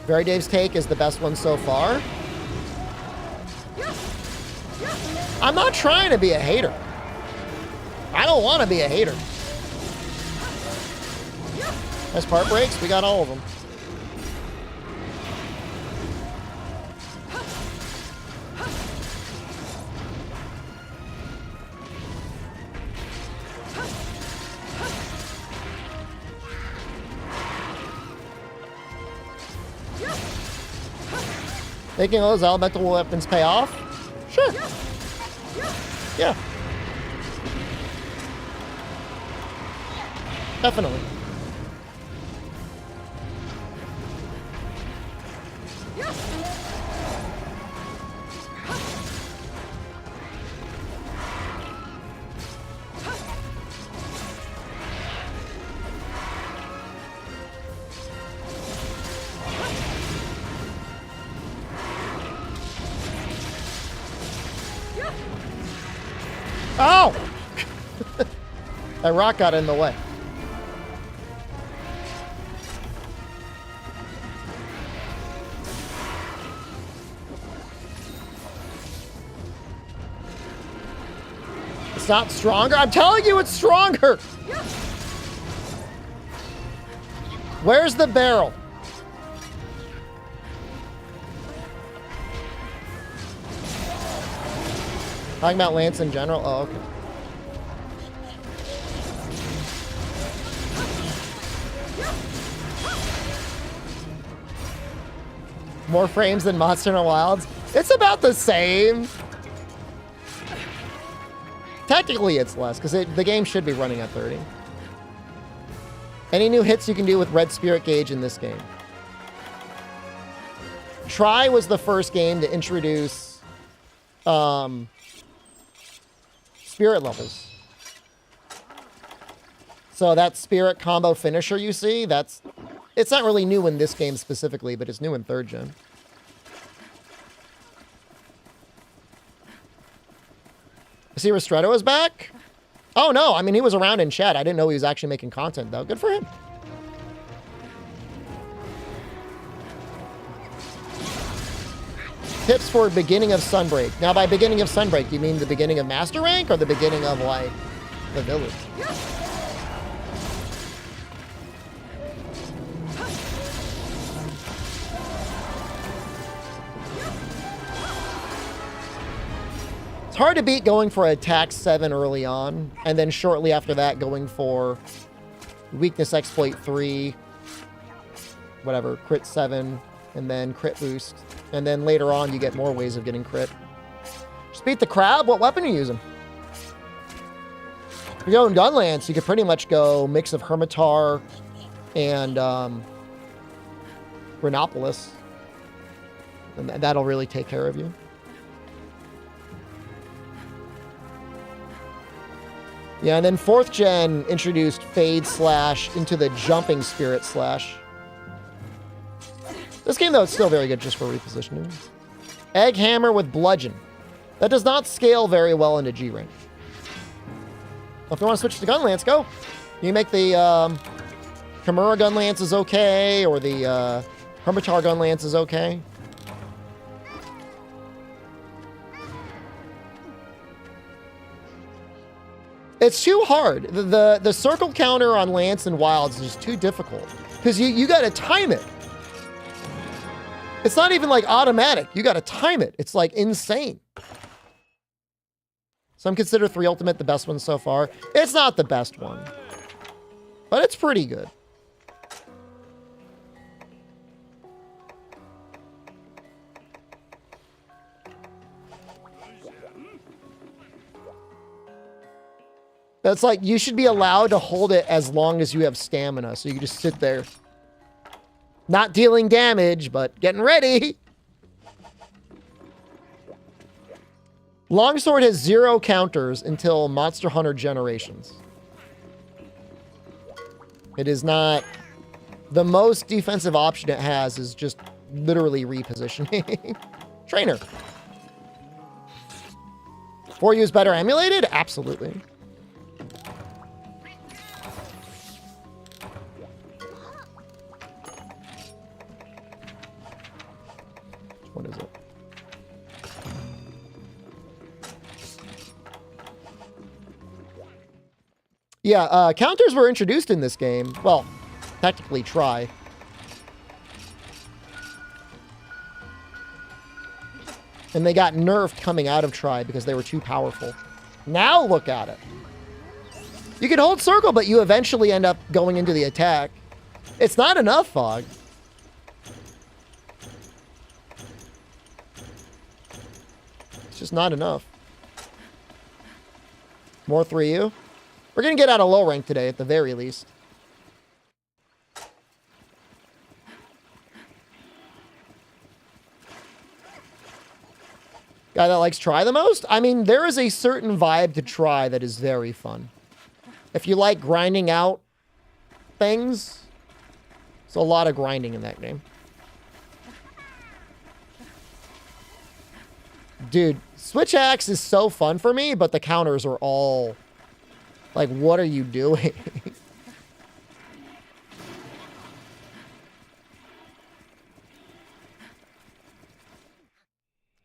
Very Dave's take is the best one so far. I'm not trying to be a hater. I don't want to be a hater. As part breaks, we got all of them. Making those elemental weapons pay off? Sure. Yeah. Definitely. Oh! That rock got in the way. It's not stronger. I'm telling you it's stronger. Where's the barrel? Talking about Lance in general? Oh, okay. More frames than Monster Hunter Wilds? It's about the same. Technically, it's less, because the game should be running at 30. Any new hits you can do with Red Spirit Gauge in this game? Try was the first game to introduce spirit levels. So that spirit combo finisher you see, it's not really new in this game specifically, but it's new in 3rd gen. See, Restretto is back? Oh, no. I mean, he was around in chat. I didn't know he was actually making content, though. Good for him. Tips for beginning of Sunbreak. Now, by beginning of Sunbreak, you mean the beginning of Master Rank or the beginning of, like, the village? It's hard to beat going for attack 7 early on, and then shortly after that going for weakness exploit 3, whatever, crit 7, and then crit boost. And then later on you get more ways of getting crit. Just beat the crab? What weapon are you using? If you're going Gunlance, you could pretty much go mix of Hermitar and Rhinopolis. And that'll really take care of you. Yeah, and then 4th gen introduced Fade Slash into the Jumping Spirit Slash. This game, though, is still very good just for repositioning. Egg Hammer with Bludgeon. That does not scale very well into G rank. Well, if you want to switch to Gunlance, go. You make the Kimura Gunlance is okay, or the Hermitar Gunlance is okay. It's too hard. The circle counter on Lance and Wilds is just too difficult. Because you got to time it. It's not even like automatic. You got to time it. It's like insane. Some consider 3 Ultimate the best one so far. It's not the best one. But it's pretty good. It's like you should be allowed to hold it as long as you have stamina. So you can just sit there. Not dealing damage, but getting ready. Longsword has 0 counters until Monster Hunter Generations. It is not... The most defensive option it has is just literally repositioning. Trainer. 4U is better emulated? Absolutely. What is it? Yeah, counters were introduced in this game. Well, technically try. And they got nerfed coming out of try because they were too powerful. Now look at it. You can hold circle, but you eventually end up going into the attack. It's not enough, Fog. It's just not enough. More 3U. We're going to get out of low rank today at the very least. Guy that likes try the most? I mean, there is a certain vibe to try that is very fun. If you like grinding out things, there's a lot of grinding in that game. Dude, Switch Axe is so fun for me, but the counters are all Like, what are you doing?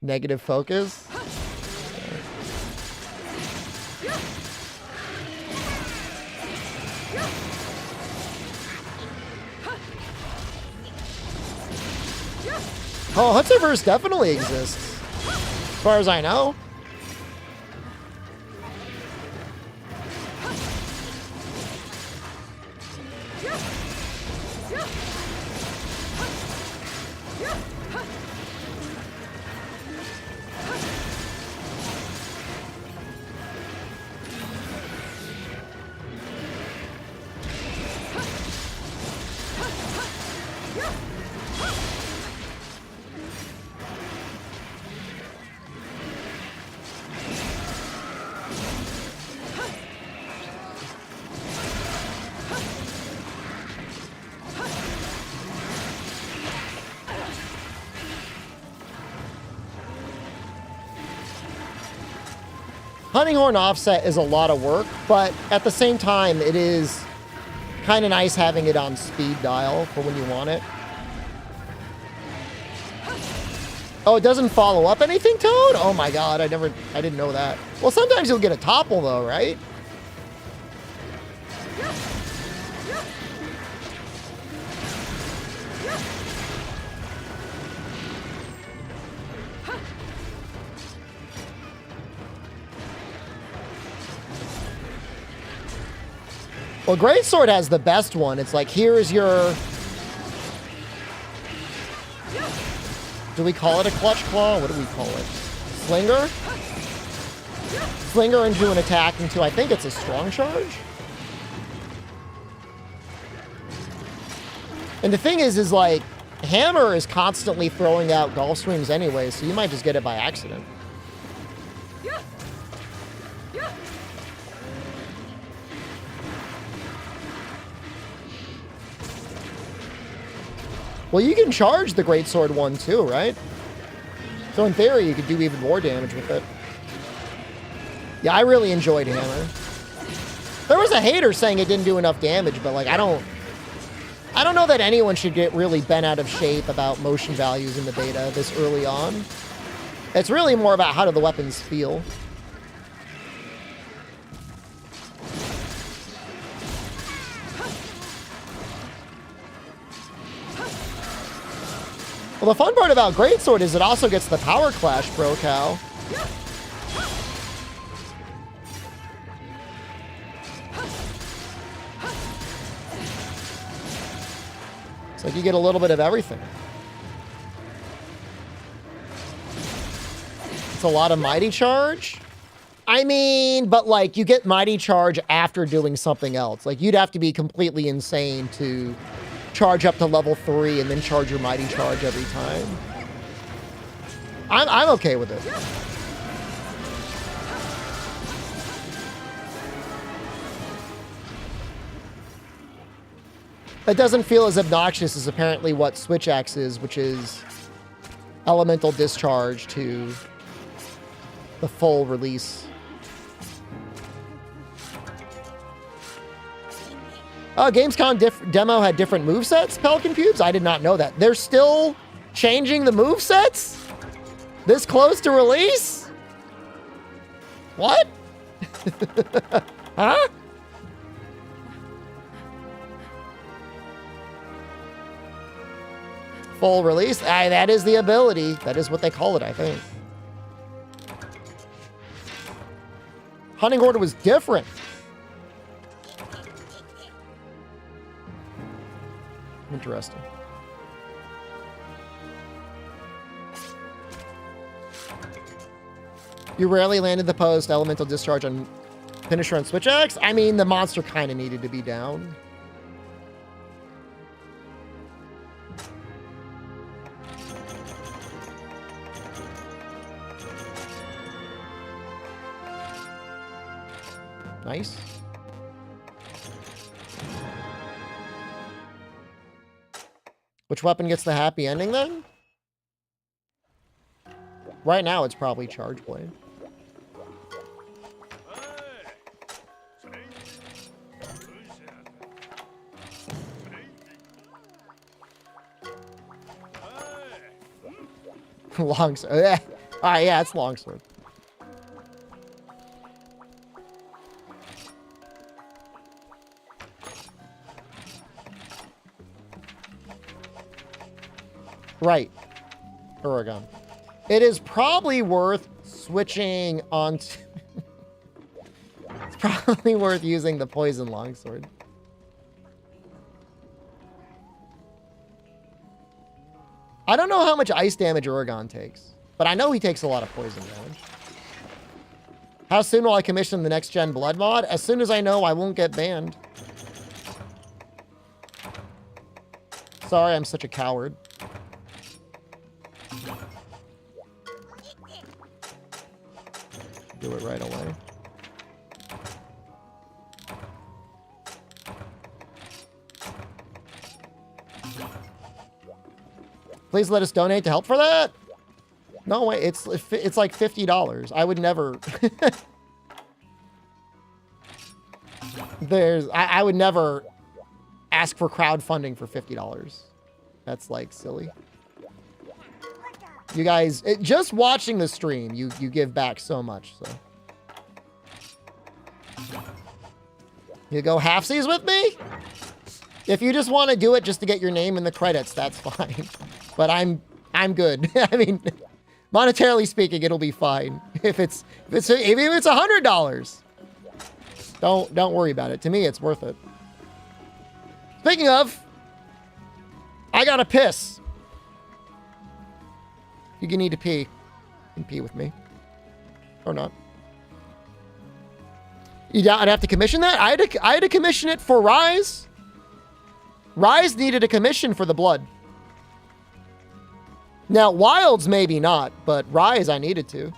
Negative focus? Oh, Huntserverse definitely exists. As far as I know. Hunting Horn Offset is a lot of work, but at the same time, it is kind of nice having it on speed dial for when you want it. Oh, it doesn't follow up anything, Toad? Oh my god, I didn't know that. Well, sometimes you'll get a topple though, right? Well, Greatsword has the best one. It's like, here is your... Do we call it a clutch claw? What do we call it? Slinger? Slinger into an attack into, I think it's a strong charge? And the thing is like, Hammer is constantly throwing out golf swings anyway, so you might just get it by accident. Well, you can charge the Greatsword one too, right? So in theory, you could do even more damage with it. Yeah, I really enjoyed Hammer. There was a hater saying it didn't do enough damage, but like, I don't know that anyone should get really bent out of shape about motion values in the beta this early on. It's really more about how do the weapons feel. Well, the fun part about Greatsword is it also gets the Power Clash, bro cow. It's like you get a little bit of everything. It's a lot of Mighty Charge. I mean, but like you get Mighty Charge after doing something else. Like you'd have to be completely insane to charge up to level 3 and then charge your Mighty Charge every time. I'm okay with it. It doesn't feel as obnoxious as apparently what Switch Axe is, which is Elemental Discharge to the full release. Gamescom demo had different movesets, Pelican Pubes? I did not know that. They're still changing the movesets? This close to release? What? Huh? Full release? That is the ability. That is what they call it, I think. Hunting Order was different. Interesting. You rarely landed the post Elemental Discharge on Finisher on Switch Axe? I mean, the monster kind of needed to be down. Nice. Which weapon gets the happy ending then? Right now it's probably Charge Blade. Longsword. All right, yeah, it's longsword. Right. Oregon. It is probably worth switching on to... It's probably worth using the poison longsword. I don't know how much ice damage Oregon takes, but I know he takes a lot of poison damage. How soon will I commission the next gen blood mod? As soon as I know I won't get banned. Sorry, I'm such a coward. Do it right away. Please let us donate to help for that. No way, it's like $50. I would never. I would never ask for crowdfunding for $50. That's like silly. You guys, just watching the stream, you give back so much. So you go halfsies with me. If you just want to do it just to get your name in the credits, that's fine. But I'm good. I mean, monetarily speaking, it'll be fine. If it's $100, don't worry about it. To me, it's worth it. Speaking of, I gotta piss. You need to pee. You can pee with me. Or not. I'd have to commission that? I had to commission it for Rise. Rise needed a commission for the blood. Now, Wilds maybe not, but Rise I needed to.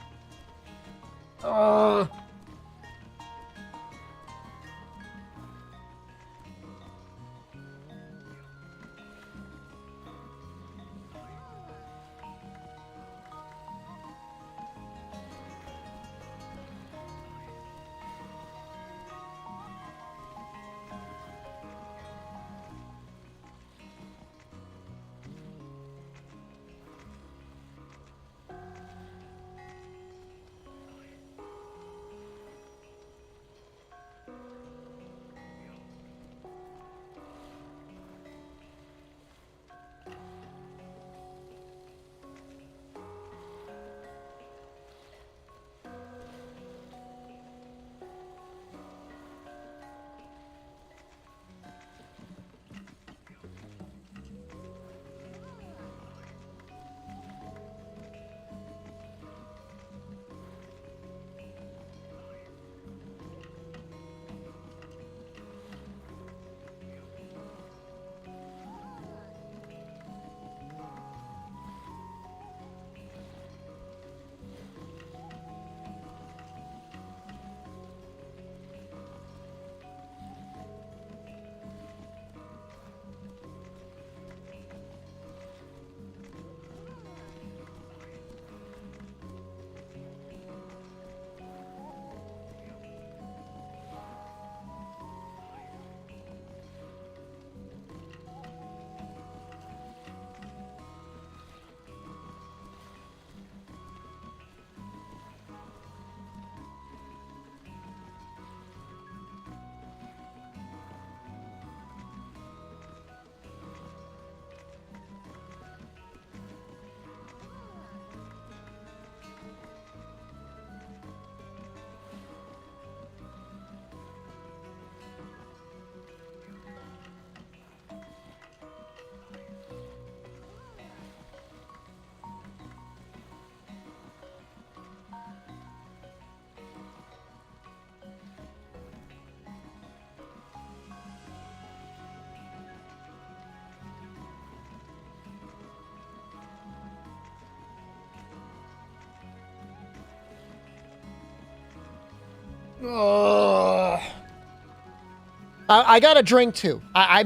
I got a drink too. I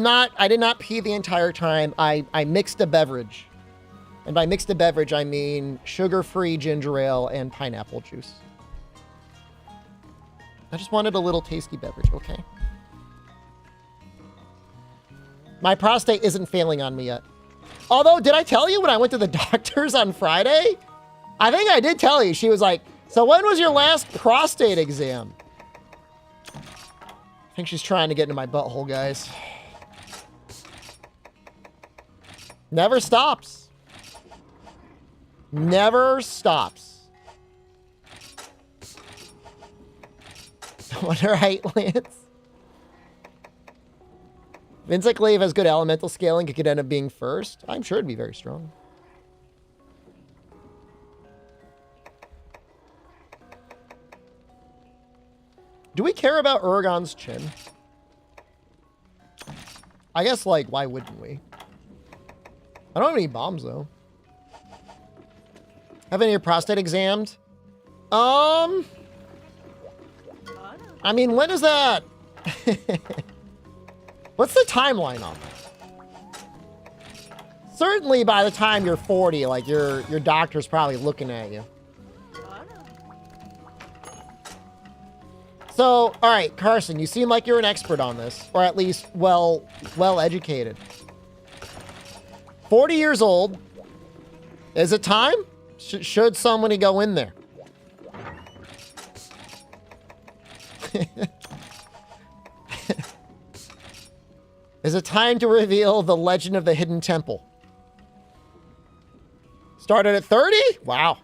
did not pee the entire time. I mixed a beverage. And by mixed a beverage, I mean sugar-free ginger ale and pineapple juice. I just wanted a little tasty beverage, okay? My prostate isn't failing on me yet. Although, did I tell you when I went to the doctors on Friday? I think I did tell you. She was like, so when was your last prostate exam? I think she's trying to get into my butthole, guys. Never stops. Never stops. What her height, Lance? Vincent Glaive has good elemental scaling. It could end up being first. I'm sure it'd be very strong. Do we care about Urgon's chin? I guess, like, why wouldn't we? I don't have any bombs, though. Have any of your prostate examined? I mean, when is that? What's the timeline on that? Certainly by the time you're 40, like, your doctor's probably looking at you. So, all right, Carson, you seem like you're an expert on this, or at least well educated. 40 years old. Is it time? Should somebody go in there? Is it time to reveal the legend of the hidden temple? Started at 30? Wow.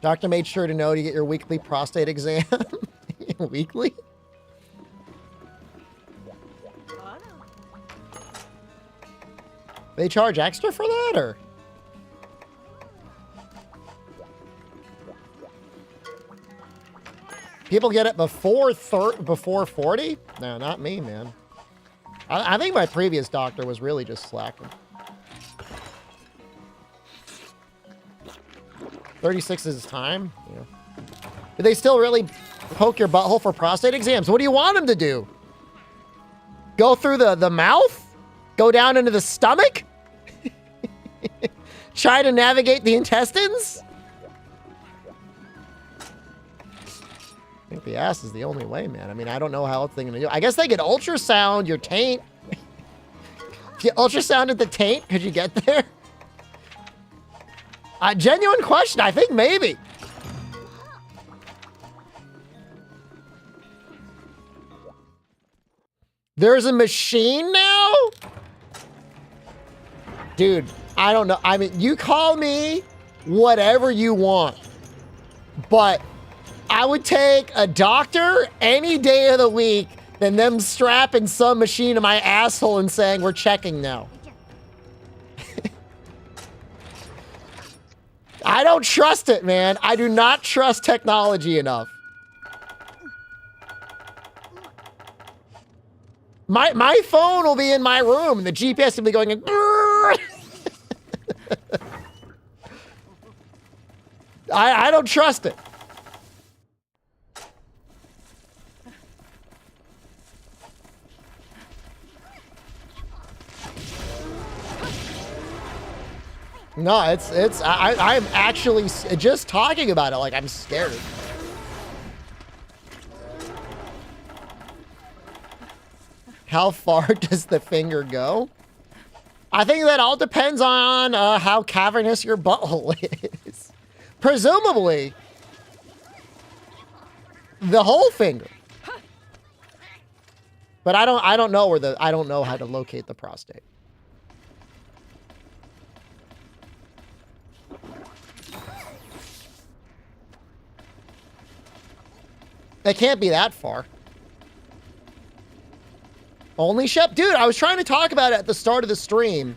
Doctor made sure to know to get your weekly prostate exam. Weekly? They charge extra for that, or? People get it before 40? No, not me, man. I think my previous doctor was really just slacking. 36 is time? Yeah. Do they still really poke your butthole for prostate exams? What do you want them to do? Go through the mouth? Go down into the stomach? Try to navigate the intestines? I think the ass is the only way, man. I mean, I don't know how else they're gonna do. I guess they could ultrasound your taint. If you ultrasounded the taint, could you get there? A genuine question. I think maybe. There's a machine now? Dude, I don't know. I mean, you call me whatever you want, but I would take a doctor any day of the week than them strapping some machine to my asshole and saying, we're checking now. I don't trust it, man. I do not trust technology enough. My phone will be in my room and the GPS will be going, I don't trust it. No, I'm actually just talking about it like I'm scared. How far does the finger go? I think that all depends on how cavernous your butthole is. Presumably, the whole finger. But I don't know how to locate the prostate. It can't be that far. Only Shep? Dude, I was trying to talk about it at the start of the stream.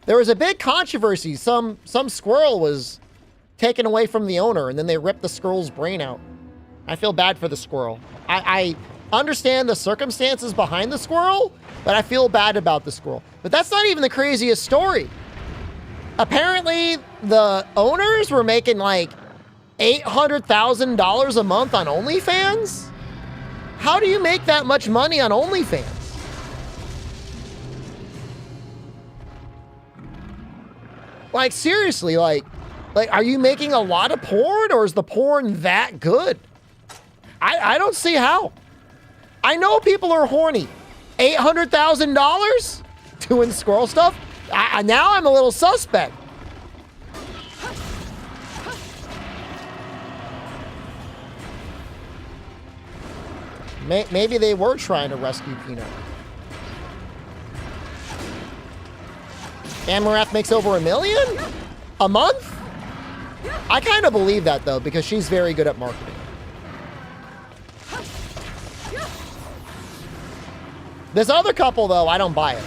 There was a big controversy. Some squirrel was taken away from the owner, and then they ripped the squirrel's brain out. I feel bad for the squirrel. I understand the circumstances behind the squirrel, but I feel bad about the squirrel. But that's not even the craziest story. Apparently, the owners were making like $800,000 a month on OnlyFans? How do you make that much money on OnlyFans? Like, seriously, like, are you making a lot of porn, or is the porn that good? I don't see how. I know people are horny. $800,000? doing squirrel stuff, now I'm a little suspect. Maybe they were trying to rescue Peanut. Amarath makes over $1 million a month? I kind of believe that, though, because she's very good at marketing. This other couple, though, I don't buy it.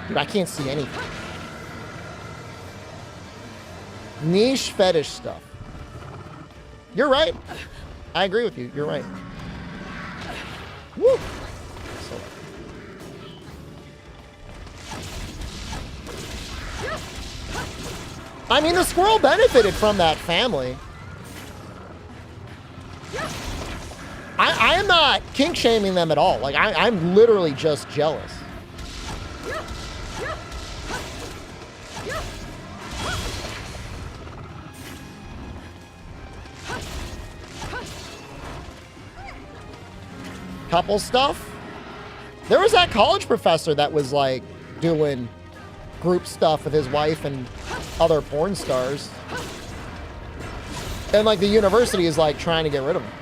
Dude, I can't see anything. Niche fetish stuff. You're right. I agree with you. You're right. Woo! So. I mean, the squirrel benefited from that family. I am not kink shaming them at all. Like, I'm literally just jealous. Couple stuff. There was that college professor that was like doing group stuff with his wife and other porn stars. And like the university is like trying to get rid of him.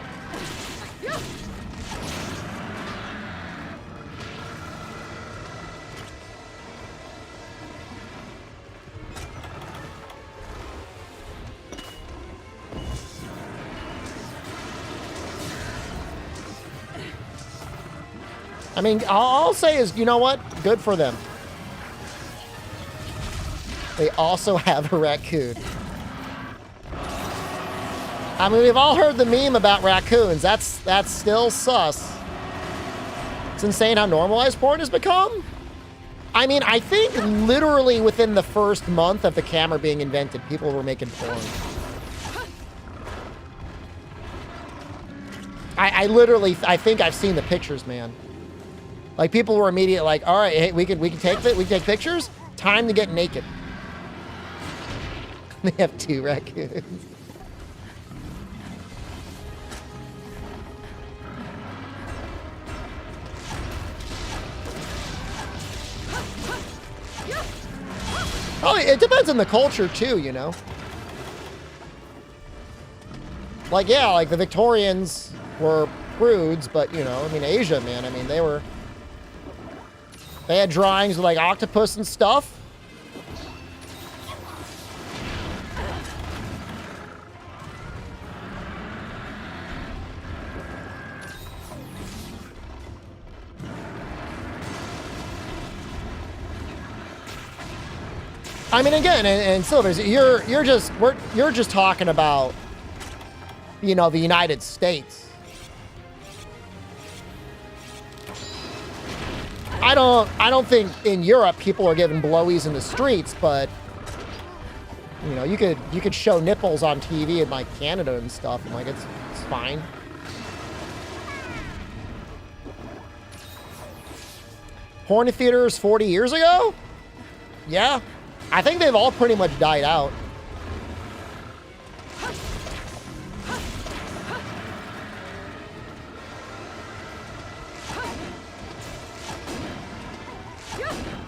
I mean, all I'll say is, you know what? Good for them. They also have a raccoon. I mean, we've all heard the meme about raccoons. That's still sus. It's insane how normalized porn has become. I mean, I think literally within the first month of the camera being invented, people were making porn. I literally, I think I've seen the pictures, man. Like, people were immediately like, all right, hey, we can take pictures. Time to get naked. They have 2 raccoons. Oh, it depends on the culture too, you know. Like, yeah, like the Victorians were prudes, but you know, I mean, Asia, man, I mean, they had drawings with like octopus and stuff. I mean, again, and Silvers, you're just talking about, you know, the United States. I don't think in Europe people are giving blowies in the streets, but you know, you could show nipples on TV in like Canada and stuff, and like it's fine. Porn theaters 40 years ago? Yeah. I think they've all pretty much died out.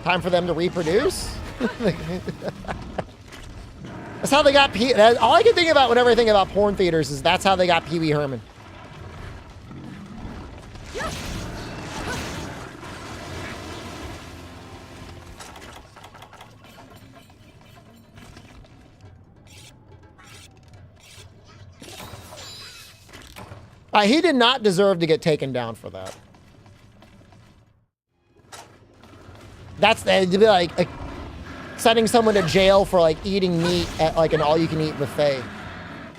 Time for them to reproduce? That's how they got all I can think about whenever I think about porn theaters is that's how they got Pee Wee Herman. He did not deserve to get taken down for that. That's to be like sending someone to jail for like eating meat at like an all-you-can-eat buffet.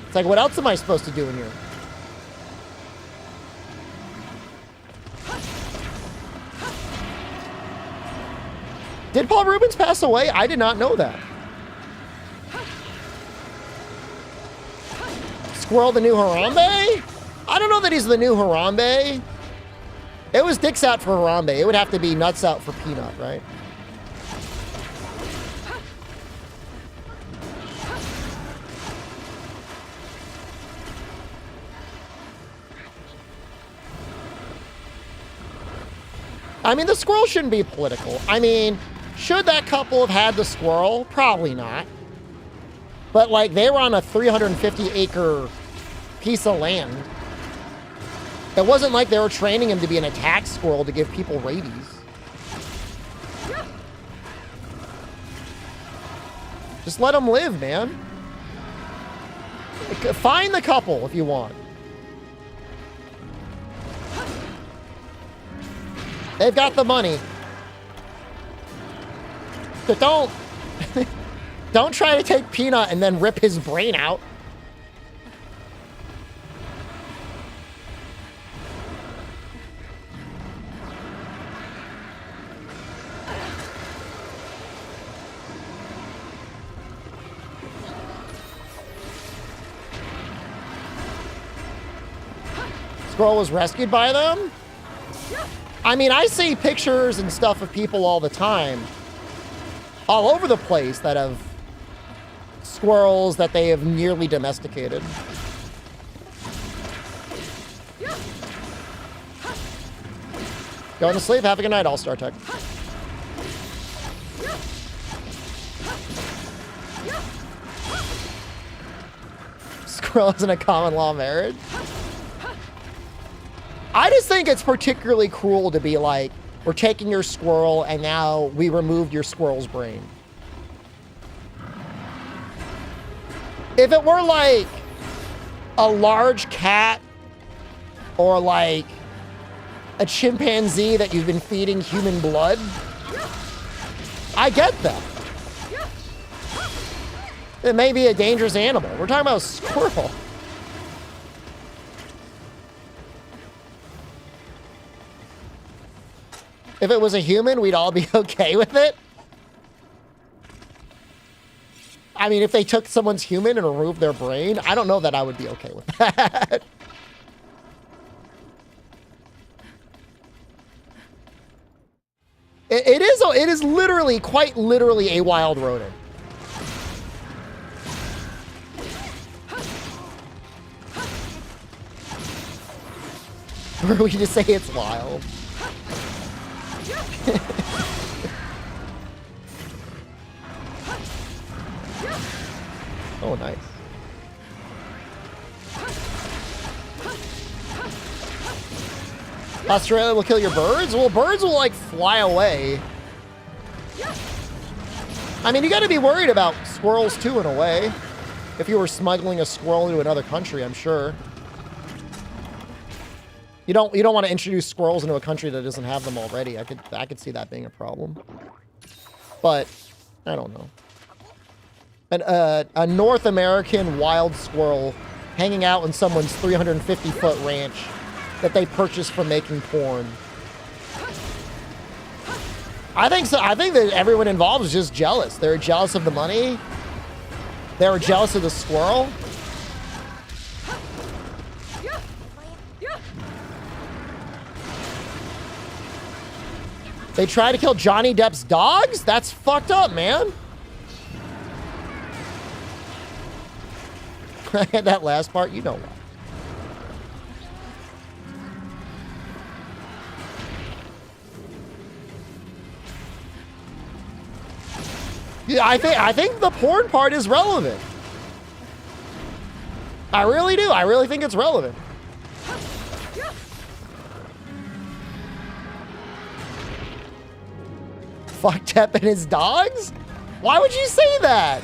It's like, what else am I supposed to do in here? Did Paul Rubens pass away? I did not know that. Squirrel the new Harambe? I don't know that he's the new Harambe. It was dicks out for Harambe. It would have to be nuts out for Peanut, right? I mean, the squirrel shouldn't be political. I mean, should that couple have had the squirrel? Probably not. But, like, they were on a 350-acre piece of land. It wasn't like they were training him to be an attack squirrel to give people rabies. Just let them live, man. Find the couple if you want. They've got the money. But don't try to take Peanut and then rip his brain out. Squirrel was rescued by them? I mean, I see pictures and stuff of people all the time, all over the place, that have squirrels that they have nearly domesticated. Going to sleep. Have a good night, All-Star Tech. Squirrel isn't a common law marriage. I just think it's particularly cruel to be like, we're taking your squirrel and now we removed your squirrel's brain. If it were like a large cat or like a chimpanzee that you've been feeding human blood, I get that. It may be a dangerous animal. We're talking about a squirrel. If it was a human, we'd all be okay with it. I mean, if they took someone's human and removed their brain, I don't know that I would be okay with that. It is literally, quite literally a wild rodent. Or we just say it's wild. Oh, nice. Australia will kill your birds? Well, birds will, like, fly away. I mean, you gotta be worried about squirrels, too, in a way. If you were smuggling a squirrel into another country, I'm sure. You don't want to introduce squirrels into a country that doesn't have them already. I could see that being a problem. But, I don't know. A North American wild squirrel hanging out in someone's 350-foot ranch that they purchased for making porn. I think so. I think that everyone involved is just jealous. They're jealous of the money. They were jealous of the squirrel. They tried to kill Johnny Depp's dogs? That's fucked up, man. That last part, you know what. Yeah, I think the porn part is relevant. I really do. I really think it's relevant. Fuck Depp and his dogs? Why would you say that?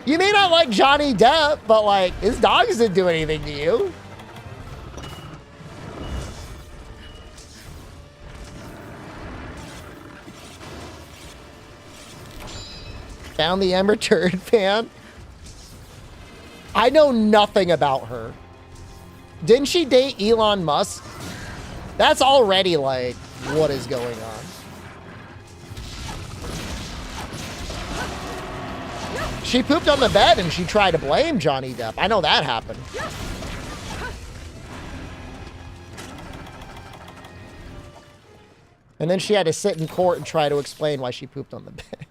You may not like Johnny Depp, but like, his dogs didn't do anything to you. Found the Ember Turd fan. I know nothing about her. Didn't she date Elon Musk? That's already like, what is going on? She pooped on the bed and she tried to blame Johnny Depp. I know that happened. And then she had to sit in court and try to explain why she pooped on the bed.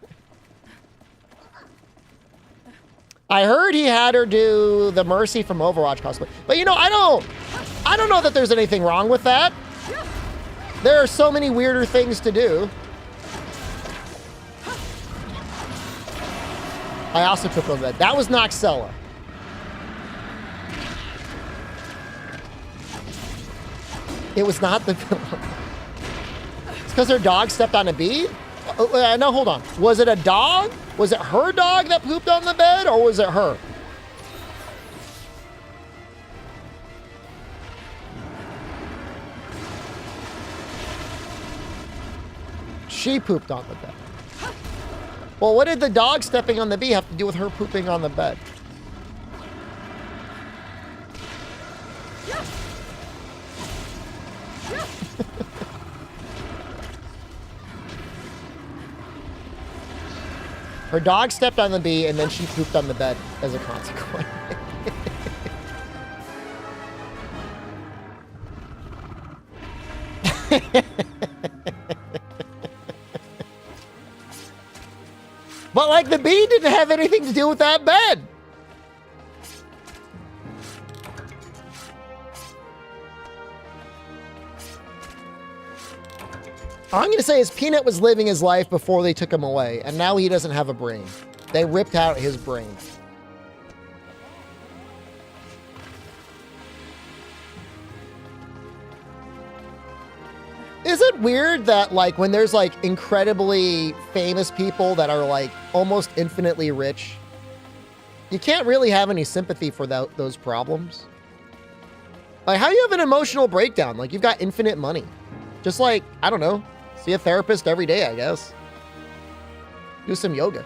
I heard he had her do the Mercy from Overwatch cosplay. But you know, I don't know that there's anything wrong with that. There are so many weirder things to do. I also took on that. That was Noxella. It was not the pillow. It's because her dog stepped on a bee? No, hold on. Was it a dog? Was it her dog that pooped on the bed, or was it her? She pooped on the bed. Well, what did the dog stepping on the bee have to do with her pooping on the bed? Her dog stepped on the bee, and then she pooped on the bed as a consequence. But, like, the bee didn't have anything to do with that bed. All I'm going to say is Peanut was living his life before they took him away, and now he doesn't have a brain. They ripped out his brain. Is it weird that, like, when there's, like, incredibly famous people that are, like, almost infinitely rich, you can't really have any sympathy for those problems? Like, how do you have an emotional breakdown? Like, you've got infinite money. Just like, I don't know, see a therapist every day, I guess. Do some yoga.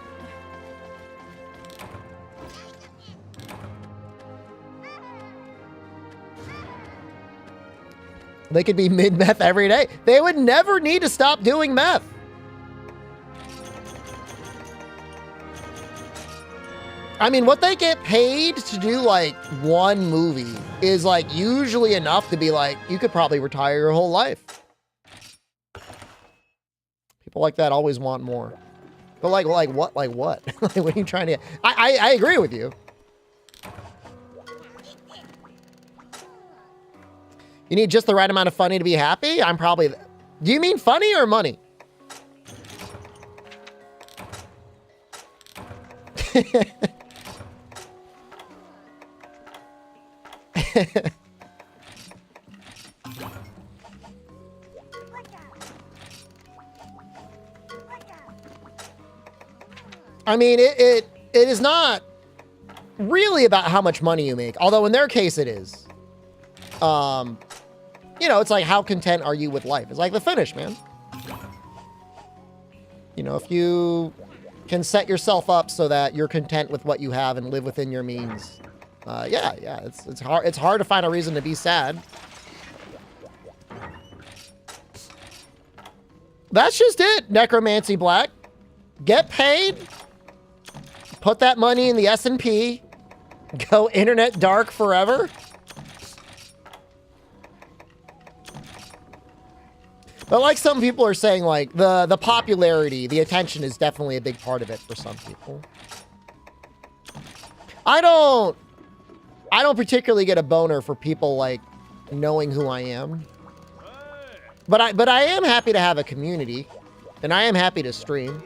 They could be mid-meth every day. They would never need to stop doing meth. I mean, what they get paid to do, like, one movie is, like, usually enough to be like, you could probably retire your whole life. People like that always want more. But like what? Like what? Like, what are you trying to... I agree with you. You need just the right amount of funny to be happy? I'm probably... Do you mean funny or money? I mean, it is not really about how much money you make. Although in their case it is. You know, it's like, how content are you with life? It's like the finish, man. You know, if you can set yourself up so that you're content with what you have and live within your means. Yeah, it's hard. It's hard to find a reason to be sad. That's just it, Necromancy Black. Get paid. Put that money in the S&P. Go internet dark forever. But like some people are saying, like, the popularity, the attention is definitely a big part of it for some people. I don't particularly get a boner for people, like, knowing who I am. But I am happy to have a community, and I am happy to stream.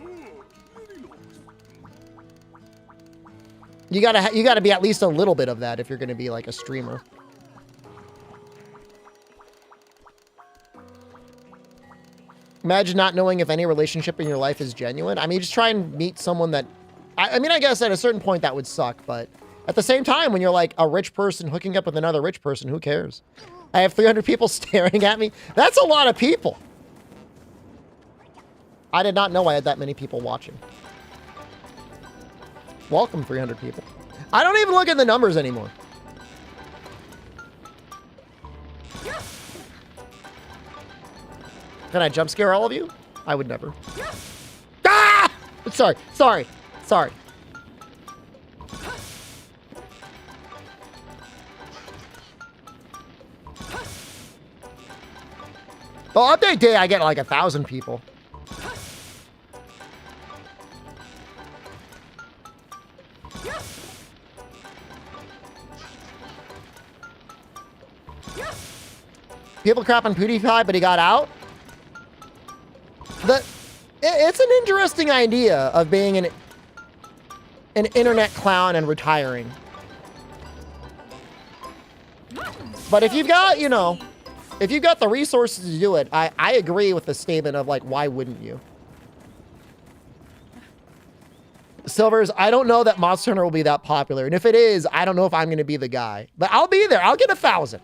You gotta be at least a little bit of that if you're gonna be like a streamer. Imagine not knowing if any relationship in your life is genuine. I mean, just try and meet someone that... I mean, I guess at a certain point that would suck, but at the same time, when you're like a rich person hooking up with another rich person, who cares? I have 300 people staring at me. That's a lot of people. I did not know I had that many people watching. Welcome, 300 people. I don't even look at the numbers anymore. Can I jump scare all of you? I would never. Ah! Sorry. Well, update day, I get like 1,000 people. People crap on PewDiePie, but he got out. It's an interesting idea of being an internet clown and retiring. But if you've got, you know, if you've got the resources to do it, I agree with the statement of like, why wouldn't you? Silvers, I don't know that Monster Hunter will be that popular. And if it is, I don't know if I'm going to be the guy. But I'll be there. I'll get 1,000.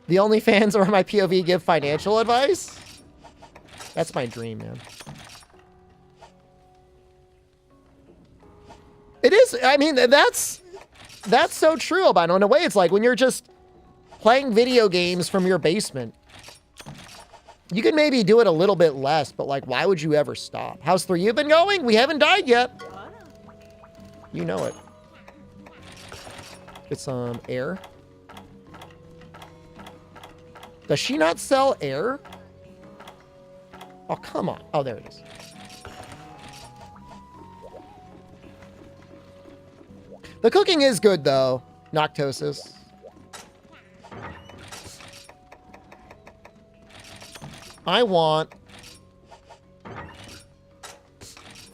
The only fans where my POV give financial advice? That's my dream, man. It is. I mean, that's so true, Albino. In a way, it's like when you're just playing video games from your basement. You can maybe do it a little bit less, but like, why would you ever stop? How's 3 you been going? We haven't died yet. You know it. Get some air. Does she not sell air? Oh, come on. Oh, there it is. The cooking is good, though. Noctosis. I want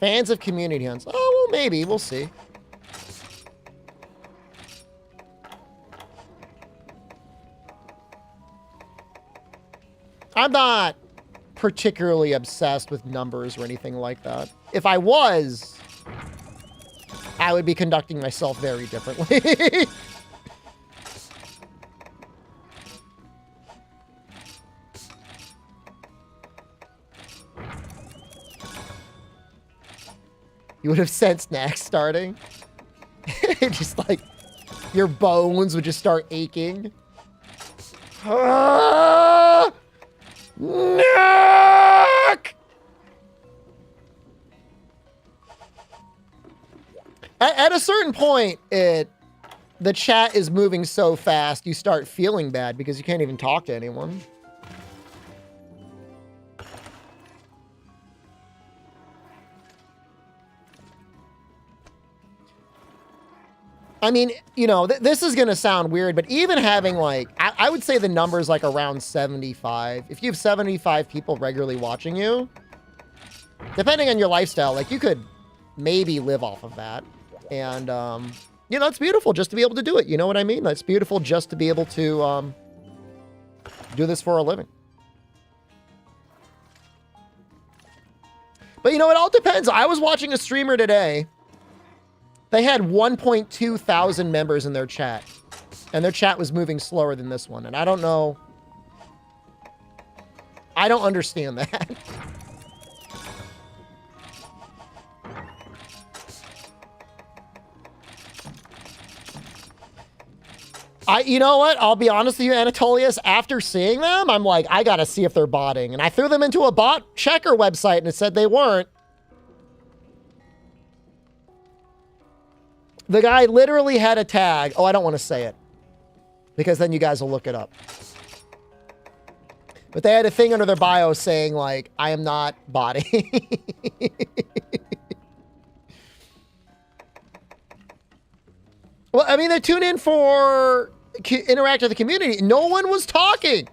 fans of community hunts. Oh, well, maybe. We'll see. I'm not particularly obsessed with numbers or anything like that. If I was, I would be conducting myself very differently. You would have sensed snacks starting. Just like your bones would just start aching. Ah! Neck! At a certain point, the chat is moving so fast, you start feeling bad because you can't even talk to anyone. I mean, you know, this is going to sound weird, but even having like, I would say the number's like around 75. If you have 75 people regularly watching you, depending on your lifestyle, like you could maybe live off of that. And, you know, it's beautiful just to be able to do it. You know what I mean? It's beautiful just to be able to do this for a living. But, you know, it all depends. I was watching a streamer today. They had 1.2 thousand members in their chat. And their chat was moving slower than this one. And I don't know. I don't understand that. You know what? I'll be honest with you, Anatolius. After seeing them, I'm like, I gotta see if they're botting. And I threw them into a bot checker website and it said they weren't. The guy literally had a tag. Oh, I don't want to say it. Because then you guys will look it up. But they had a thing under their bio saying, like, I am not botting. Well, I mean, they tune in for interact with the community. No one was talking.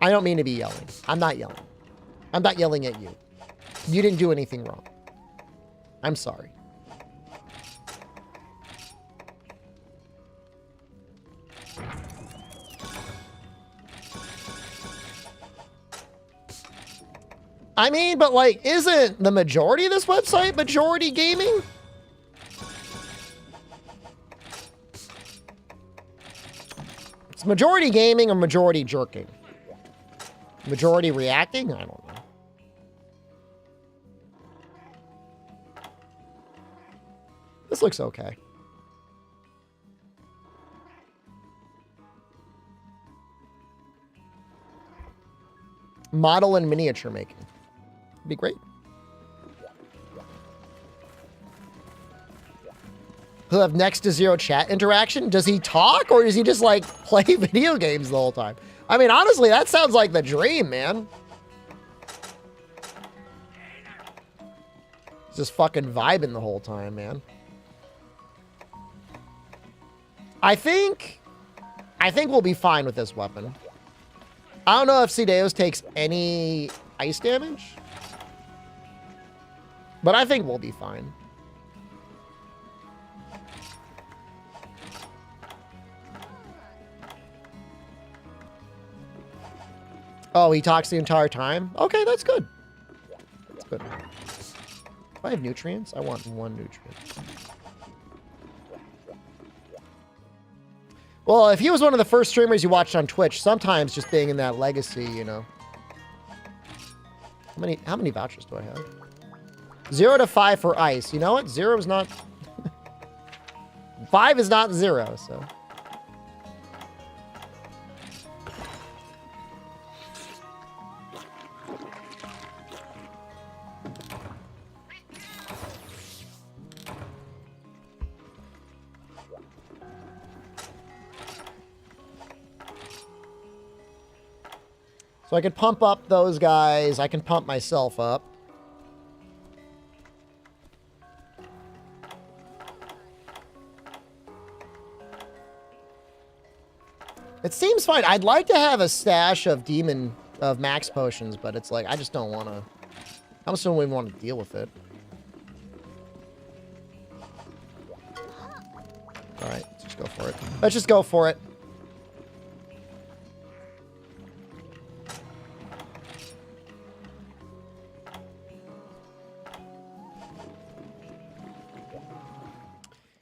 I don't mean to be yelling. I'm not yelling. I'm not yelling at you. You didn't do anything wrong. I'm sorry. I mean, but like, isn't the majority of this website majority gaming? It's majority gaming or majority jerking? Majority reacting? I don't know. This looks okay. Model and miniature making. Be great. He'll have next to zero chat interaction. Does he talk or does he just like play video games the whole time? I mean, honestly, that sounds like the dream, man. He's just fucking vibing the whole time, man. I think we'll be fine with this weapon. I don't know if Sideos takes any ice damage, but I think we'll be fine. Oh, he talks the entire time? Okay, that's good. That's good. Do I have nutrients? I want 1 nutrient. Well, if he was one of the first streamers you watched on Twitch, sometimes just being in that legacy, you know. How many vouchers do I have? 0 to 5 for ice. You know what? 0 is not... 5 is not 0, so... So I could pump up those guys. I can pump myself up. It seems fine. I'd like to have a stash of max potions, but it's like, I just don't want to. I just don't even want to deal with it. All right, let's just go for it. Let's just go for it.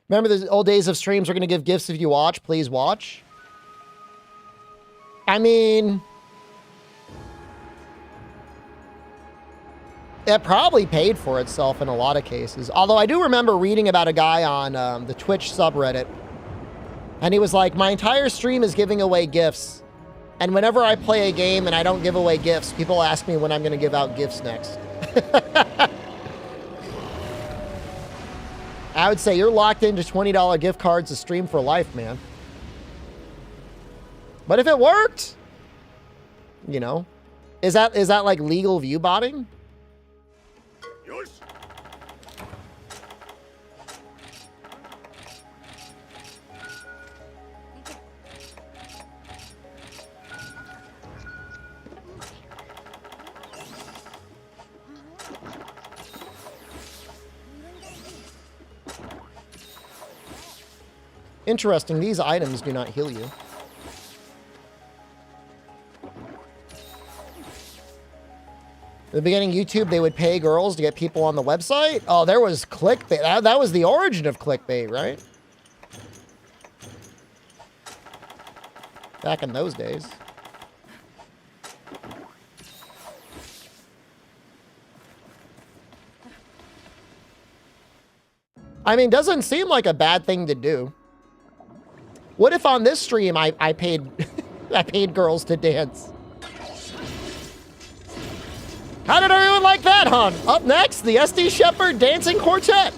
Remember the old days of streams? We're going to give gifts if you watch. Please watch. I mean, it probably paid for itself in a lot of cases. Although I do remember reading about a guy on the Twitch subreddit. And he was like, my entire stream is giving away gifts. And whenever I play a game and I don't give away gifts, people ask me when I'm going to give out gifts next. I would say you're locked into $20 gift cards to stream for life, man. But if it worked, you know, is that like legal view botting? Interesting, these items do not heal you. In the beginning, YouTube, they would pay girls to get people on the website. Oh, there was clickbait. That was the origin of clickbait, right? Back in those days. I mean, doesn't seem like a bad thing to do. What if on this stream I paid I paid girls to dance? How did everyone like that, hon? Up next, the SD Shepherd Dancing Quartet.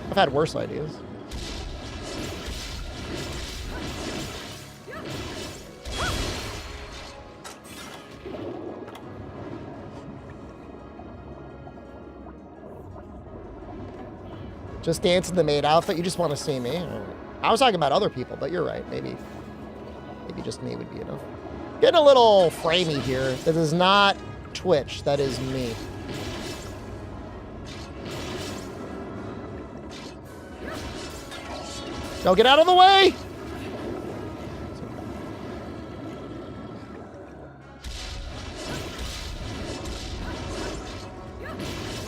I've had worse ideas. Just dance in the maid outfit. You just want to see me. I was talking about other people, but you're right. Maybe just me would be enough. Getting a little framey here. That is not Twitch. That is me. No, get out of the way!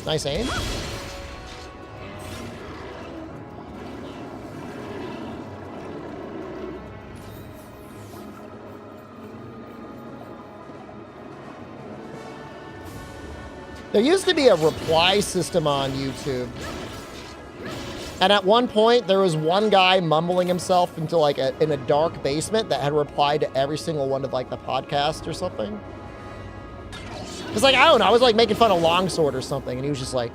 Nice aim. There used to be a reply system on YouTube. And at one point, there was one guy mumbling himself into like in a dark basement that had replied to every single one of like the podcast or something. It's like, I don't know, I was like making fun of Longsword or something, and he was just like,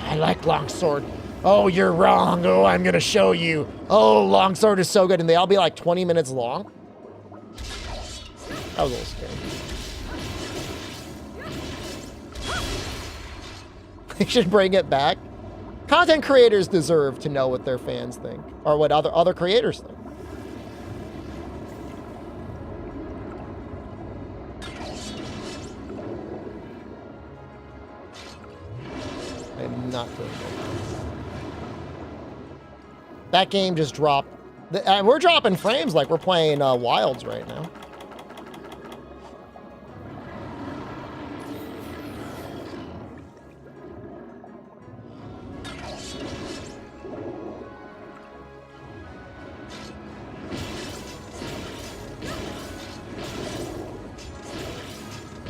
I like Longsword. Oh, you're wrong. Oh, I'm gonna show you. Oh, Longsword is so good. And they all be like 20 minutes long. That was a little scary. They should bring it back. Content creators deserve to know what their fans think or what other creators think. I'm not doing that game just dropped. We're dropping frames like we're playing Wilds right now.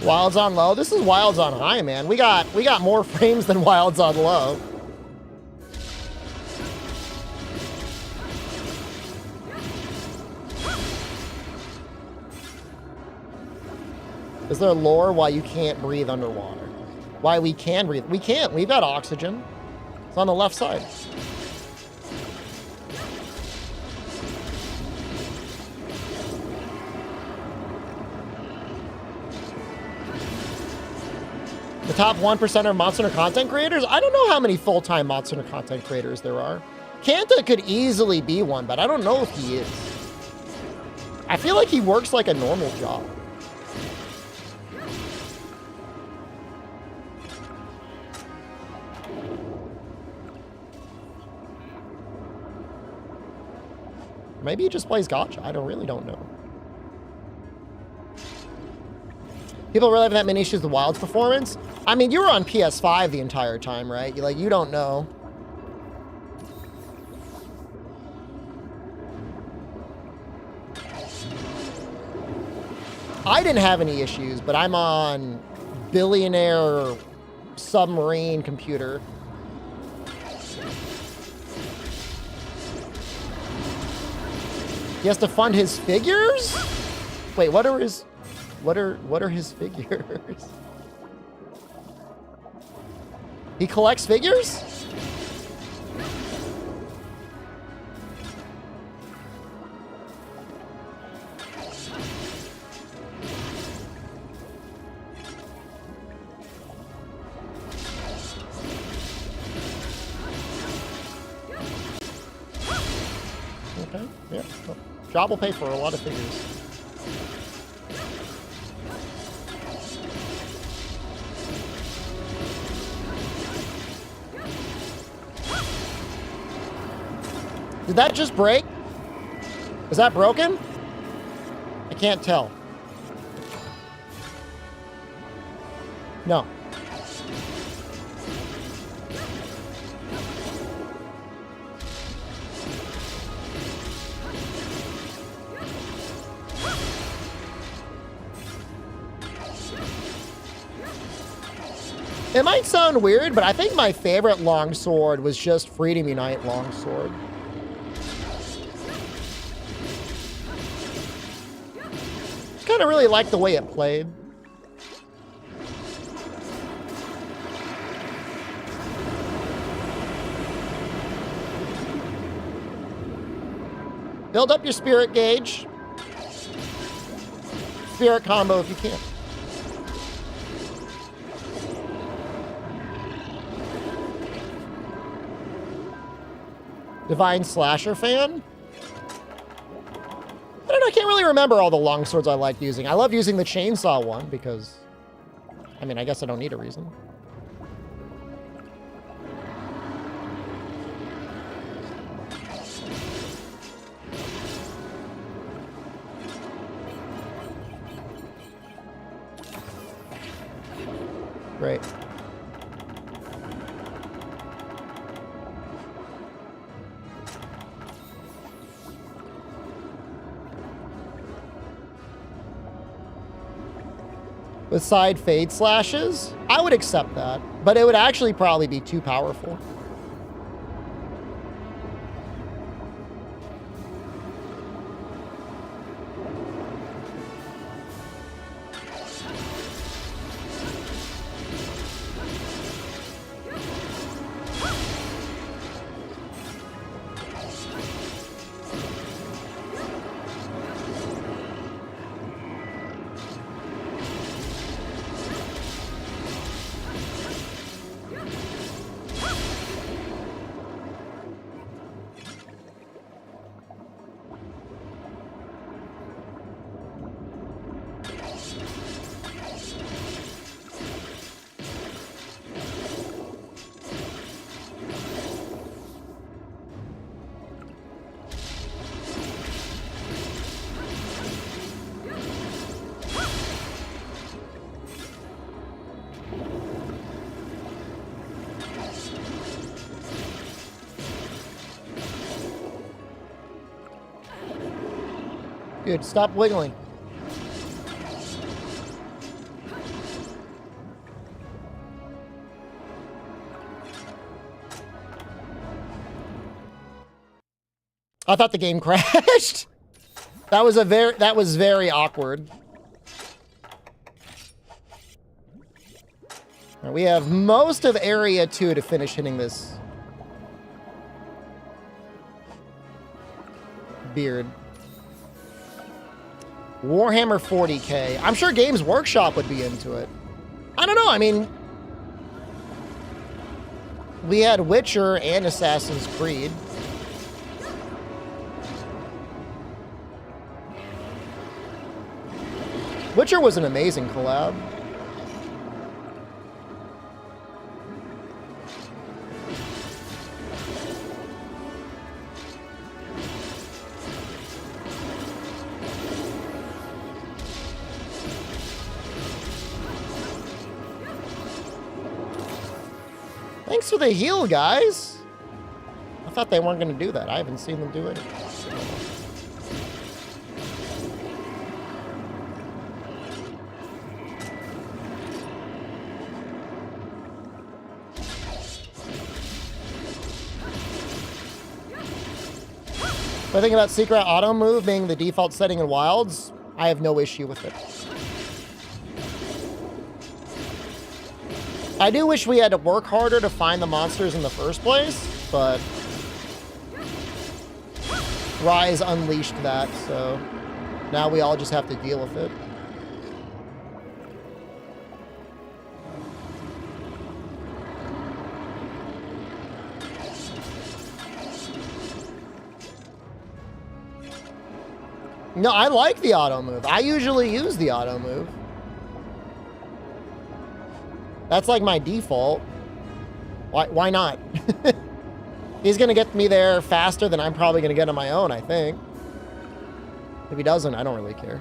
Wilds on low. This is Wilds on high, man. We got more frames than Wilds on low. Is there lore why you can't breathe underwater? Why we can breathe? We can't. We've got oxygen. It's on the left side. The top 1% of Monster Hunter content creators? I don't know how many full-time Monster Hunter content creators there are. Kanta could easily be one, but I don't know if he is. I feel like he works like a normal job. Maybe he just plays gacha. I really don't know. People really have that many issues with Wild's performance. I mean, you were on PS5 the entire time, right? You don't know. I didn't have any issues, but I'm on billionaire submarine computer. He has to fund his figures? Wait, what are his figures? He collects figures? Okay, yeah. Well, job will pay for a lot of figures. Did that just break? Is that broken? I can't tell. No. It might sound weird, but I think my favorite longsword was just Freedom Unite longsword. I really like the way it played. Build up your spirit gauge. Spirit combo if you can. Divine Slasher fan? I don't know, I can't really remember all the longswords I like using. I love using the chainsaw one because, I mean, I guess I don't need a reason. Great. With side fade slashes, I would accept that, but it would actually probably be too powerful. Dude, stop wiggling. I thought the game crashed. That was very awkward. Now we have most of area 2 to finish hitting this beard. Warhammer 40K. I'm sure Games Workshop would be into it. I don't know. I mean, we had Witcher and Assassin's Creed. Witcher was an amazing collab. Thanks for the heal, guys. I thought they weren't going to do that. I haven't seen them do it. The thing about secret auto move being the default setting in Wilds, I have no issue with it. I do wish we had to work harder to find the monsters in the first place, but Rise unleashed that, so now we all just have to deal with it. No, I like the auto move. I usually use the auto move. That's like my default. Why not? He's going to get me there faster than I'm probably going to get on my own, I think. If he doesn't, I don't really care.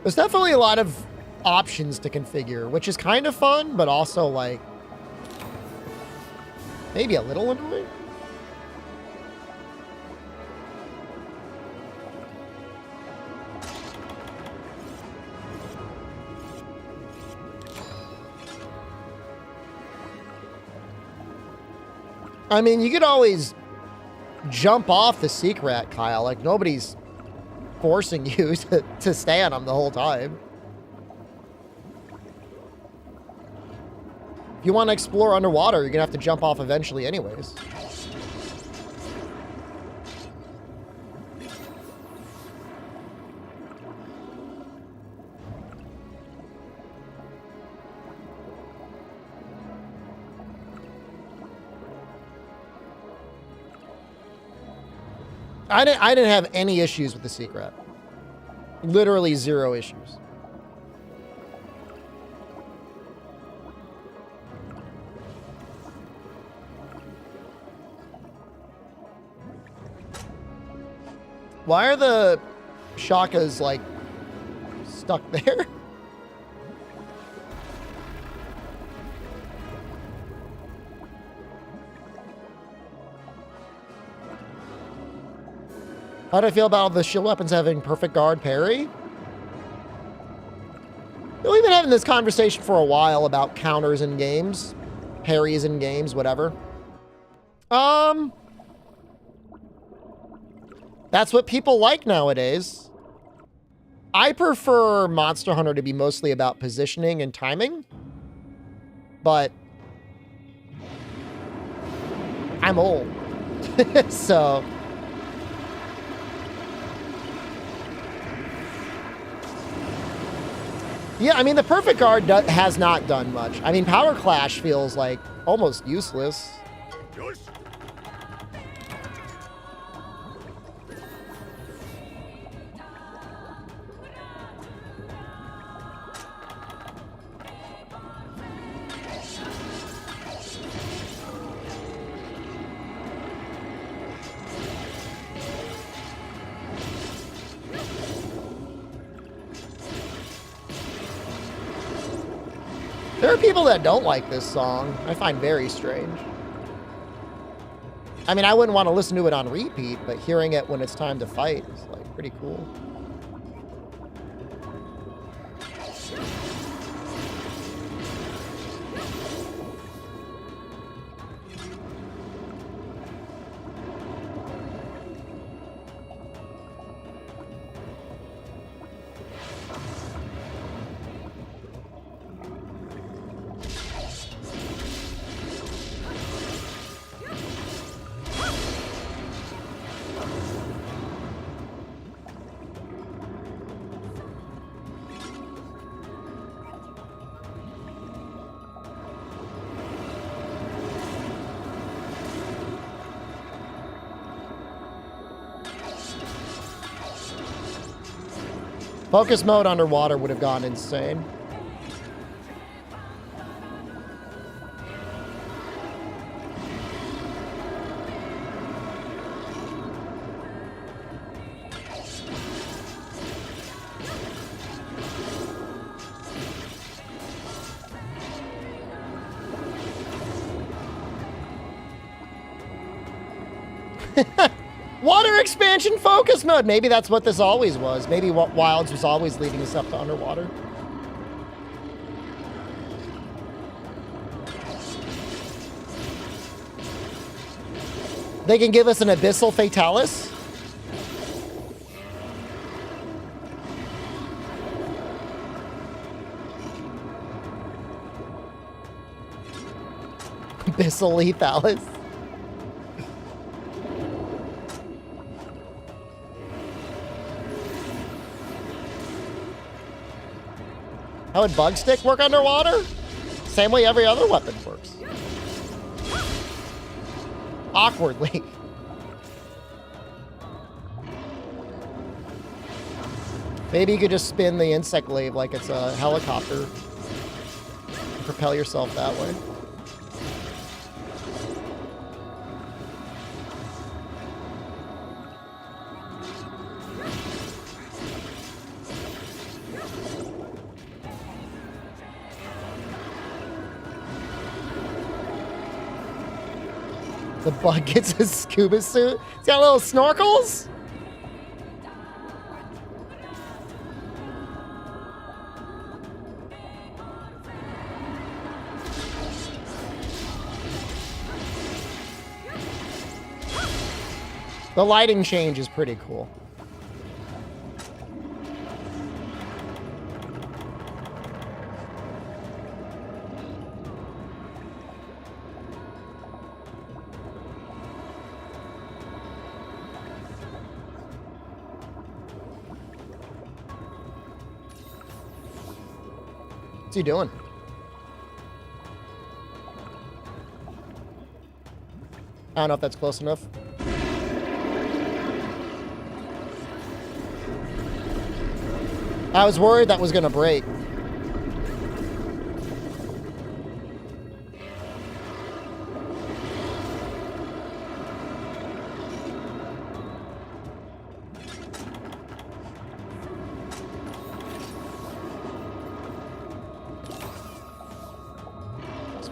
There's definitely a lot of options to configure, which is kind of fun, but also like maybe a little annoying. I mean, you could always jump off the secret, Kyle. Like, nobody's forcing you to stay on them the whole time. If you want to explore underwater, you're going to have to jump off eventually anyways. I didn't have any issues with the secret. Literally 0 issues. Why are the shakas like stuck there? How do I feel about the shield weapons having perfect guard parry? We've been having this conversation for a while about counters in games, parries in games, whatever. That's what people like nowadays. I prefer Monster Hunter to be mostly about positioning and timing, but I'm old, so. Yeah, I mean, the perfect guard has not done much. I mean, Power Clash feels like almost useless. There are people that don't like this song. I find very strange. I mean, I wouldn't want to listen to it on repeat, but hearing it when it's time to fight is like pretty cool. Focus mode underwater would have gone insane. Water expansion focus mode. Maybe that's what this always was. Maybe what Wilds was always leading us up to underwater. They can give us an abyssal fatalis. Abyssal lethalis. How would bug stick work underwater? Same way every other weapon works. Awkwardly. Maybe you could just spin the insect glaive like it's a helicopter and propel yourself that way. The bug gets a scuba suit. It's got little snorkels. The lighting change is pretty cool. What's he doing? I don't know if that's close enough. I was worried that was going to break.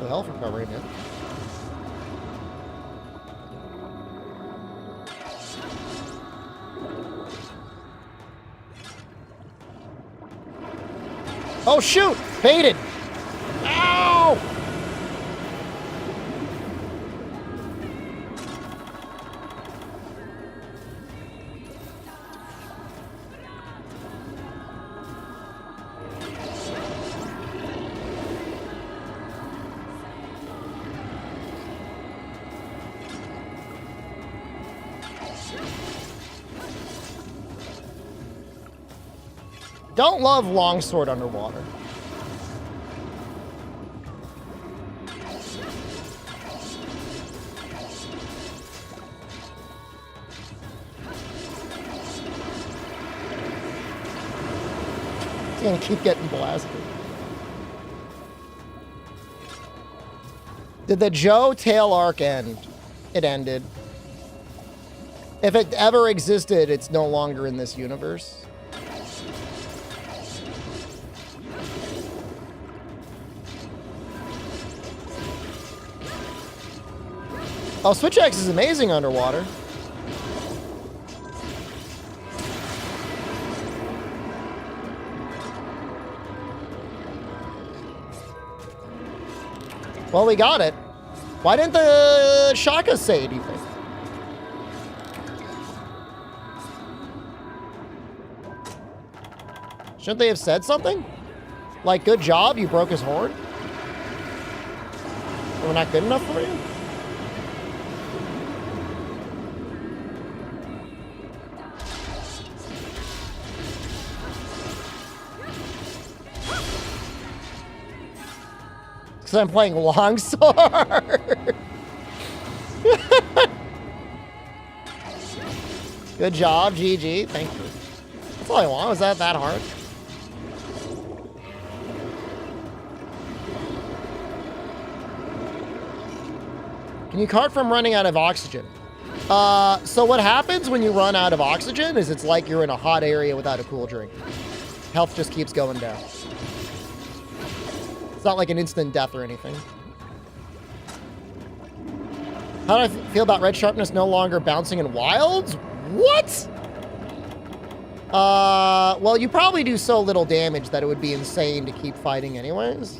Health recovery, man. Oh shoot! Baited! Ow! Don't love longsword underwater. It's gonna keep getting blasted. Did the Joe tail arc end? It ended. If it ever existed, it's no longer in this universe. Oh, Switch X is amazing underwater. Well, we got it. Why didn't the Shaka say anything? Shouldn't they have said something? Like, good job, you broke his horn? We're not good enough for you? Because I'm playing longsword. Good job, GG. Thank you. That's all I want. Was that hard? Can you cart from running out of oxygen? So what happens when you run out of oxygen is it's like you're in a hot area without a cool drink. Health just keeps going down. It's not like an instant death or anything. How do I feel about red sharpness no longer bouncing in wilds? What? Well, you probably do so little damage that it would be insane to keep fighting anyways.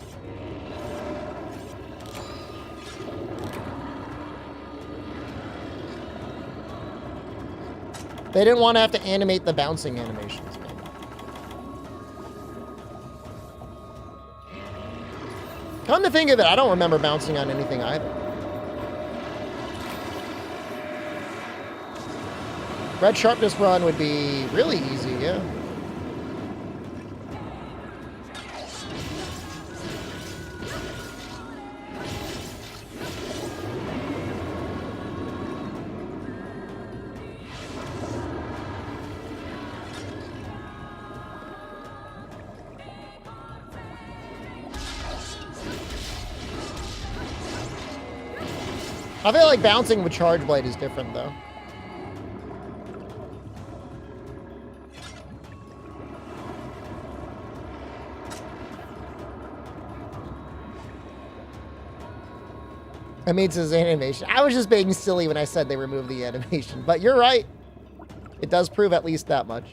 They didn't want to have to animate the bouncing animations, man. Come to think of it, I don't remember bouncing on anything either. Red sharpness run would be really easy, yeah. I feel like bouncing with Charge Blade is different, though. I made his animation. I was just being silly when I said they removed the animation, but you're right. It does prove at least that much.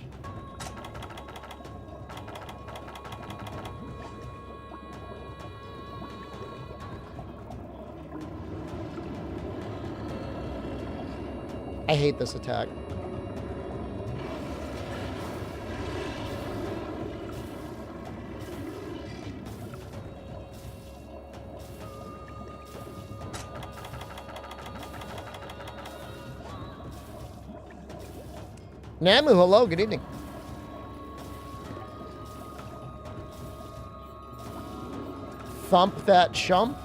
I hate this attack. Namu, hello, good evening. Thump that chump.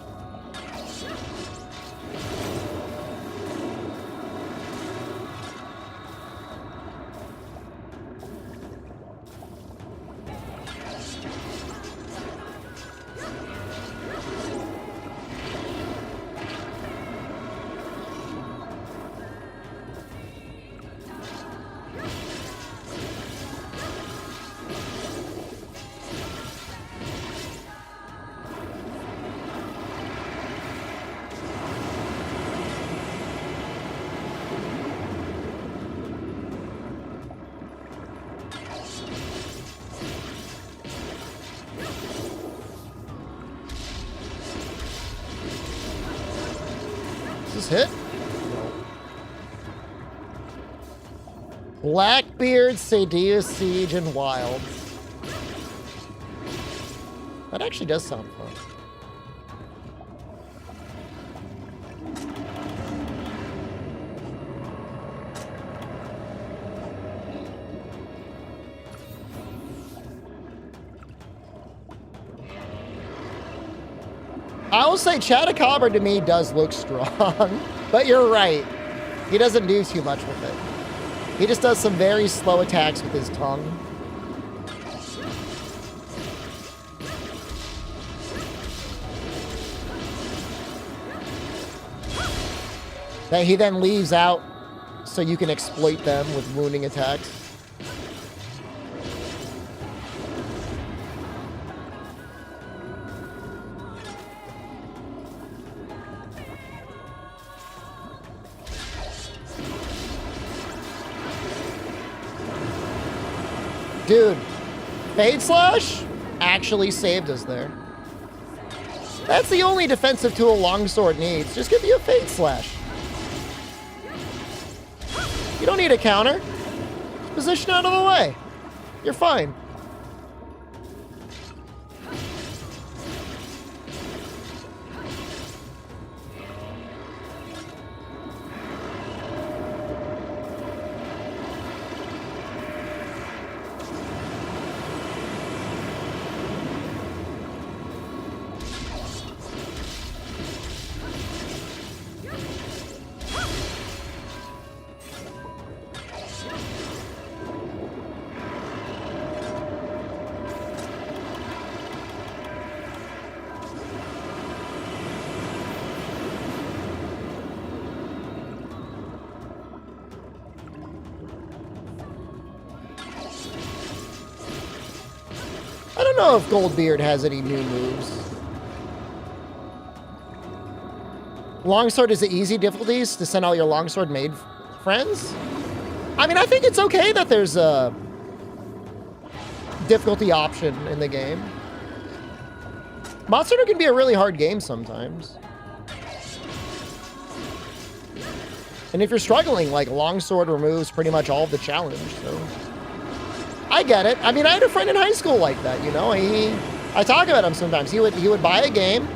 Hit? No. Blackbeard, Sadia, Siege, and Wilds. That actually does sound fun. I will say Chatacabra to me does look strong, but you're right. He doesn't do too much with it. He just does some very slow attacks with his tongue. That he then leaves out so you can exploit them with wounding attacks. Dude, Fade Slash actually saved us there. That's the only defensive tool Longsword needs. Just give me a Fade Slash. You don't need a counter. Just position out of the way. You're fine. I don't know if Goldbeard has any new moves. Longsword is the easy difficulties to send all your Longsword made friends? I mean, I think it's okay that there's a difficulty option in the game. Monster Hunter can be a really hard game sometimes. And if you're struggling, like, Longsword removes pretty much all of the challenge, so... I get it. I mean, I had a friend in high school like that, you know? I talk about him sometimes. He would buy a game,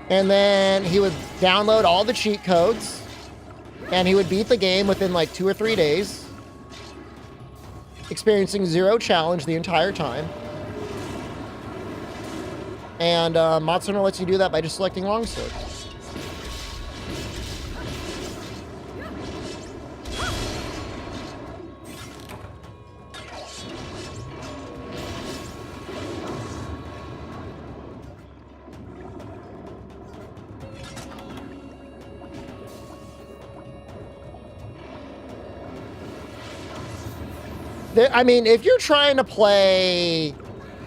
and then he would download all the cheat codes, and he would beat the game within like 2 or 3 days, experiencing 0 challenge the entire time. And Monster Hunter lets you do that by just selecting Longsword. I mean, if you're trying to play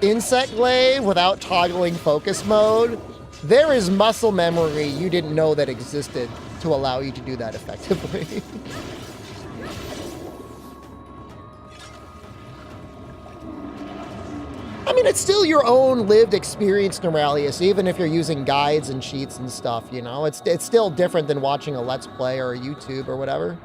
Insect Glaive without toggling focus mode, there is muscle memory you didn't know that existed to allow you to do that effectively. I mean, it's still your own lived experience, Neuralius, even if you're using guides and cheats and stuff, you know? It's still different than watching a Let's Play or a YouTube or whatever.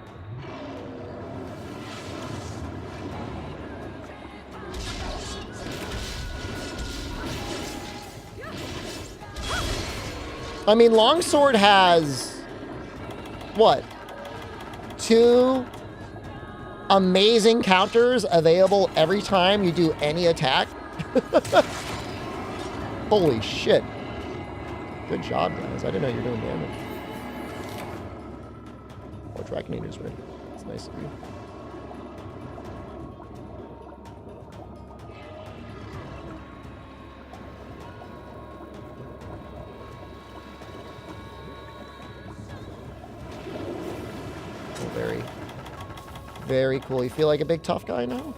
I mean, Longsword has, what, 2 amazing counters available every time you do any attack? Holy shit. Good job, guys. I didn't know you were doing damage. Oh, Draconator's ready. It's nice of you. Very, very cool. You feel like a big tough guy now?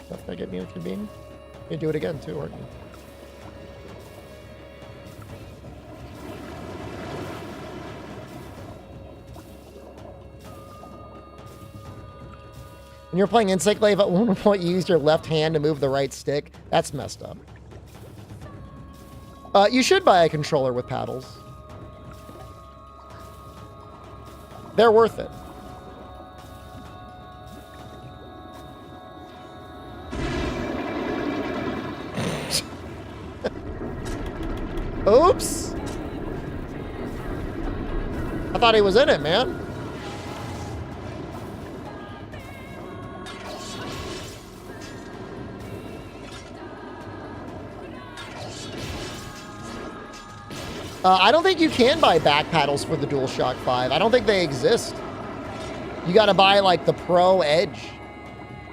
Tough guy get me with your beam? You do it again too, aren't you? When you're playing Insect Glaive, at one point you used your left hand to move the right stick. That's messed up. You should buy a controller with paddles. They're worth it. Oops. I thought he was in it, man. I don't think you can buy back paddles for the DualShock 5. I don't think they exist. You gotta buy, like, the Pro Edge.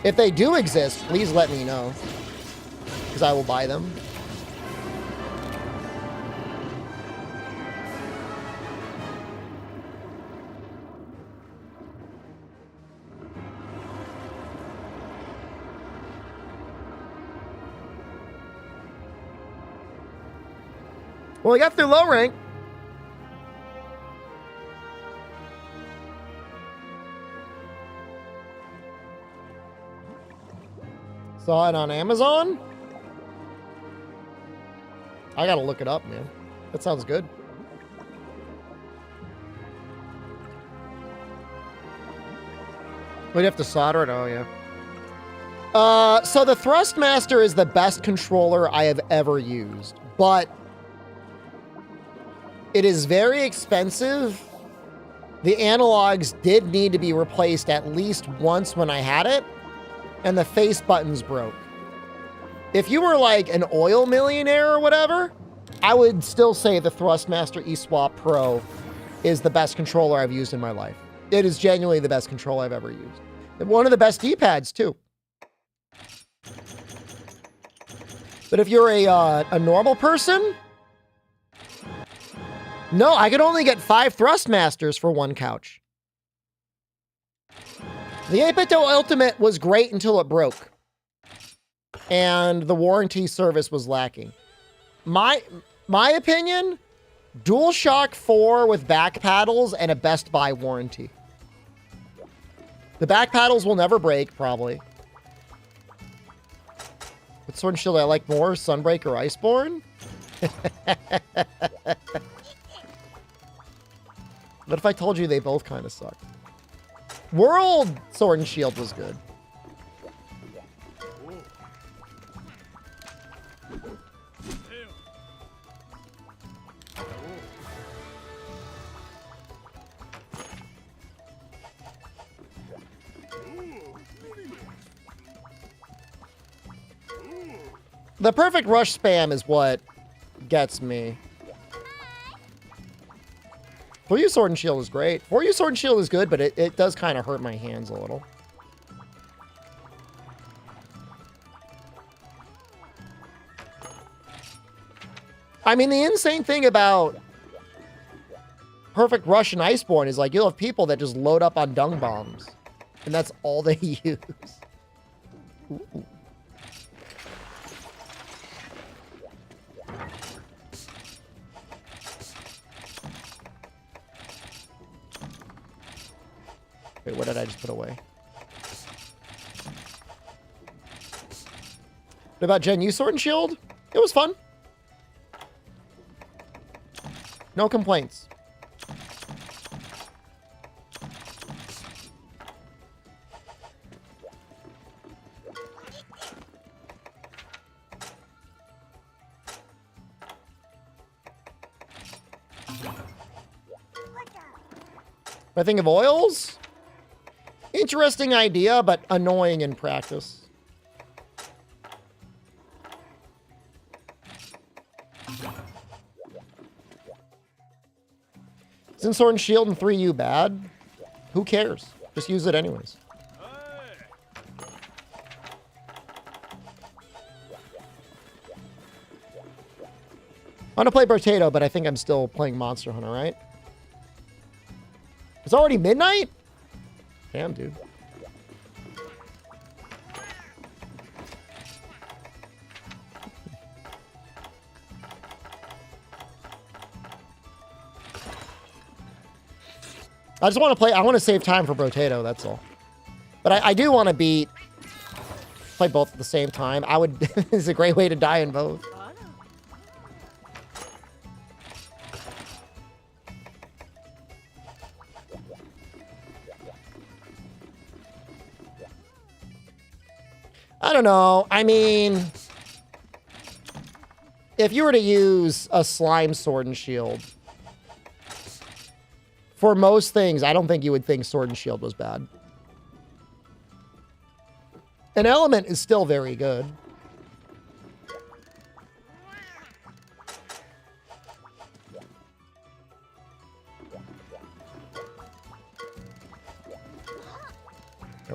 If they do exist, please let me know, because I will buy them. Well, we got through low rank. Saw it on Amazon? I gotta look it up, man. That sounds good. We'd have to solder it? Oh, yeah. So the Thrustmaster is the best controller I have ever used, but it is very expensive. The analogs did need to be replaced at least once when I had it, and the face buttons broke. If you were like an oil millionaire or whatever, I would still say the Thrustmaster eSwap Pro is the best controller I've used in my life. It is genuinely the best controller I've ever used. One of the best D-pads, too. But if you're a normal person, no, I could only get 5 Thrustmasters for one couch. The 8-Bit Ultimate was great until it broke. And the warranty service was lacking. My opinion, DualShock 4 with back paddles and a Best Buy warranty. The back paddles will never break, probably. What Sword and Shield I like more? Sunbreak or Iceborne? What if I told you they both kind of suck? World Sword and Shield was good. The perfect rush spam is what gets me. For You Sword and Shield is great. For You Sword and Shield is good, but it does kind of hurt my hands a little. I mean, the insane thing about Perfect Rush and Iceborne is like you'll have people that just load up on dung bombs. And that's all they use. Ooh. Wait, what did I just put away? What about Gen U Sword and Shield? It was fun. No complaints. When I think of oils, interesting idea, but annoying in practice. Isn't Sword and Shield and 3U bad? Who cares? Just use it anyways. I want to play Potato, but I think I'm still playing Monster Hunter, right? It's already midnight? Damn, dude. I just want to play. I want to save time for Potato, that's all. But I do want to play both at the same time. I would. It's a great way to die in both. I don't know. I mean, if you were to use a slime Sword and Shield, for most things, I don't think you would think Sword and Shield was bad. An Element is still very good.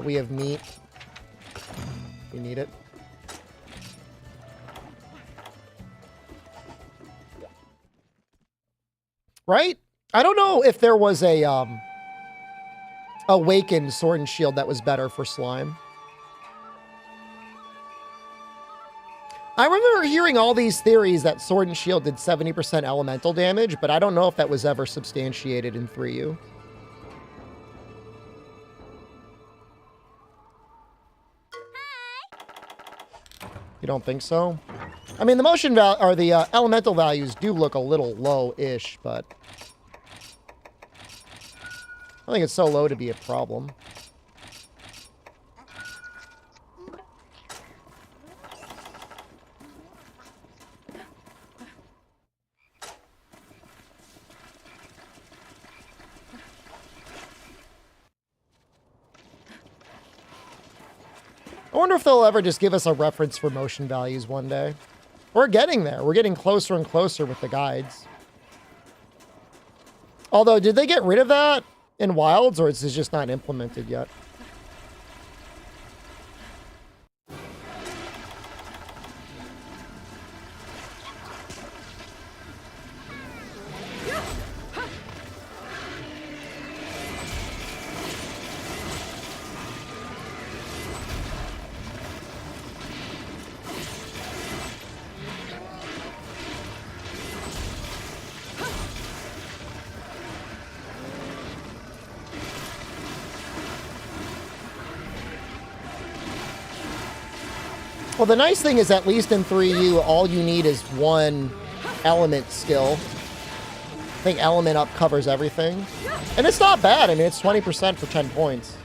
We have meat. We need it. Right? I don't know if there was a Awakened Sword and Shield that was better for slime. I remember hearing all these theories that Sword and Shield did 70% elemental damage, but I don't know if that was ever substantiated in 3U. You don't think so? I mean, the motion value or the elemental values do look a little low-ish, but I don't think it's so low to be a problem. I wonder if they'll ever just give us a reference for motion values one day. We're getting there. We're getting closer and closer with the guides. Although, did they get rid of that in Wilds, or is this just not implemented yet? Well, the nice thing is, at least in 3U, all you need is one element skill. I think element up covers everything. And it's not bad. I mean, it's 20% for 10 points.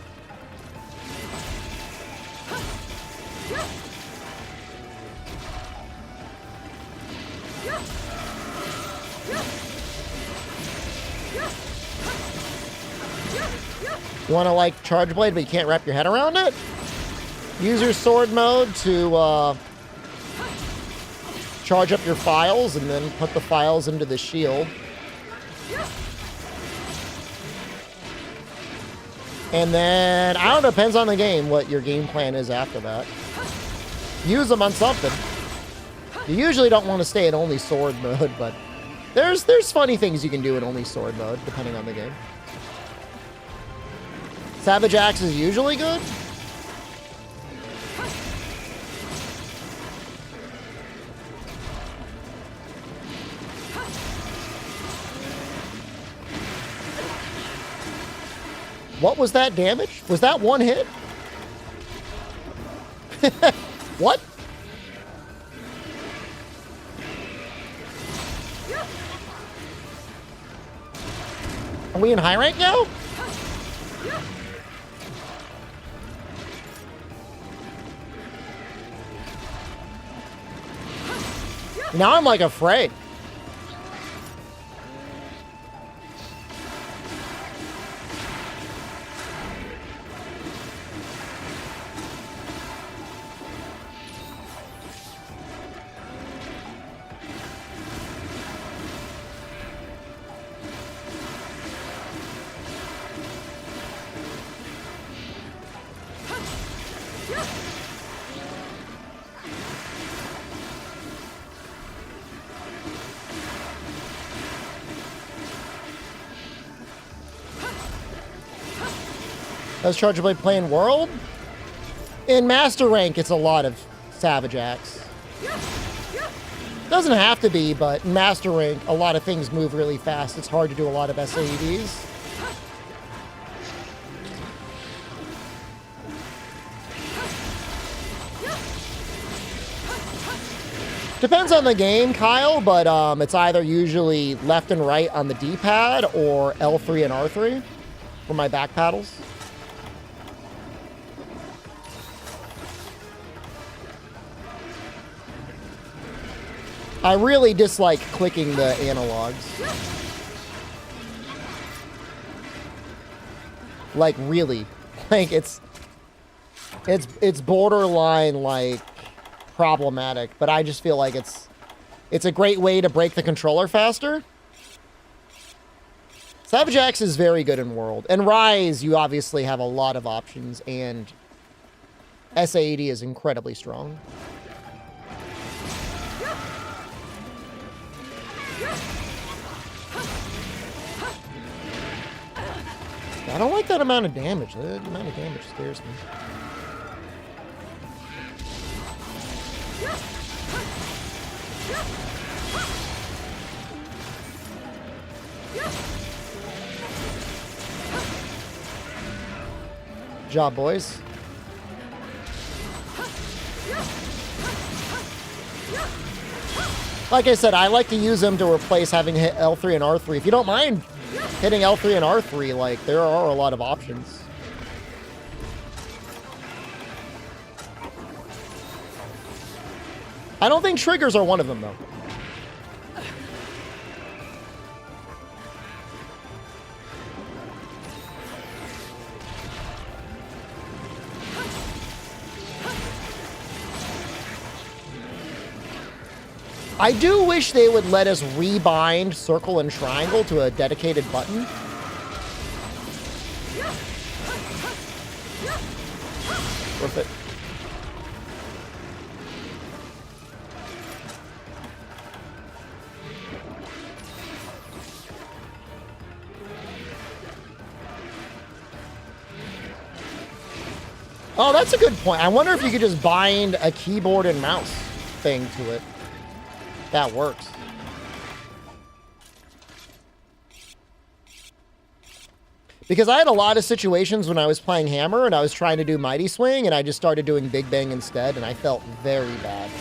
You want to, like, Charge Blade, but you can't wrap your head around it? Use your sword mode to charge up your files and then put the files into the shield. And then, I don't know, depends on the game what your game plan is after that. Use them on something. You usually don't want to stay in only sword mode, but there's funny things you can do in only sword mode, depending on the game. Savage Axe is usually good. What was that damage? Was that one hit? What? Are we in high rank now? Now I'm like afraid. Does Charge Blade play in World? In Master Rank, it's a lot of Savage Axe. Doesn't have to be, but in Master Rank, a lot of things move really fast. It's hard to do a lot of SAEDs. Depends on the game, Kyle, but it's either usually left and right on the D-pad or L3 and R3 for my back paddles. I really dislike clicking the analogs. Like, really. Like, it's borderline, like, problematic, but I just feel like it's a great way to break the controller faster. Savage Axe is very good in World. And Rise, you obviously have a lot of options, and SAED is incredibly strong. I don't like that amount of damage. The amount of damage scares me. Job, boys. Like I said, I like to use them to replace having hit L3 and R3. If you don't mind hitting L3 and R3, like, there are a lot of options. I don't think triggers are one of them, though. I do wish they would let us rebind circle and triangle to a dedicated button. Worth it. Oh, that's a good point. I wonder if you could just bind a keyboard and mouse thing to it. That works. Because I had a lot of situations when I was playing Hammer and I was trying to do Mighty Swing and I just started doing Big Bang instead and I felt very bad.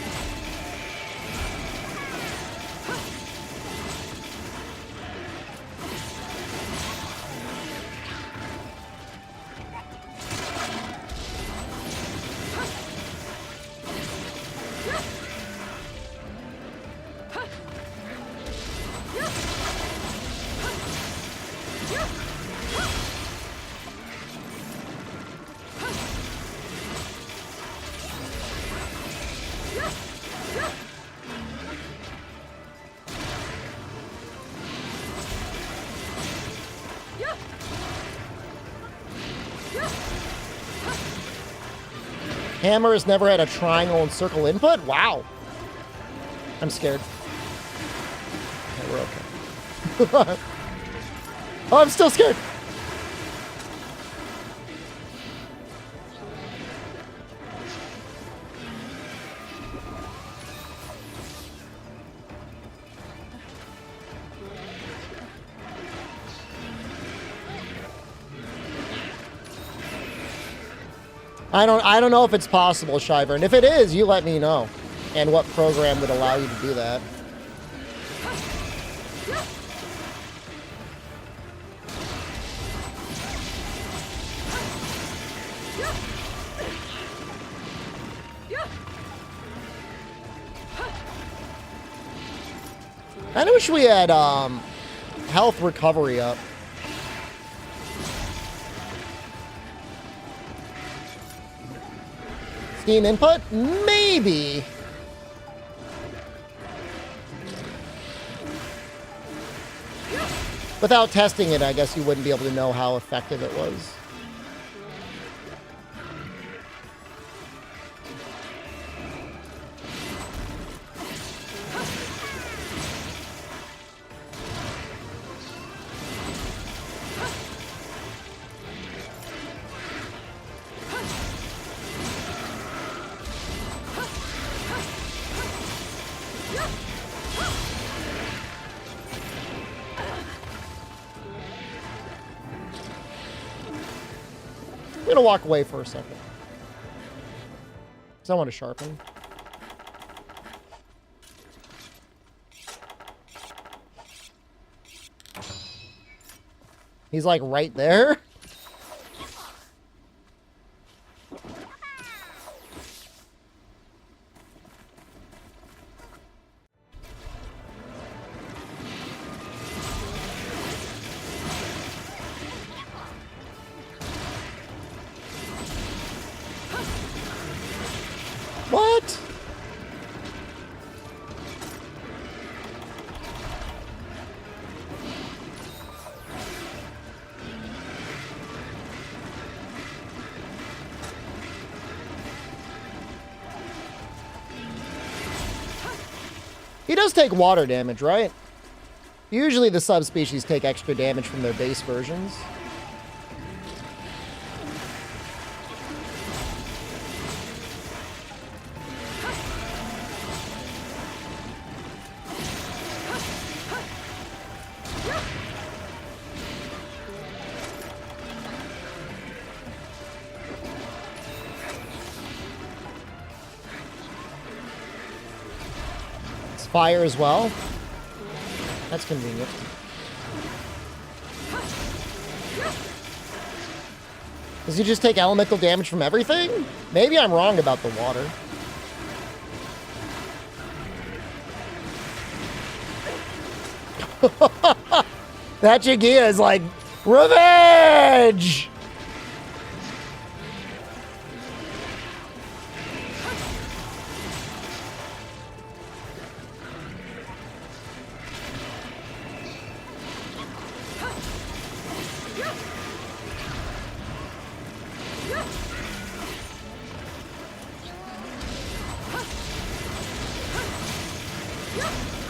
Hammer has never had a triangle and circle input? Wow. I'm scared. Okay, we're okay. Oh, I'm still scared. I don't know if it's possible, Shiver, and if it is, you let me know. And what program would allow you to do that. I wish we had health recovery up. Steam input? Maybe. Without testing it, I guess you wouldn't be able to know how effective it was. I'm gonna walk away for a second. Because I want to sharpen. He's like right there. What? He does take water damage, right? Usually the subspecies take extra damage from their base versions. Fire as well. That's convenient. Does he just take elemental damage from everything? Maybe I'm wrong about the water. That Chigia is like, revenge!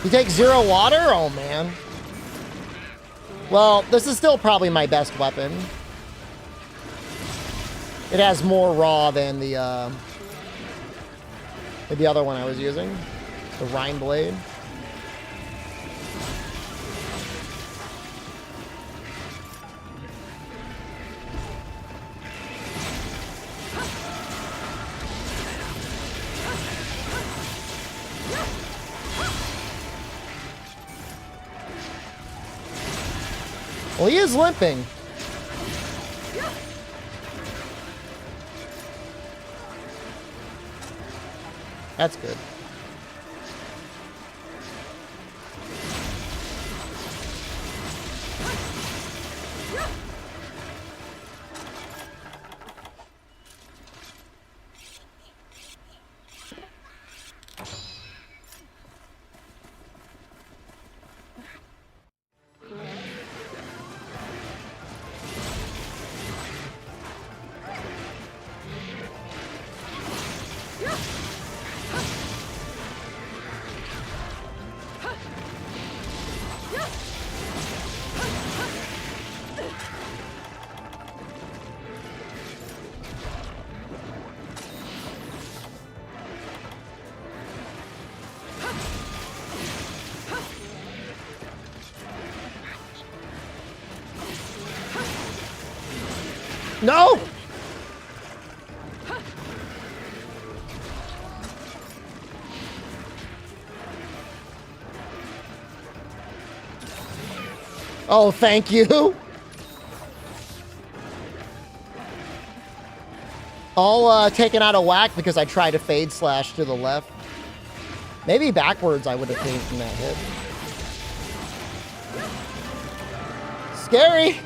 You take 0 water? Oh, man. Well, this is still probably my best weapon. It has more raw than the other one I was using. The Rhine Blade. Well, he is limping. That's good. No! Oh, thank you. All taken out of whack because I tried to fade slash to the left. Maybe backwards I would have taken that hit. Scary.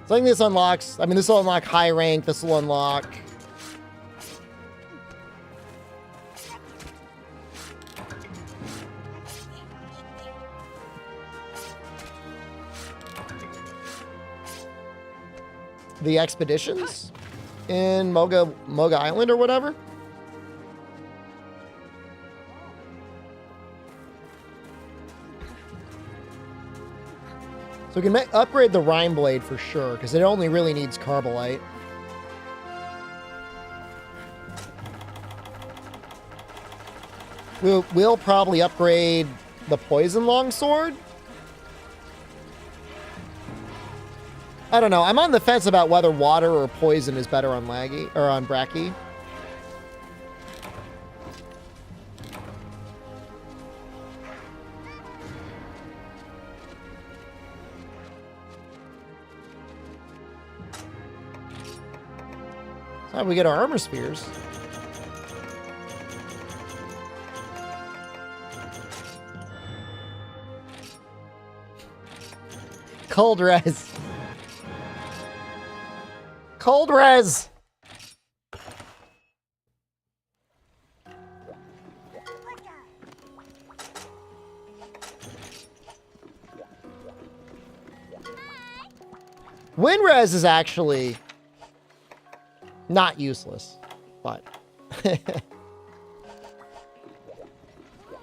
So I think this unlocks, this will unlock high rank, this will unlock... the expeditions in Moga Island or whatever. So we can upgrade the Rhine Blade for sure, because it only really needs Carbolite. We'll probably upgrade the Poison Longsword. I don't know. I'm on the fence about whether water or poison is better on Laggy or on Bracky. How do we get our armor spheres? Cold res. Cold res. Wind res is actually not useless, but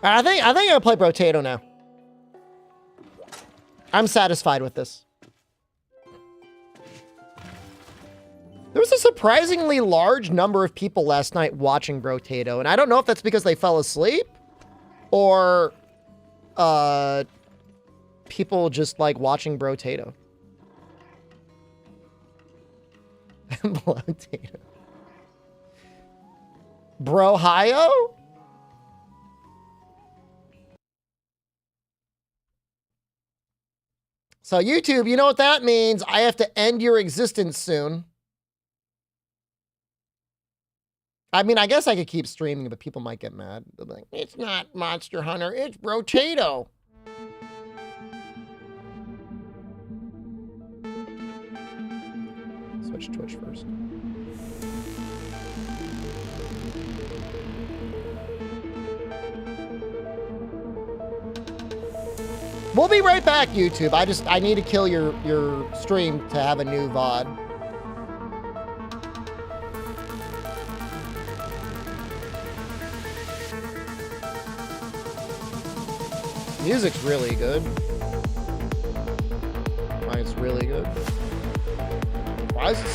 I think I'm gonna play Brotato now. I'm satisfied with this. There was a surprisingly large number of people last night watching Brotato, and I don't know if that's because they fell asleep or people just like watching Brotato. Brotato. Brohio? So YouTube, you know what that means? I have to end your existence soon. I mean, I guess I could keep streaming, but people might get mad. They'll be like, it's not Monster Hunter, it's Brotato. Switch Twitch first. We'll be right back, YouTube. I need to kill your stream to have a new VOD. Music's really good. Like, it's really good. Why is this